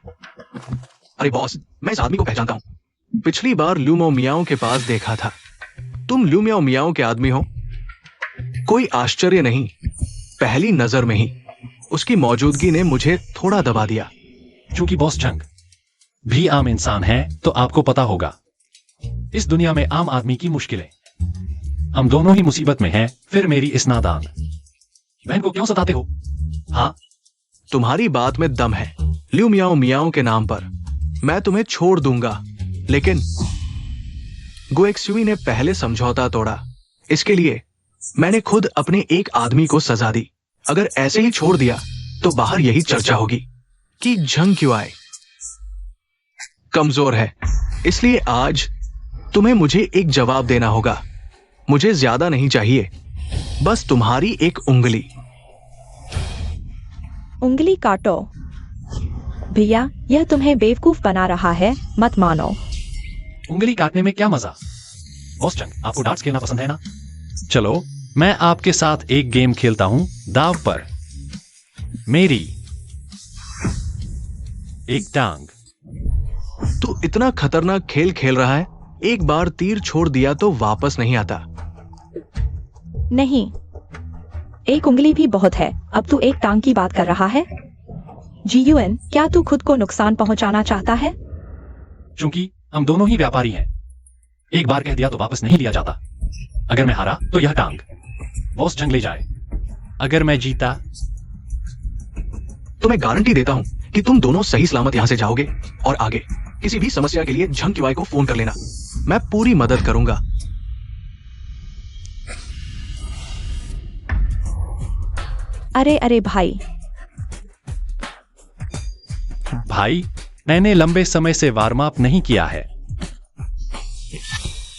अरे बॉस, मैं इस आदमी को पहचानता हूं। पिछली बार लिउ मियाओ मियाओ के पास देखा था। तुम लिउ मियाओ मियाओ के आदमी हो। कोई आश्चर्य नहीं, पहली नजर में ही उसकी मौजूदगी ने मुझे थोड़ा दबा दिया। चूंकि बॉस जंग भी आम इंसान है तो आपको पता होगा, इस दुनिया में आम आदमी की मुश्किलें। हम दोनों ही मुसीबत में हैं, फिर मेरी इस नादान बहन को क्यों सताते हो? हाँ, तुम्हारी बात में दम है। लिउ मियाओ मियाओ के नाम पर मैं तुम्हें छोड़ दूंगा, लेकिन गुएक्सुई ने पहले समझौता तोड़ा। इसके लिए मैंने खुद अपने एक आदमी को सजा दी। अगर ऐसे ही छोड़ दिया तो बाहर यही चर्चा होगी कि जंग क्यूआई कमजोर है। इसलिए आज तुम्हें मुझे एक जवाब देना होगा। मुझे ज्यादा नहीं चाहिए, बस तुम्हारी एक उंगली। उंगली काटो। भैया, यह तुम्हें बेवकूफ बना रहा है, मत मानो। उंगली काटने में क्या मजा? बॉस जंग, आपको डार्ट्स खेलना पसंद है ना? चलो, मैं आपके साथ एक गेम खेलता हूं, दाव पर मेरी एक टांग। तू इतना खतरनाक खेल खेल रहा है, एक बार तीर छोड़ दिया तो वापस नहीं आता। नहीं, एक उंगली भी बहुत है। अब तू एक टांग की बात कर रहा है। जीयूएन, क्या तू खुद को नुकसान पहुंचाना चाहता है? चूंकि हम दोनों ही व्यापारी हैं, एक बार कह दिया तो वापस नहीं लिया जाता। अगर मैं हारा तो यह टांग बॉस जंग ले जाए, अगर मैं जीता तो मैं गारंटी देता हूं कि तुम दोनों सही सलामत यहां से जाओगे और आगे। किसी भी समस्या के लिए झंग किवाई को फोन कर लेना, मैं पूरी मदद करूंगा। अरे अरे भाई, भाई मैंने लंबे समय से वार्म अप नहीं किया है।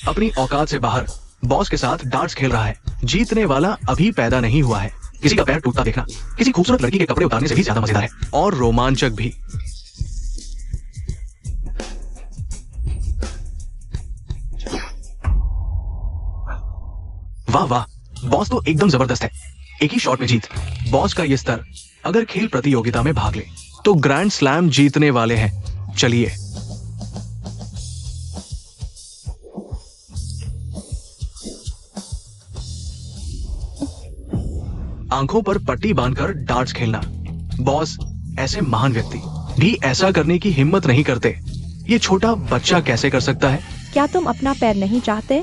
अपनी औकात से बाहर बॉस के साथ डार्ट्स खेल रहा है। जीतने वाला अभी पैदा नहीं हुआ है। किसी का पैर टूटता देखना किसी खूबसूरत लड़की के कपड़े उतारने से भी ज्यादा मजेदार है और रोमांचक भी। वाह वाह, बॉस तो एकदम जबरदस्त है। एक ही शॉट में जीत। बॉस का ये स्तर अगर खेल प्रतियोगिता में भाग ले तो ग्रैंड स्लैम जीतने वाले हैं। चलिए, आंखों पर पट्टी बांधकर डार्ट्स खेलना। बॉस ऐसे महान व्यक्ति भी ऐसा करने की हिम्मत नहीं करते। ये छोटा बच्चा कैसे कर सकता है? क्या तुम अपना पैर नहीं चाहते?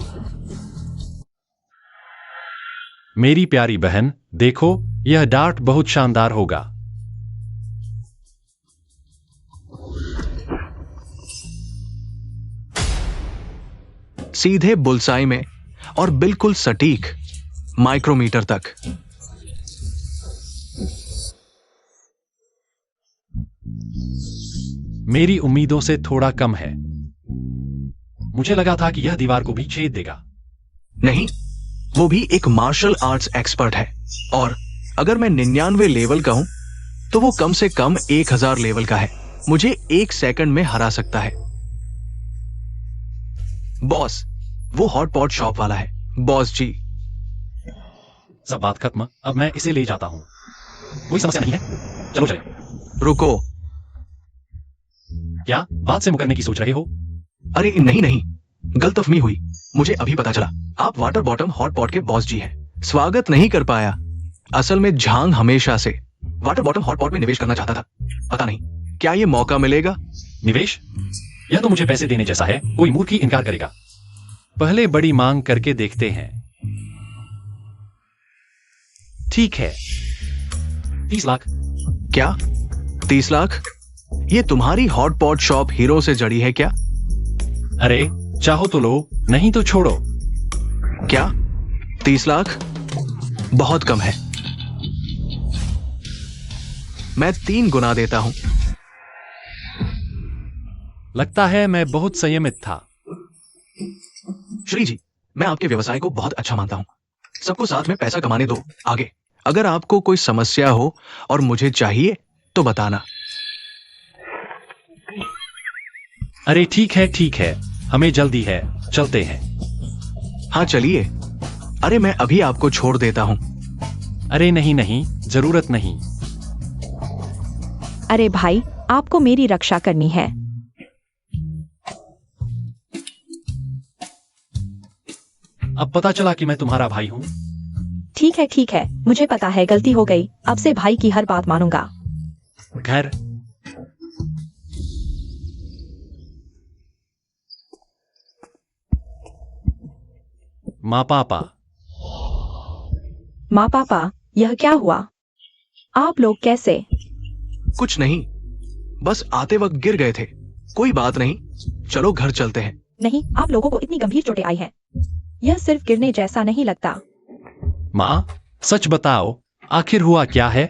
मेरी प्यारी बहन, देखो यह डार्ट बहुत शानदार होगा। सीधे बुलसाई में और बिल्कुल सटीक माइक्रोमीटर तक। मेरी उम्मीदों से थोड़ा कम है। मुझे लगा था कि यह दीवार को भी छेद देगा। नहीं, वो भी एक मार्शल आर्ट्स एक्सपर्ट है और अगर मैं 99 लेवल का हूं तो वो कम से कम 1000 लेवल का है। मुझे 1 सेकंड में हरा सकता है। बॉस, वो हॉट पॉट शॉप वाला है। बॉस जी, सब बात खत्म, अब मैं इसे ले जाता हूं। कोई समस्या नहीं है, चलो चले। रुको। क्या बात से मुकरने की सोच रहे हो? अरे नहीं नहीं, गलतफहमी हुई। मुझे अभी पता चला आप वाटर बॉटम हॉट पॉट के बॉस जी हैं। स्वागत नहीं कर पाया। असल में झांग हमेशा से वाटर बॉटम हॉट पॉट में निवेश करना चाहता था। पता नहीं क्या ये मौका मिलेगा। निवेश? यह तो मुझे पैसे देने जैसा है। कोई मूर्ख ही इनकार करेगा। पहले बड़ी मांग करके देखते हैं। ठीक है, 30 लाख। क्या 30 लाख? ये तुम्हारी हॉट पॉट शॉप हीरो से जड़ी है क्या? अरे चाहो तो लो, नहीं तो छोड़ो। क्या 30 लाख बहुत कम है। मैं 3 गुना देता हूं। लगता है मैं बहुत संयमित था। श्री जी, मैं आपके व्यवसाय को बहुत अच्छा मानता हूं। सबको साथ में पैसा कमाने दो। आगे अगर आपको कोई समस्या हो और मुझे चाहिए तो बताना। अरे ठीक है, हमें जल्दी है, चलते हैं। हाँ चलिए। अरे मैं अभी आपको छोड़ देता हूं। अरे नहीं, जरूरत नहीं। अरे भाई, आपको मेरी रक्षा करनी है। अब पता चला कि मैं तुम्हारा भाई हूं। ठीक है, मुझे पता है गलती हो गई। अब से भाई की हर बात मानूंगा। घर। माँ पापा, यह क्या हुआ? आप लोग कैसे? कुछ नहीं, बस आते वक्त गिर गए थे। कोई बात नहीं, चलो घर चलते हैं। नहीं, आप लोगों को इतनी गंभीर चोटें आई हैं। यह सिर्फ गिरने जैसा नहीं लगता। माँ, सच बताओ, आखिर हुआ क्या है?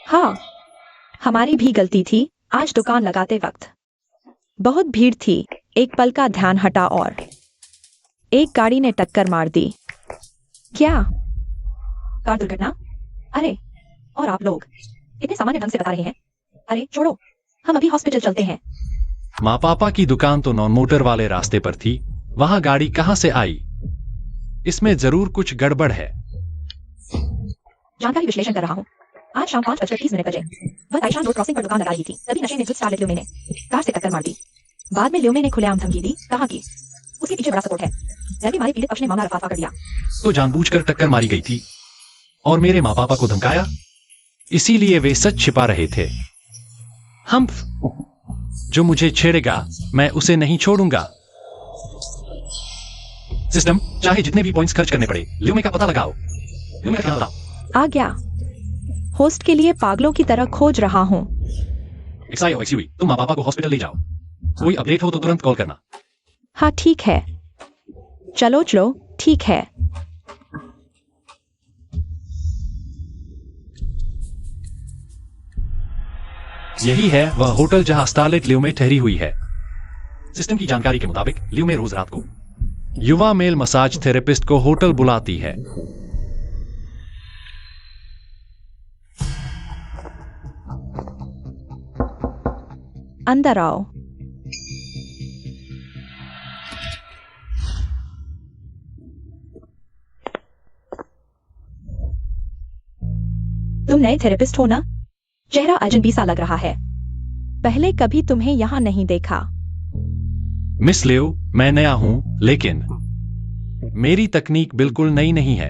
हाँ, हमारी भी गलती थी। आज दुकान लगाते वक्त बहुत भीड़ थी। एक पल का ध्यान हटा और एक गाड़ी ने टक्कर मार दी। क्या? कार दुर्घटना? अरे, और आप लोग इतने सामान्य ढंग से बता रहे हैं। अरे छोड़ो, हम अभी हॉस्पिटल चलते हैं। माँ पापा की दुकान तो नॉन मोटर वाले रास्ते पर थी, वहां गाड़ी कहां से आई? इसमें जरूर कुछ गड़बड़ है। जानकारी विश्लेषण कर रहा हूँ। आज शाम 5:30 बजे वह ताइशान रोड क्रॉसिंग पर दुकान लगा रही थी। तभी नशे में धुत स्टारलेट ल्यूमे ने कार से टक्कर मार दी। बाद में ल्यूमे ने खुलेआम धमकी दी, कहा कि उसके पीछे बड़ा सपोर्ट है। डर के मारे पीड़ित पक्ष ने मामला रफा कर दिया। तो जानबूझकर टक्कर मारी गई थी और मेरे माँ पापा को धमकाया, इसीलिए वे सच छिपा रहे थे। हम्फ, जो मुझे छेड़ेगा मैं उसे नहीं छोड़ूंगा। सिस्टम, चाहे जितने भी पॉइंट्स खर्च करने पड़े, ल्यूमे का पता लगाओ। ल्यूमे का पता। आ गया। होस्ट के लिए पागलों की तरह खोज रहा हूँ। एक्सआईओ एक्सयूवी, तुम माँ पापा को हॉस्पिटल ले जाओ। कोई अपडेट हो तो तुरंत कॉल करना। हाँ ठीक है, चलो चलो ठीक है। यही है वह होटल जहां स्टारलेट ल्यूमे ठहरी हुई है। सिस्टम की जानकारी के मुताबिक ल्यूमे रोज रात को युवा मेल मसाज थेरेपिस्ट को होटल बुलाती है। अंदर आओ। तुम नए थेरेपिस्ट हो ना? चेहरा अजनबी सा लग रहा है। पहले कभी तुम्हें यहां नहीं देखा। मिस लियो, मैं नया हूं, लेकिन मेरी तकनीक बिल्कुल नई नहीं है।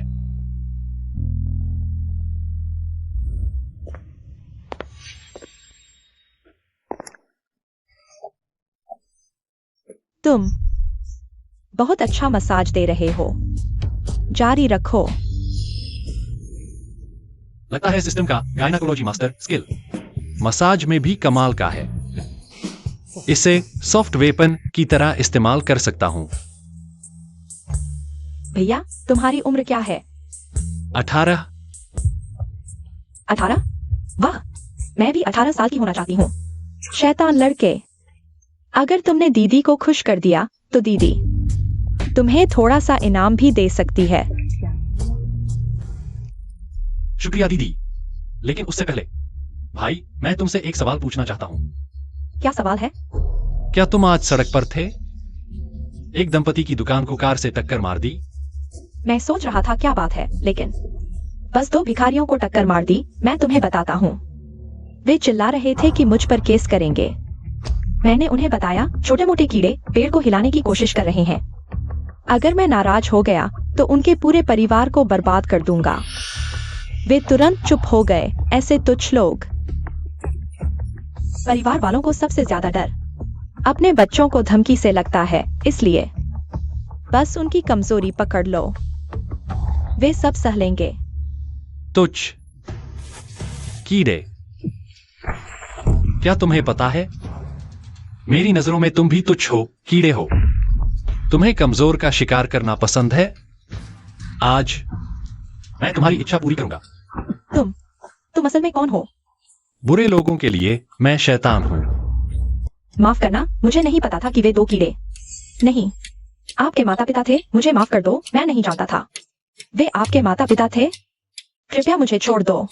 तुम बहुत अच्छा मसाज दे रहे हो, जारी रखो। लगता है सिस्टम का गायनाकोलॉजी मास्टर स्किल मसाज में भी कमाल का है। इसे सॉफ्ट वेपन की तरह इस्तेमाल कर सकता हूं। भैया, तुम्हारी उम्र क्या है? 18। 18? वाह, मैं भी 18 साल की होना चाहती हूँ। शैतान लड़के, अगर तुमने दीदी को खुश कर दिया तो दीदी तुम्हें थोड़ा सा इनाम भी दे सकती है। शुक्रिया दीदी, लेकिन उससे पहले भाई, मैं तुमसे एक सवाल पूछना चाहता हूं। क्या सवाल है? क्या तुम आज सड़क पर थे? एक दंपति की दुकान को कार से टक्कर मार दी। मैं सोच रहा था क्या बात है, लेकिन बस 2 भिखारियों को टक्कर मार दी। मैं तुम्हें बताता हूँ। वे चिल्ला रहे थे कि मुझ पर केस करेंगे। मैंने उन्हें बताया छोटे मोटे कीड़े पेड़ को हिलाने की कोशिश कर रहे हैं। अगर मैं नाराज हो गया तो उनके पूरे परिवार को बर्बाद कर दूंगा। वे तुरंत चुप हो गए। ऐसे तुच्छ लोग। परिवार वालों को सबसे ज्यादा डर अपने बच्चों को धमकी से लगता है, इसलिए बस उनकी कमजोरी पकड़ लो, वे सब सह लेंगे। तुच्छ कीड़े, क्या तुम्हें पता है, मेरी नजरों में तुम भी तुच्छ हो, कीड़े हो। तुम्हें कमजोर का शिकार करना पसंद है। आज मैं तुम्हारी इच्छा पूरी करूंगा। तुम असल में कौन हो? बुरे लोगों के लिए मैं शैतान हूं। माफ करना, मुझे नहीं पता था कि वे 2 कीड़े नहीं आपके माता पिता थे। मुझे माफ कर दो, मैं नहीं जानता था वे आपके माता पिता थे। कृपया मुझे छोड़ दो।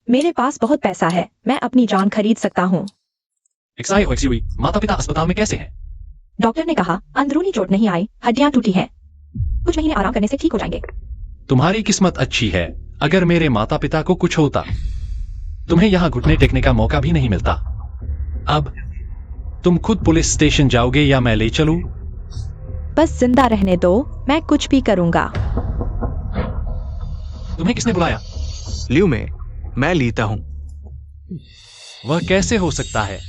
मेरे पास बहुत पैसा है, मैं अपनी जान खरीद सकता हूँ। एक्सयूवी, माता पिता अस्पताल में कैसे हैं? डॉक्टर ने कहा अंदरूनी चोट नहीं आई, हड्डियां टूटी हैं। कुछ महीने आराम करने से ठीक हो जाएंगे। तुम्हारी किस्मत अच्छी है। अगर मेरे माता पिता को कुछ होता, तुम्हें यहां घुटने टेकने का मौका भी नहीं मिलता। अब तुम खुद पुलिस स्टेशन जाओगे या मैं ले चलूं? बस जिंदा रहने दो, मैं कुछ भी करूंगा। तुम्हें किसने बुलाया? ल्यूमे, मैं लीता हूं। वह कैसे हो सकता है?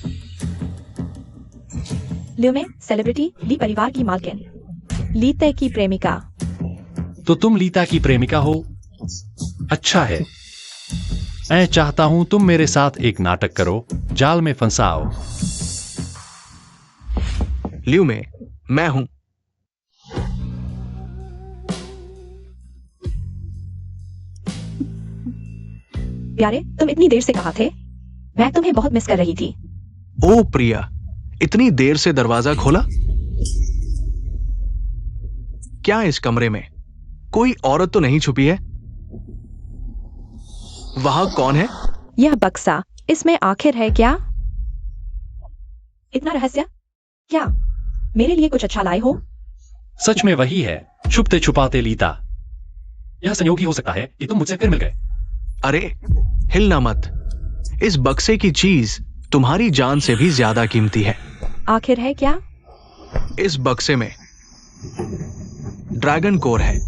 ल्यूमे सेलिब्रिटी, ली परिवार की मालकिन, लीते की प्रेमिका। तो तुम लीता की प्रेमिका हो? अच्छा है। मैं चाहता हूं तुम मेरे साथ एक नाटक करो, जाल में फंसाओ। ल्यूमे, मैं हूं। प्यारे, तुम इतनी देर से कहाँ थे? मैं तुम्हें बहुत मिस कर रही थी। ओ प्रिया, इतनी देर से दरवाजा खोला? क्या इस कमरे में कोई औरत तो नहीं छुपी है? वहां कौन है? यह बक्सा, इसमें आखिर है क्या? इतना रहस्य? क्या मेरे लिए कुछ अच्छा लाए हो? सच में वही है, छुपते छुपाते लीता। यह संयोग ही हो सकता है कि तुम मुझसे फिर मिल गए। अरे हिलना मत, इस बक्से की चीज तुम्हारी जान से भी ज्यादा कीमती है। आखिर है क्या? इस बक्से में ड्रैगन कोर है।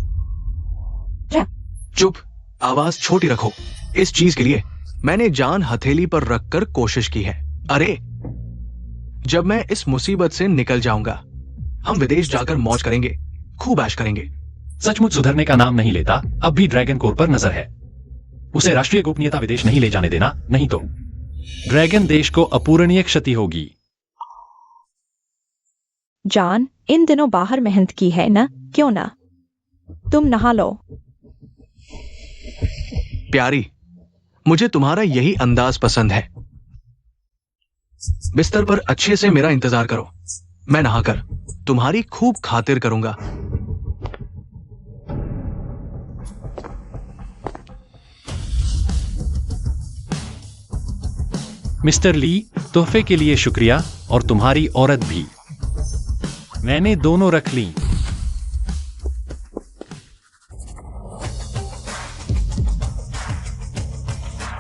ड्रा- चुप, आवाज छोटी रखो। इस चीज के लिए मैंने जान हथेली पर रखकर कोशिश की है। अरे, जब मैं इस मुसीबत से निकल जाऊंगा, हम विदेश जाकर मौज करेंगे, खूब ऐश करेंगे। सचमुच सुधरने का नाम नहीं लेता, अब भी ड्रैगन कोर पर नजर है। उसे राष्ट्रीय गोपनीयता विदेश नहीं ले जाने देना, नहीं तो ड्रैगन देश को अपूरणीय क्षति होगी। जान इन दिनों बाहर मेहनत की है ना, क्यों ना तुम नहा लो। प्यारी, मुझे तुम्हारा यही अंदाज पसंद है। बिस्तर पर अच्छे से मेरा इंतजार करो, मैं नहाकर तुम्हारी खूब खातिर करूंगा। मिस्टर ली, तोहफे के लिए शुक्रिया, और तुम्हारी औरत भी। मैंने दोनों रख ली।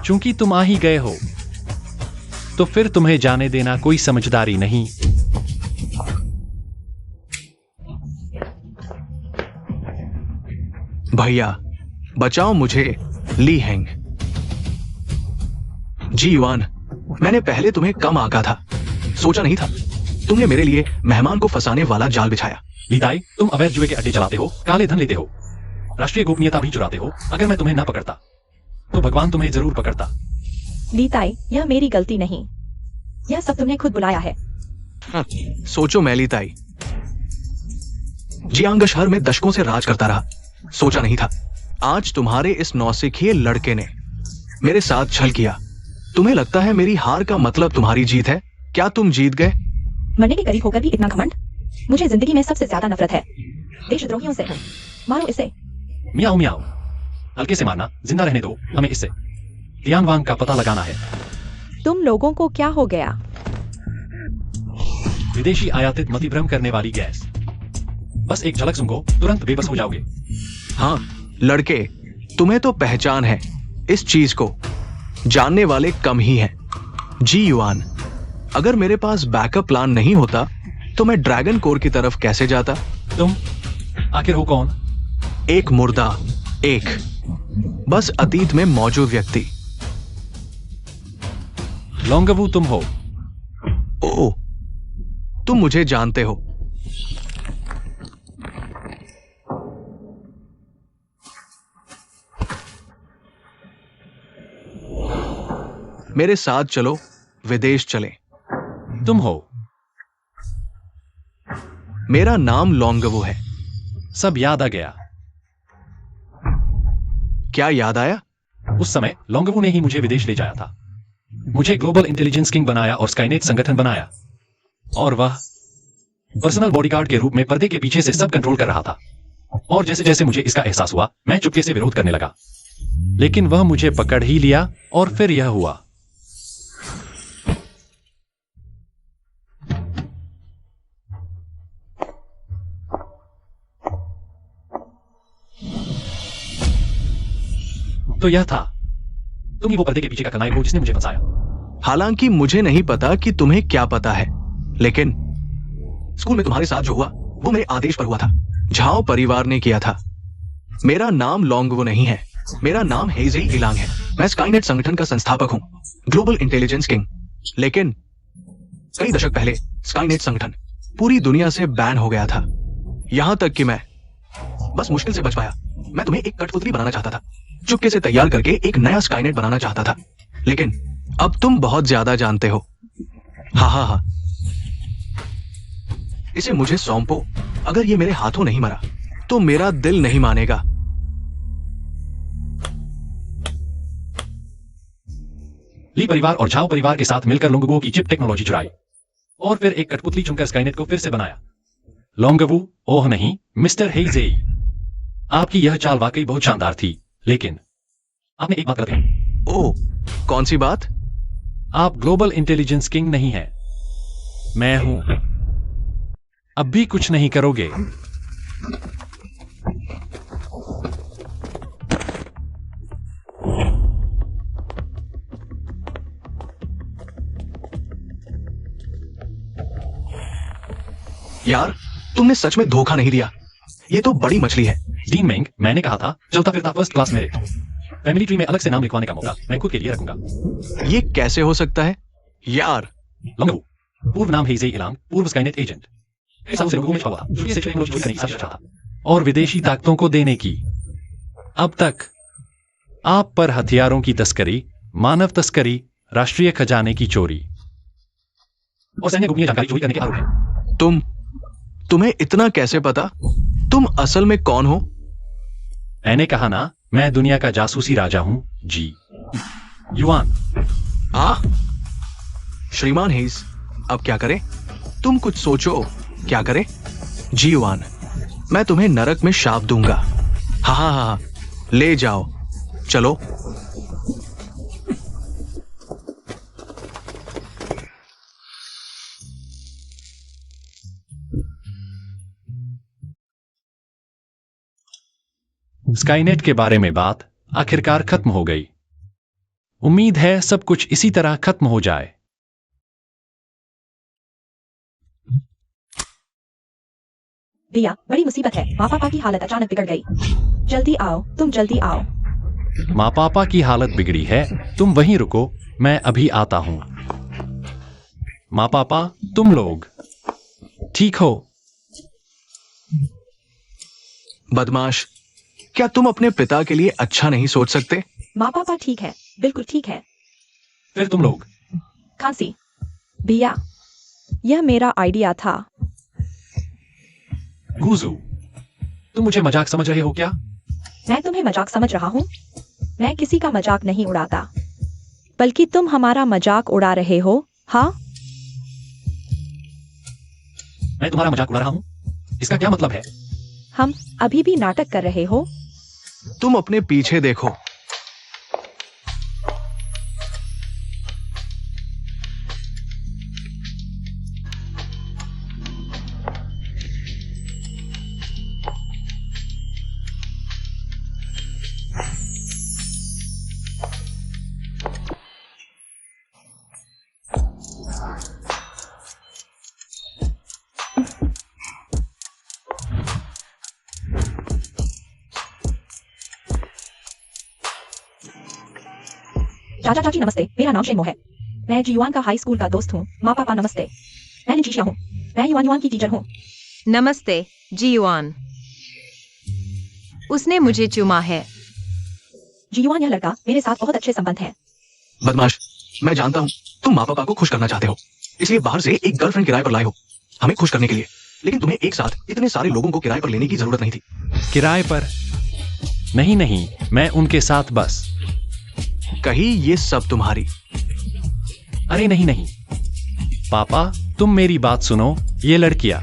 चूंकि तुम आ ही गए हो, तो फिर तुम्हें जाने देना कोई समझदारी नहीं। भैया, बचाओ मुझे, ली हैंग। जी युआन, मैंने पहले तुम्हें कम आका था, सोचा नहीं था तुमने मेरे लिए मेहमान को फंसाने वाला जाल बिछाया। लीताई, तुम अवैध जुए के अड्डे चलाते हो, काले धन लेते हो, राष्ट्रीय गोपनीयता भी चुराते हो। अगर मैं तुम्हें ना पकड़ता, तो भगवान तुम्हें जरूर पकड़ता। लीताई, यह मेरी गलती नहीं, यह सब तुमने खुद बुलाया है। सोचो मैलीताई, जियांग शहर में दशकों से राज करता रहा, सोचा नहीं था आज तुम्हारे इस नौसिखिए लड़के ने मेरे साथ छल किया। तुम्हें लगता है मेरी हार का मतलब तुम्हारी जीत है? क्या तुम जीत गए? मरने के करीब होकर भी इतना घमंड। मुझे जिंदगी में सबसे ज्यादा नफरत है देशद्रोहियों से। मारो इसे। मियाओ मियाओ, हल्के से मारना, जिंदा रहने दो हमें इससे। लियांगवांग का पता लगाना है। तुम लोगों को क्या हो गया? विदेशी आयातित मतिभ्रम करने वाली गैस। बस एक झलक सुंघो, तुरंत बेबस हो जाओगे। हाँ लड़के, तुम्हें तो पहचान है, इस चीज को जानने वाले कम ही हैं। जी युआन, अगर मेरे पास बैकअप प्लान नहीं होता तो मैं ड्रैगन कोर की तरफ कैसे जाता? तुम आखिर हो कौन? एक मुर्दा, एक बस अतीत में मौजूद व्यक्ति। लोंगवू तुम हो। ओ, तुम मुझे जानते हो। मेरे साथ चलो, विदेश चलें। तुम हो। मेरा नाम लोंगवू है। सब याद आ गया। क्या याद आया? उस समय लोंगवू ने ही मुझे विदेश ले जाया था। मुझे ग्लोबल इंटेलिजेंस किंग बनाया और स्काईनेट संगठन बनाया, और वह पर्सनल बॉडीगार्ड के रूप में पर्दे के पीछे से सब कंट्रोल कर रहा था। और जैसे जैसे मुझे इसका एहसास हुआ, मैं चुपके से विरोध करने लगा, लेकिन वह मुझे पकड़ ही लिया, और फिर यह हुआ। तो यह था, तुम ही वो पर्दे के पीछे का कनाई हो जिसने मुझे फंसाया। हालांकि मुझे नहीं पता कि तुम्हें क्या पता है, लेकिन स्कूल में तुम्हारे साथ जो हुआ वो मेरे आदेश पर हुआ था। झाओ परिवार ने किया था। मेरा नाम लोंगवू नहीं है, मेरा नाम हेजी इलांग है। मैं स्काईनेट संगठन का संस्थापक हूं, ग्लोबल इंटेलिजेंस किंग। लेकिन कई दशक पहले स्काईनेट संगठन पूरी दुनिया से बैन हो गया था, यहां तक कि मैं बस मुश्किल से बच पाया। मैं तुम्हें एक कठपुतली बनाना चाहता था, चुपके से तैयार करके एक नया स्काईनेट बनाना चाहता था, लेकिन अब तुम बहुत ज्यादा जानते हो। हा हा हा, इसे मुझे सौंपो। अगर ये मेरे हाथों नहीं मरा तो मेरा दिल नहीं मानेगा। ली परिवार और झाओ परिवार के साथ मिलकर लोंगवू की चिप टेक्नोलॉजी चुराई, और फिर एक कठपुतली चुनकर स्काईनेट को फिर से बनाया। लोंगवू, ओह नहीं, मिस्टर हेइजेई, आपकी यह चाल वाकई बहुत शानदार थी, लेकिन आपने एक बात गलत कही। ओह, कौन सी बात? आप ग्लोबल इंटेलिजेंस किंग नहीं हैं, मैं हूं। अब भी कुछ नहीं करोगे? यार, तुमने सच में धोखा नहीं दिया। ये तो बड़ी मछली है। डीन मेंग, मैंने कहा था चलता फिरता first class merit. Family tree में अलग से नाम लिखवाने का मौका मैं खुद के लिए रखूंगा। ये कैसे हो सकता है यार? लोंगवू, पूर्व नाम हेजे इलांग, पूर्व स्काईनेट एजेंट। ऐसा उसे लोगों में छुपा था, शुरू से टेक्नोलॉजी चोरी करने की साजिश था और विदेशी ताकतों को देने की। अब तक आप पर हथियारों की तस्करी, मानव तस्करी, राष्ट्रीय खजाने की चोरी और सैन्य गोपनीय जानकारी चोरी करने के आरोप हैं। तुम्हें इतना कैसे पता? तुम असल में कौन हो? मैंने कहा ना, मैं दुनिया का जासूसी राजा हूं जी। युआन। श्रीमान हेज, अब क्या करें? तुम कुछ सोचो, क्या करें? जी युआन, मैं तुम्हें नरक में शाप दूंगा। हाँ, ले जाओ, चलो। स्काईनेट के बारे में बात आखिरकार खत्म हो गई। उम्मीद है सब कुछ इसी तरह खत्म हो जाए। भैया, बड़ी मुसीबत है। माँ पापा की हालत अचानक बिगड़ गई। जल्दी आओ, तुम जल्दी आओ। माँ पापा की हालत बिगड़ी है, तुम वहीं रुको, मैं अभी आता हूं। माँ पापा, तुम लोग ठीक हो? बदमाश, क्या तुम अपने पिता के लिए अच्छा नहीं सोच सकते? माँ पापा ठीक है, बिल्कुल ठीक है। फिर तुम लोग? खांसी। भैया, यह मेरा आइडिया था। गुजू, तुम मुझे मजाक समझ रहे हो क्या? मैं तुम्हें मजाक समझ रहा हूँ? मैं किसी का मजाक नहीं उड़ाता, बल्कि तुम हमारा मजाक उड़ा रहे हो। हाँ, मैं तुम्हारा मजाक उड़ा रहा हूं? इसका क्या मतलब है? हम अभी भी नाटक कर रहे हो? तुम अपने पीछे देखो। चाचा चाची नमस्ते, मेरा नाम शेमो है। मैं जीवान का हाई स्कूल का दोस्त हूँ। माँ पापा नमस्ते, मैं निचिया हूँ। मैं युआन की टीचर हूँ। नमस्ते जीयुआन। उसने मुझे चूमा है। जीवान, यह लड़का मेरे साथ बहुत अच्छे संबंध हैं। बदमाश, मैं जानता हूँ तुम माँ पापा को खुश करना चाहते हो, इसलिए बाहर से एक गर्लफ्रेंड किराए पर लाए हो हमें खुश करने के लिए। लेकिन तुम्हें एक साथ इतने सारे लोगों को किराए पर लेने की जरूरत नहीं थी। किराए पर? नहीं, मैं उनके साथ बस। कहीं ये सब तुम्हारी? अरे नहीं पापा, तुम मेरी बात सुनो। ये लड़कियां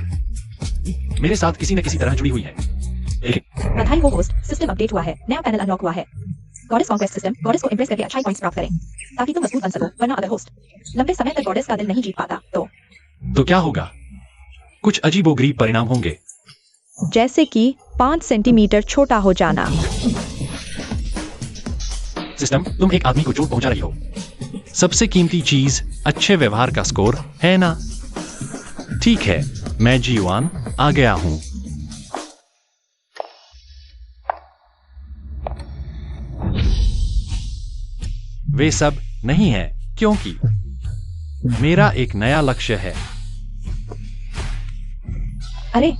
मेरे साथ किसी न किसी तरह जुड़ी हुई है। बधाई हो होस्ट, सिस्टम अपडेट हुआ है, नया पैनल अनलॉक हुआ है। गॉडेस कॉन्क्वेस्ट सिस्टम, गॉडेस को इंप्रेस करके अच्छाई पॉइंट्स प्राप्त करें ताकि तुम मजबूत बन सको, वरना अगर होस्ट लंबे समय तक गॉडेस का दिल नहीं जीत पाता तो क्या होगा? कुछ अजीबोगरीब परिणाम होंगे, जैसे कि 5 सेंटीमीटर छोटा हो जाना। सिस्टम, तुम एक आदमी को चोट पहुंचा रही हो। सबसे कीमती चीज अच्छे व्यवहार का स्कोर है ना? ठीक है, मैं जीवान आ गया हूं। वे सब नहीं है, क्योंकि मेरा एक नया लक्ष्य है। अरे,